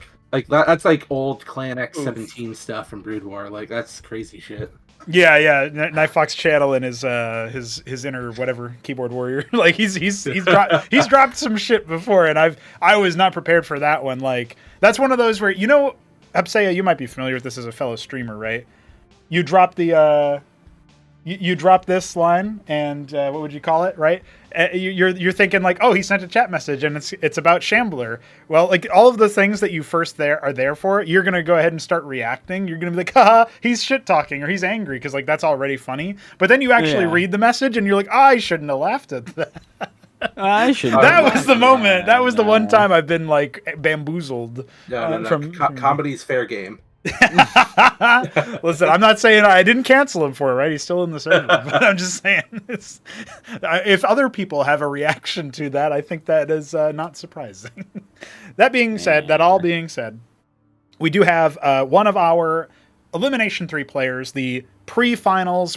That's old Clan X-17 stuff from Brood War. That's crazy shit. Yeah. Night Fox channeling his inner whatever keyboard warrior. Like he's dropped some shit before, and I was not prepared for that one. Like that's one of those where Hapsaya, you might be familiar with this as a fellow streamer, right? You drop the you drop this line, and what would you call it, right? You're thinking like, oh, he sent a chat message, and it's about Shambler. Well, like all of the things that you first are there for, you're gonna go ahead and start reacting. You're gonna be like, haha, he's shit talking or he's angry because like that's already funny. But then you actually read the message, and you're like, I shouldn't have laughed at that. I should. That was the moment. That was the one time I've been like bamboozled. No. Comedy's fair game. Listen, I'm not saying I didn't cancel him for it, right? He's still in the server, but I'm just saying if other people have a reaction to that, I think that is not surprising. That being said, all being said, we do have one of our Elimination 3 players, the pre-final,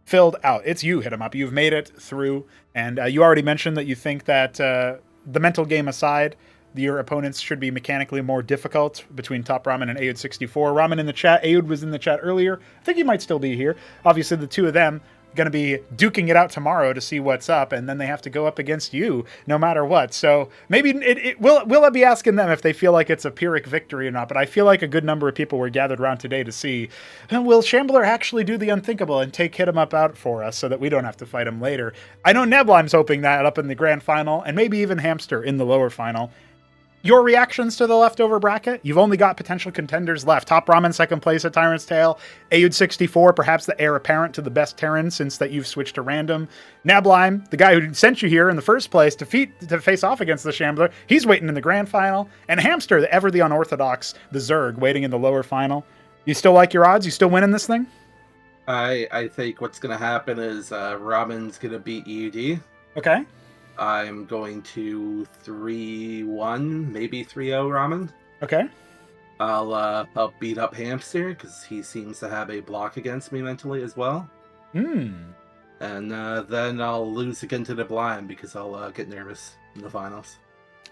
filled out. It's you, HitEmUp. You've made it through, and you already mentioned that you think that the mental game aside, your opponents should be mechanically more difficult between Top Ramen and Aod64. Ramen in the chat. Aod was in the chat earlier. I think he might still be here. Obviously, the two of them going to be duking it out tomorrow to see what's up, and then they have to go up against you no matter what. So maybe we'll be asking them if they feel like it's a Pyrrhic victory or not, but I feel like a good number of people were gathered around today to see, will Shambler actually do the unthinkable and take HitEmUp out for us so that we don't have to fight him later? I know Neblim's hoping that up in the grand final, and maybe even Hamster in the lower final. Your reactions to the leftover bracket? You've only got potential contenders left. Top Ramen, second place at Tyrant's Tale. Aod64, perhaps the heir apparent to the best Terran since that you've switched to random. Nablime, the guy who sent you here in the first place to face off against the Shambler, he's waiting in the grand final. And Hamster, the unorthodox, the Zerg, waiting in the lower final. You still like your odds? You still winning this thing? I think what's going to happen is Ramen's going to beat EUD. Okay. I'm going to 3-1, maybe 3-0 Ramen. Okay. I'll beat up Hamster because he seems to have a block against me mentally as well. And then I'll lose again to the blind because I'll get nervous in the finals.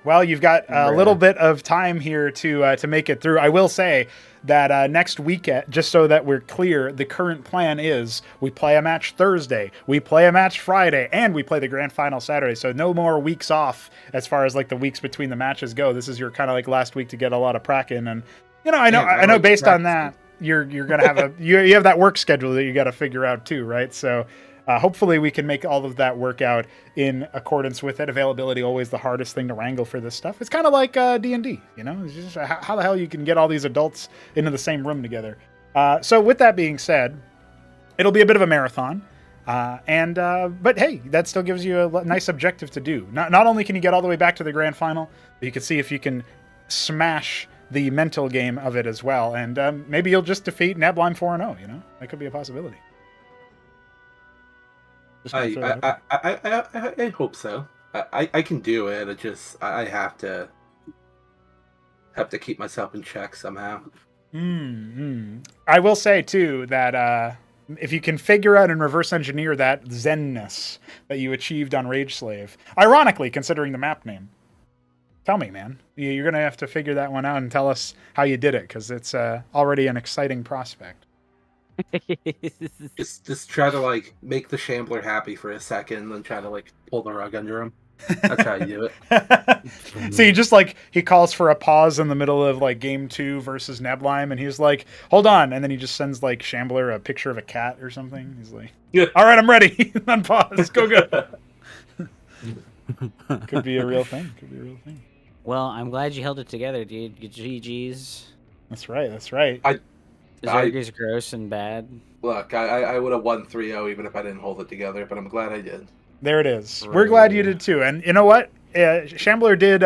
Well, you've got a little bit of time here to make it through. I will say that next weekend, just so that we're clear, the current plan is we play a match Thursday, we play a match Friday, and we play the grand final Saturday. So no more weeks off as far as like the weeks between the matches go. This is your kind of like last week to get a lot of prac in, and I know based on that you're gonna have you have that work schedule that you got to figure out too, right? So. Hopefully we can make all of that work out in accordance with it. Availability always the hardest thing to wrangle for this stuff. It's kind of like D&D, It's just how the hell you can get all these adults into the same room together. So with that being said, it'll be a bit of a marathon. But hey, that still gives you a nice objective to do. Not only can you get all the way back to the grand final, but you can see if you can smash the mental game of it as well. And maybe you'll just defeat Nablime 4-0, That could be a possibility. I hope so. I can do it. I have to keep myself in check somehow. I will say too that if you can figure out and reverse engineer that zenness that you achieved on Rage Slave, ironically considering the map name, tell me, man, you're gonna have to figure that one out and tell us how you did it because it's already an exciting prospect. just try to like make the Shambler happy for a second, then try to like pull the rug under him. That's how you do it. So you just like he calls for a pause in the middle of like game 2 versus Nablime, and he's like, "Hold on," and then he just sends like Shambler a picture of a cat or something. He's like, "Yeah, all right, I'm ready." Unpause. Go. Could be a real thing. Well, I'm glad you held it together, dude. GG's. That's right. Zerg is gross and bad. Look, I would have won 3-0 even if I didn't hold it together, but I'm glad I did. There it is. We're glad you did too. And you know what? Shambler did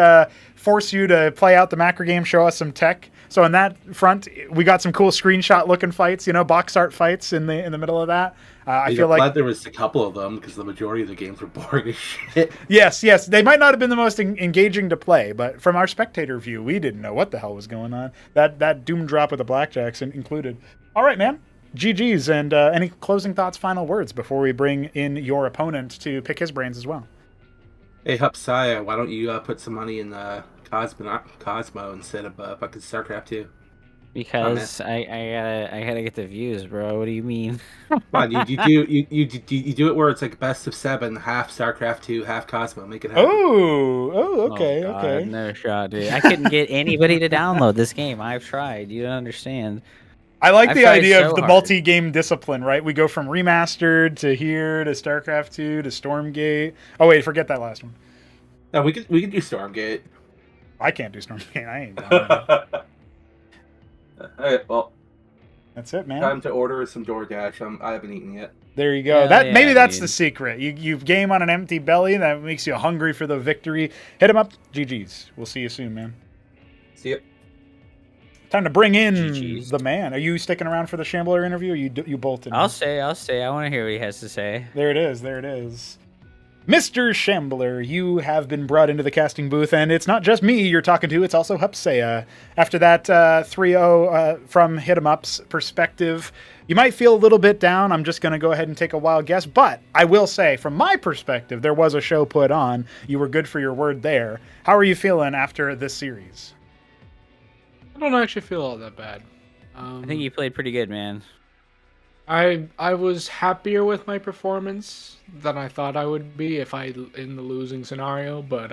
force you to play out the macro game, show us some tech. So on that front, we got some cool screenshot looking fights, box art fights in the middle of that. I feel like glad there was a couple of them because the majority of the games were boring as shit. Yes, they might not have been the most engaging to play, but from our spectator view, we didn't know what the hell was going on. That doom drop with the blackjacks included. All right, man. GG's, and any closing thoughts, final words before we bring in your opponent to pick his brains as well. Hey, Hupsaya, why don't you put some money in Cosmo instead of fucking Starcraft 2? Because I gotta get the views, bro. What do you mean? Come on, you do it where it's like best of 7, half StarCraft 2, half Cosmo. Make it happen. Okay, Oh God, okay. no shot, dude. I couldn't get anybody to download this game. I've tried. You don't understand. I like I've the tried idea of so the hard. multi-game discipline, right? We go from remastered to here to StarCraft 2 to Stormgate. Oh wait, forget that last one. No, we could do Stormgate. I can't do Stormgate. I ain't done. Alright, well, That's it, man. time to order some DoorDash. I haven't eaten yet. There you go. Hell Maybe yeah, that's dude. the secret. You game on an empty belly that makes you hungry for the victory. Hit him up. GG's. We'll see you soon, man. See ya. Time to bring in GG's. the man. Are you sticking around for the Shambler interview? Or you bolted? I'll stay. I want to hear what he has to say. There it is. There it is. Mr. Shambler, you have been brought into the casting booth, and it's not just me you're talking to, it's also Hupsea. After that 3-0 from HitEmUp's perspective, you might feel a little bit down. I'm just going to go ahead and take a wild guess, but I will say, from my perspective, there was a show put on. You were good for your word there. How are you feeling after this series? I don't actually feel all that bad. I think you played pretty good, man. I was happier with my performance than I thought I would be if I in the losing scenario, but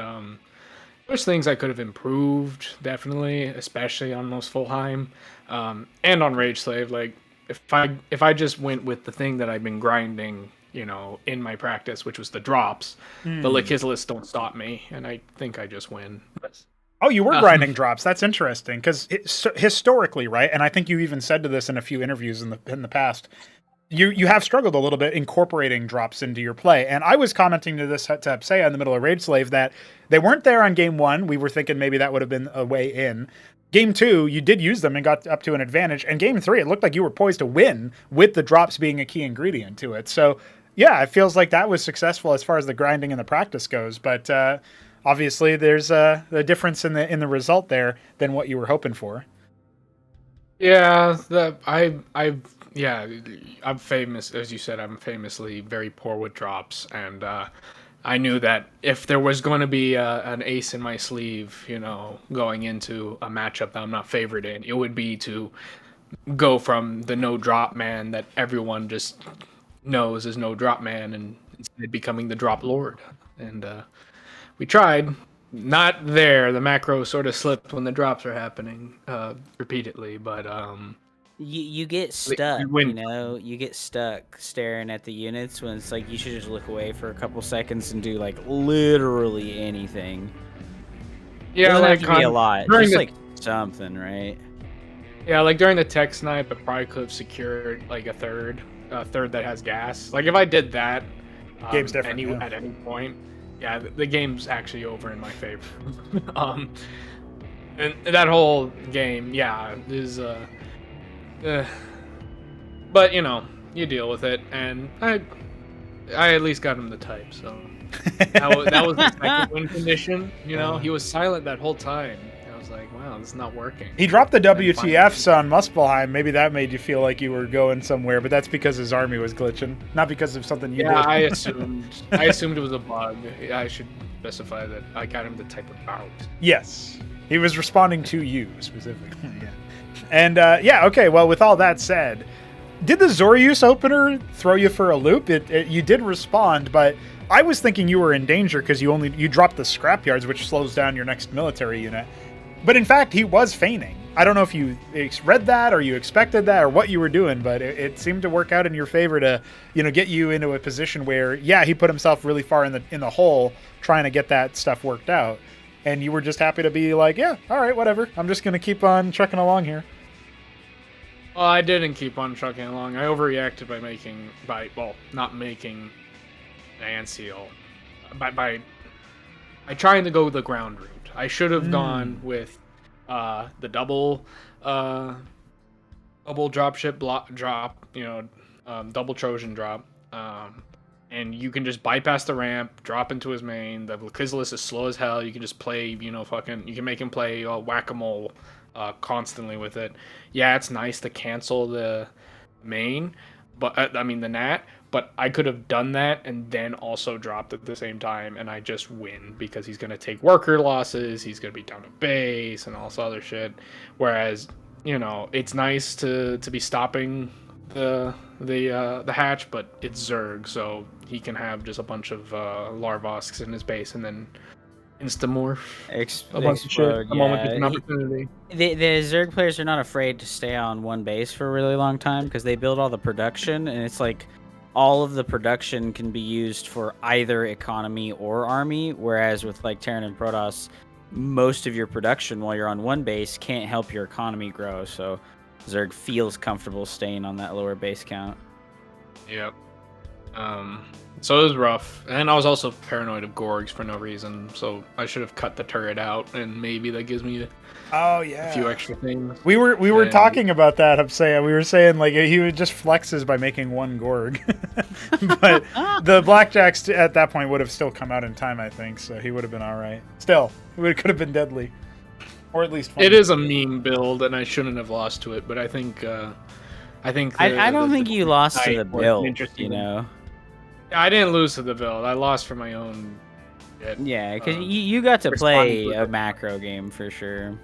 there's things I could have improved, definitely, especially on Muspelheim, and on Rage Slave. Like if I just went with the thing that I've been grinding, in my practice, which was the drops, the Lekizlis don't stop me, and I think I just win. Oh, you were grinding drops. That's interesting because historically, right? And I think you even said to this in a few interviews in the past. You have struggled a little bit incorporating drops into your play, and I was commenting to this to Hupsea in the middle of Rage Slave that they weren't there on game 1. We were thinking maybe that would have been a way in. Game 2, you did use them and got up to an advantage, and game 3, it looked like you were poised to win with the drops being a key ingredient to it. So yeah, it feels like that was successful as far as the grinding and the practice goes, but. Obviously, there's a difference in the result there than what you were hoping for. Yeah, I'm famous, as you said. I'm famously very poor with drops, and I knew that if there was going to be an ace in my sleeve, going into a matchup that I'm not favored in, it would be to go from the no drop man that everyone just knows is no drop man, and instead becoming the drop lord. And we tried. Not there. The macro sort of slipped when the drops are happening repeatedly, but You get stuck, win. You get stuck staring at the units when it's like you should just look away for a couple seconds and do like literally anything. Yeah, doesn't like have to be a lot, during just the- like something, right? Yeah, like during the tech snipe, I probably could have secured like a third that has gas. Like if I did that, Game's different, yeah. at any point, yeah, the game's actually over in my favor. And that whole game, yeah, is but you deal with it, and I at least got him to type, so that was the second win condition. He was silent that whole time. I was like, wow, this is not working. He dropped the WTFs on Muspelheim. Maybe that made you feel like you were going somewhere, but that's because his army was glitching, not because of something you did. I assumed it was a bug. I should specify that I got him to type about. Yes, he was responding to you specifically. Yeah. And okay. Well, with all that said, did the Zorius opener throw you for a loop? You did respond, but I was thinking you were in danger because you dropped the scrapyards, which slows down your next military unit. But in fact, he was feigning. I don't know if you read that or you expected that or what you were doing, but it seemed to work out in your favor to, get you into a position where, yeah, he put himself really far in the hole trying to get that stuff worked out, and you were just happy to be like, yeah, all right, whatever. I'm just gonna keep on trucking along here. Well, I didn't keep on trucking along. I overreacted by not making an seal, by trying to go the ground route. I should have gone with the double dropship drop, double Trojan drop, and you can just bypass the ramp, drop into his main. The Lekizlis is slow as hell. You can just play, you can make him play whack-a-mole constantly with it. Yeah, it's nice to cancel the main, but the nat. But I could have done that and then also dropped at the same time, and I just win because he's going to take worker losses, he's going to be down to base, and all this other shit. Whereas it's nice to be stopping the hatch, but it's Zerg, so he can have just a bunch of Larvosks in his base and then instamorph a bunch of shit the moment there's an opportunity. The Zerg players are not afraid to stay on one base for a really long time because they build all the production, and it's like all of the production can be used for either economy or army, whereas with like Terran and Protoss, most of your production while you're on one base can't help your economy grow, so Zerg feels comfortable staying on that lower base count. Yep. So it was rough, and I was also paranoid of Gorgs for no reason, so I should have cut the turret out, and maybe that gives me a few extra things. We were talking about that. We were saying like he would just flexes by making one Gorg, but the blackjacks at that point would have still come out in time, I think, so he would have been all right. Still, it could have been deadly, or at least funny. It is a meme build, and I shouldn't have lost to it, but I think I don't think you lost to the build, you know. I didn't lose to the build. I lost for my own shit. Yeah, because you got to play a macro game for sure.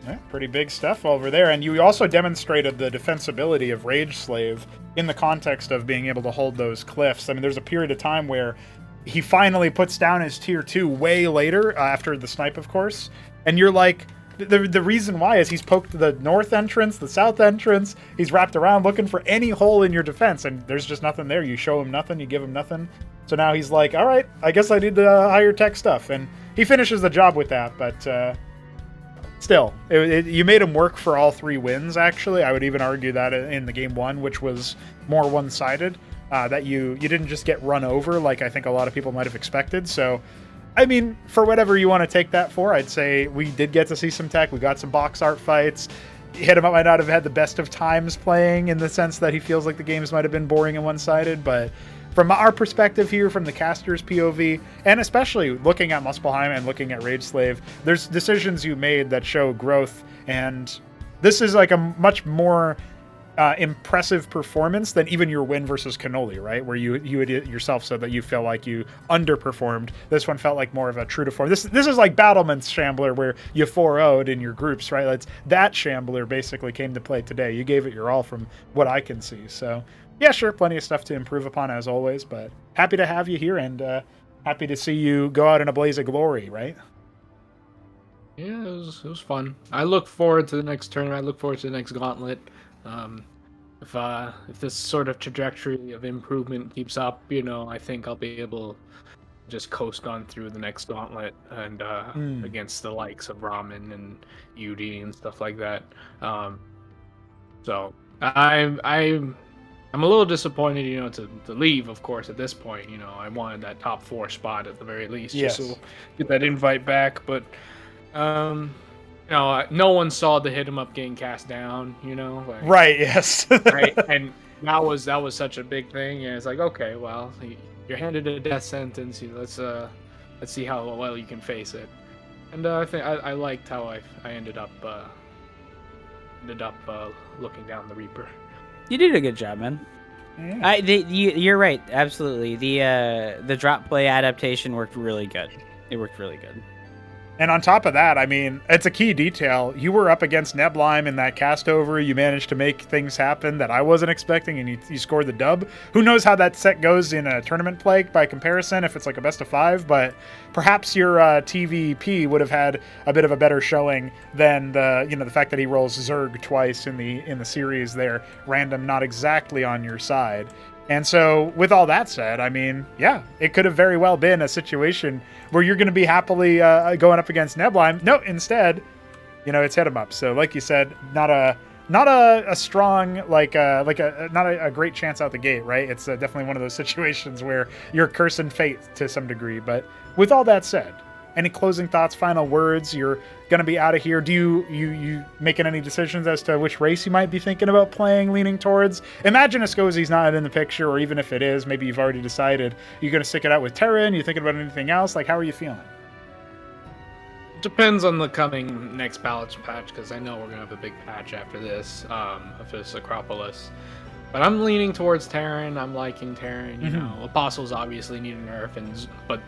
Yeah, pretty big stuff over there. And you also demonstrated the defensibility of Rage Slave in the context of being able to hold those cliffs. I mean, there's a period of time where he finally puts down his tier 2 way later, after the snipe, of course. And you're like... The reason why is he's poked the north entrance, the south entrance. He's wrapped around looking for any hole in your defense, and there's just nothing there. You show him nothing, you give him nothing. So now he's like, all right, I guess I need the higher tech stuff. And he finishes the job with that, but still, you made him work for all 3 wins, actually. I would even argue that in the game 1, which was more one-sided, that you didn't just get run over like I think a lot of people might have expected. So... I mean, for whatever you want to take that for, I'd say we did get to see some tech. We got some box art fights. HitEmUp might not have had the best of times playing in the sense that he feels like the games might have been boring and one-sided, but from our perspective here, from the caster's POV, and especially looking at Muspelheim and looking at Rage Slave, there's decisions you made that show growth, and this is like a much more... impressive performance than even your win versus Cannoli, right? Where you yourself said that you feel like you underperformed. This one felt like more of a true to form. This is like Battlement's Shambler where you 4-0'd in your groups, right? That Shambler basically came to play today. You gave it your all from what I can see. So yeah, sure, plenty of stuff to improve upon as always, but happy to have you here and happy to see you go out in a blaze of glory, right? Yeah, it was fun. I look forward to the next tournament. I look forward to the next gauntlet. If this sort of trajectory of improvement keeps up, I think I'll be able to just coast on through the next gauntlet and against the likes of Ramen and UD and stuff like that. So I'm a little disappointed, to leave, of course, at this point. I wanted that top 4 spot at the very least, yes. Just to get that invite back, but no one saw the HitEmUp getting cast down, right, yes. Right, and that was such a big thing, and it's like, okay, well, you're handed a death sentence, let's see how well you can face it. And I think I liked how I ended up looking down the Reaper. You did a good job, man. Yeah. You're right, absolutely. The drop play adaptation worked really good. It worked really good. And on top of that, I mean, it's a key detail. You were up against Neblime in that cast over. You managed to make things happen that I wasn't expecting, and you scored the dub. Who knows how that set goes in a tournament play by comparison, if it's like a best of 5, but perhaps your TVP would have had a bit of a better showing than the fact that he rolls Zerg twice in the series there, random, not exactly on your side. And so, with all that said, I mean, yeah, it could have very well been a situation where you're going to be happily going up against Neblime. No, instead, it's HitEmUp. So, like you said, not a strong, not a great chance out the gate, right? It's definitely one of those situations where you're cursing fate to some degree. But with all that said, any closing thoughts, final words? You're going to be out of here. Do you making any decisions as to which race you might be thinking about playing, leaning towards? Imagine Escozi's not in the picture, or even if it is, maybe you've already decided. You're going to stick it out with Terran? You thinking about anything else? Like, how are you feeling? Depends on the coming next balance patch, because I know we're going to have a big patch after this, of this Acropolis. But I'm leaning towards Terran. I'm liking Terran. Apostles obviously need a nerf, but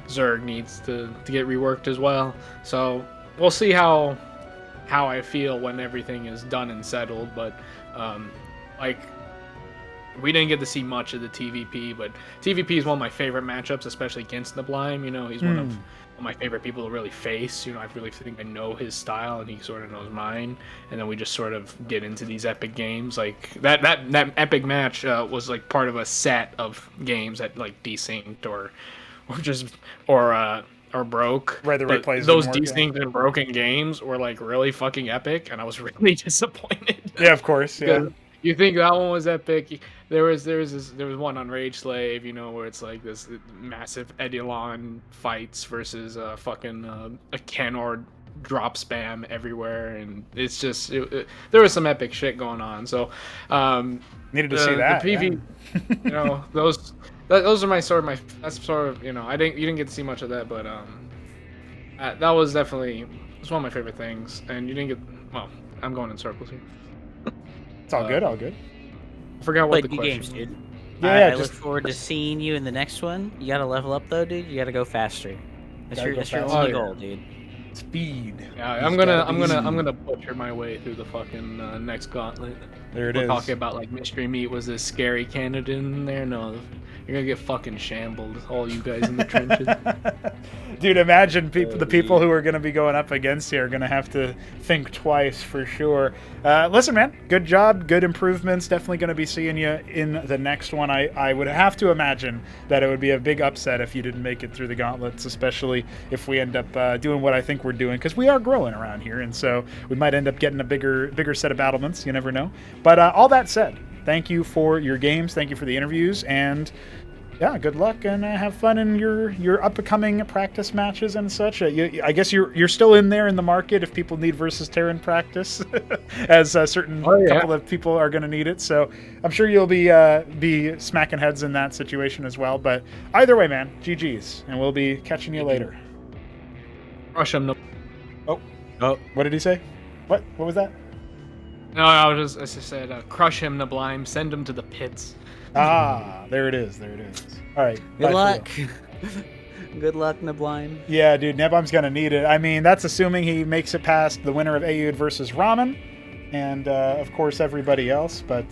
Zerg needs to get reworked as well. So we'll see how how I feel when everything is done and settled. But like, we didn't get to see much of the TVP, but TVP is one of my favorite matchups, especially against Sublime. You know, he's one of my favorite people to really face. You know, I really think I know his style, and he sort of knows mine. And then we just sort of get into these epic games. Like that epic match was like part of a set of games that like desynced or broke. Right, the But replays those didn't work, desynced and broken games were like really fucking epic, and I was really disappointed. Yeah, of course. Yeah. Because you think that one was epic. There was one on Rage Slave, you know, where it's like this massive Eidolon fights versus a Canord drop spam everywhere, and it's just there was some epic shit going on. So Needed to see that. The PV, you know, those are that's sort of, you know, you didn't get to see much of that, but that was definitely, it's one of my favorite things. And you didn't get, well, I'm going in circles here. It's all good, all good. I forgot what the Played question games, was. dude. Yeah, I look forward to seeing you in the next one. You gotta level up though, dude. You gotta go faster. That's Gotta your go that's your faster. only Oh, yeah. goal, dude. Speed. Yeah, He's I'm gotta be gonna butcher my way through the fucking next gauntlet. There it We're is. talking about like Mystery Meat was this scary candidate in there. No, you're gonna get fucking shambled, all you guys in the trenches. Dude, imagine the people who are going to be going up against you are going to have to think twice for sure. Listen, man, good job, good improvements. Definitely going to be seeing you in the next one. I would have to imagine that it would be a big upset if you didn't make it through the gauntlets, especially if we end up doing what I think we're doing, because we are growing around here, and so we might end up getting a bigger set of battlements. You never know. But all that said, thank you for your games. Thank you for the interviews, and yeah, good luck, and have fun in your upcoming practice matches and such. I guess you're still in there in the market if people need versus Terran practice, as a certain couple of people are going to need it. So I'm sure you'll be smacking heads in that situation as well. But either way, man, GG's, and we'll be catching you later. Crush him. Oh, what did he say? What was that? No, I just said, crush him, Sublime. Send him to the pits. There it is. All right. Good luck. Good luck, Sublime. Yeah, dude, Nebom's gonna need it. I mean, that's assuming he makes it past the winner of Ayud versus Ramen, and of course everybody else. But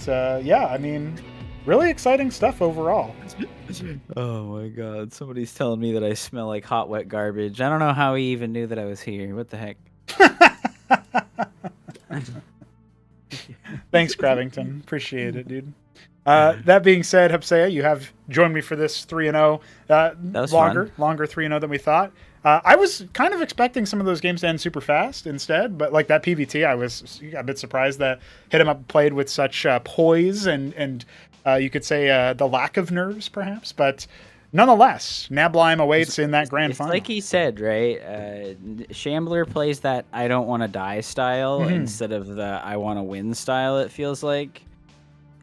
yeah, I mean, really exciting stuff overall. Oh my god, somebody's telling me that I smell like hot, wet garbage. I don't know how he even knew that I was here. What the heck? Thanks, Cravington. Appreciate it, dude. That being said, Hapsea, you have joined me for this 3-0. Longer 3-0 than we thought. I was kind of expecting some of those games to end super fast instead, but like that PVT, I was a bit surprised that HitEmUp played with such poise and you could say the lack of nerves, perhaps. But nonetheless, Sublime awaits in that grand final. Like he said, right? Shambler plays that I don't want to die style instead of the I want to win style, it feels like.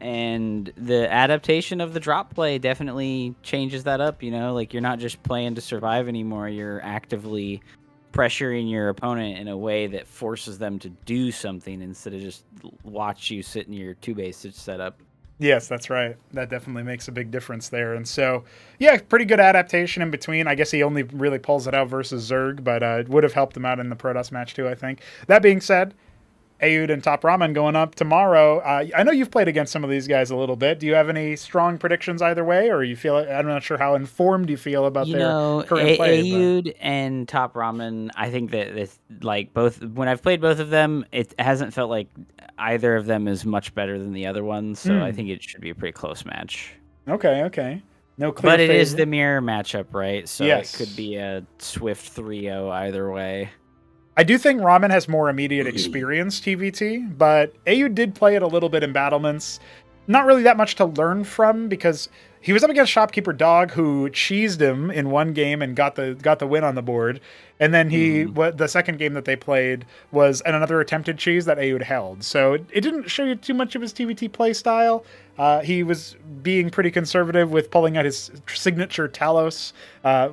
And the adaptation of the drop play definitely changes that up, you know? Like, you're not just playing to survive anymore. You're actively pressuring your opponent in a way that forces them to do something instead of just watch you sit in your 2-base setup. Yes, that's right. That definitely makes a big difference there. And so, yeah, pretty good adaptation in between. I guess he only really pulls it out versus Zerg, but it would have helped him out in the Protoss match too, I think. That being said, Ayud and Top Ramen going up tomorrow. I know you've played against some of these guys a little bit. Do you have any strong predictions either way, or you feel? I'm not sure how informed you feel about their current play. Ayud and Top Ramen, I think that it's like both. When I've played both of them, it hasn't felt like either of them is much better than the other one. So I think it should be a pretty close match. Okay. No clear. But it favorite. is the mirror matchup, right? So yes. It could be a swift 3-0 either way. I do think Ramen has more immediate experience TVT, but Ayud did play it a little bit in battlements. Not really that much to learn from because he was up against Shopkeeper Dog, who cheesed him in one game and got the win on the board. And then the second game that they played was another attempted cheese that Ayud held. So it didn't show you too much of his TVT play style. He was being pretty conservative with pulling out his signature Talos.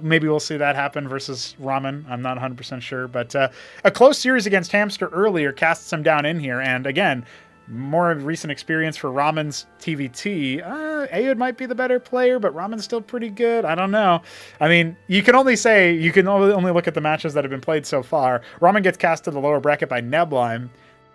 Maybe we'll see that happen versus Ramen. I'm not 100% sure. But a close series against Hamster earlier casts him down in here. And again, more recent experience for Ramen's TVT. Ayud might be the better player, but Ramen's still pretty good. I don't know. I mean, you can only look at the matches that have been played so far. Ramen gets cast to the lower bracket by Neblime,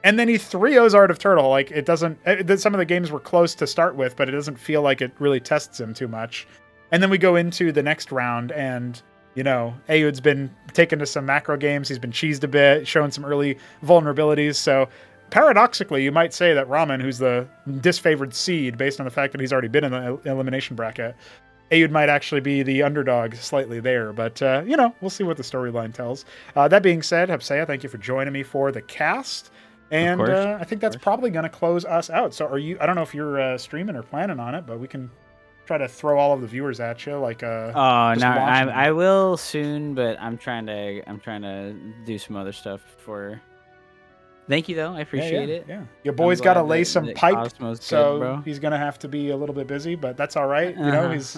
and then he 3-0s Art of Turtle. Like, it doesn't... some of the games were close to start with, but it doesn't feel like it really tests him too much. And then we go into the next round, and, you know, Ayud's been taken to some macro games. He's been cheesed a bit, showing some early vulnerabilities, so... Paradoxically, you might say that Ramen, who's the disfavored seed based on the fact that he's already been in the elimination bracket, Ayud might actually be the underdog slightly there. But, you know, we'll see what the storyline tells. That being said, Hapsea, thank you for joining me for the cast. And I think that's probably going to close us out. So I don't know if you're streaming or planning on it, but we can try to throw all of the viewers at you. Like, I will soon, but I'm trying to do some other stuff for... Thank you, though. I appreciate it. Yeah, your boy's got to lay some pipe, so good, he's going to have to be a little bit busy, but that's all right. You know, he's...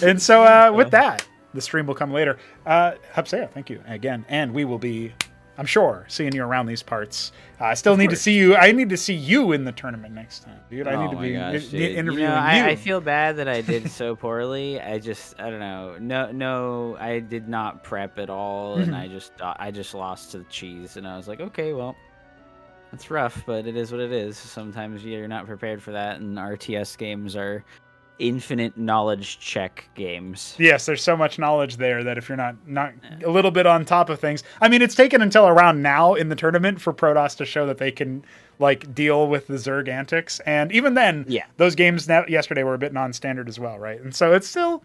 and so with that, the stream will come later. Hapsea, thank you again. And we will be, I'm sure, seeing you around these parts. I still need to see you. I need to see you in the tournament next time, dude. I need to be interviewing you. I feel bad that I did so poorly. I don't know. No, I did not prep at all, and I just lost to the cheese, and I was like, okay, well, it's rough, but it is what it is. Sometimes you're not prepared for that, and RTS games are infinite knowledge check games. Yes, there's so much knowledge there that if you're not a little bit on top of things, I mean, it's taken until around now in the tournament for Protoss to show that they can like deal with the Zerg antics, and even then, those games yesterday were a bit non-standard as well, right? And so it's still,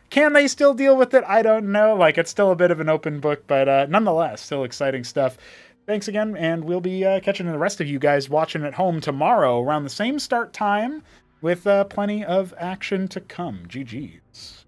can they still deal with it? I don't know. Like, it's still a bit of an open book, but nonetheless, still exciting stuff. Thanks again, and we'll be catching the rest of you guys watching at home tomorrow around the same start time, with plenty of action to come. GG's.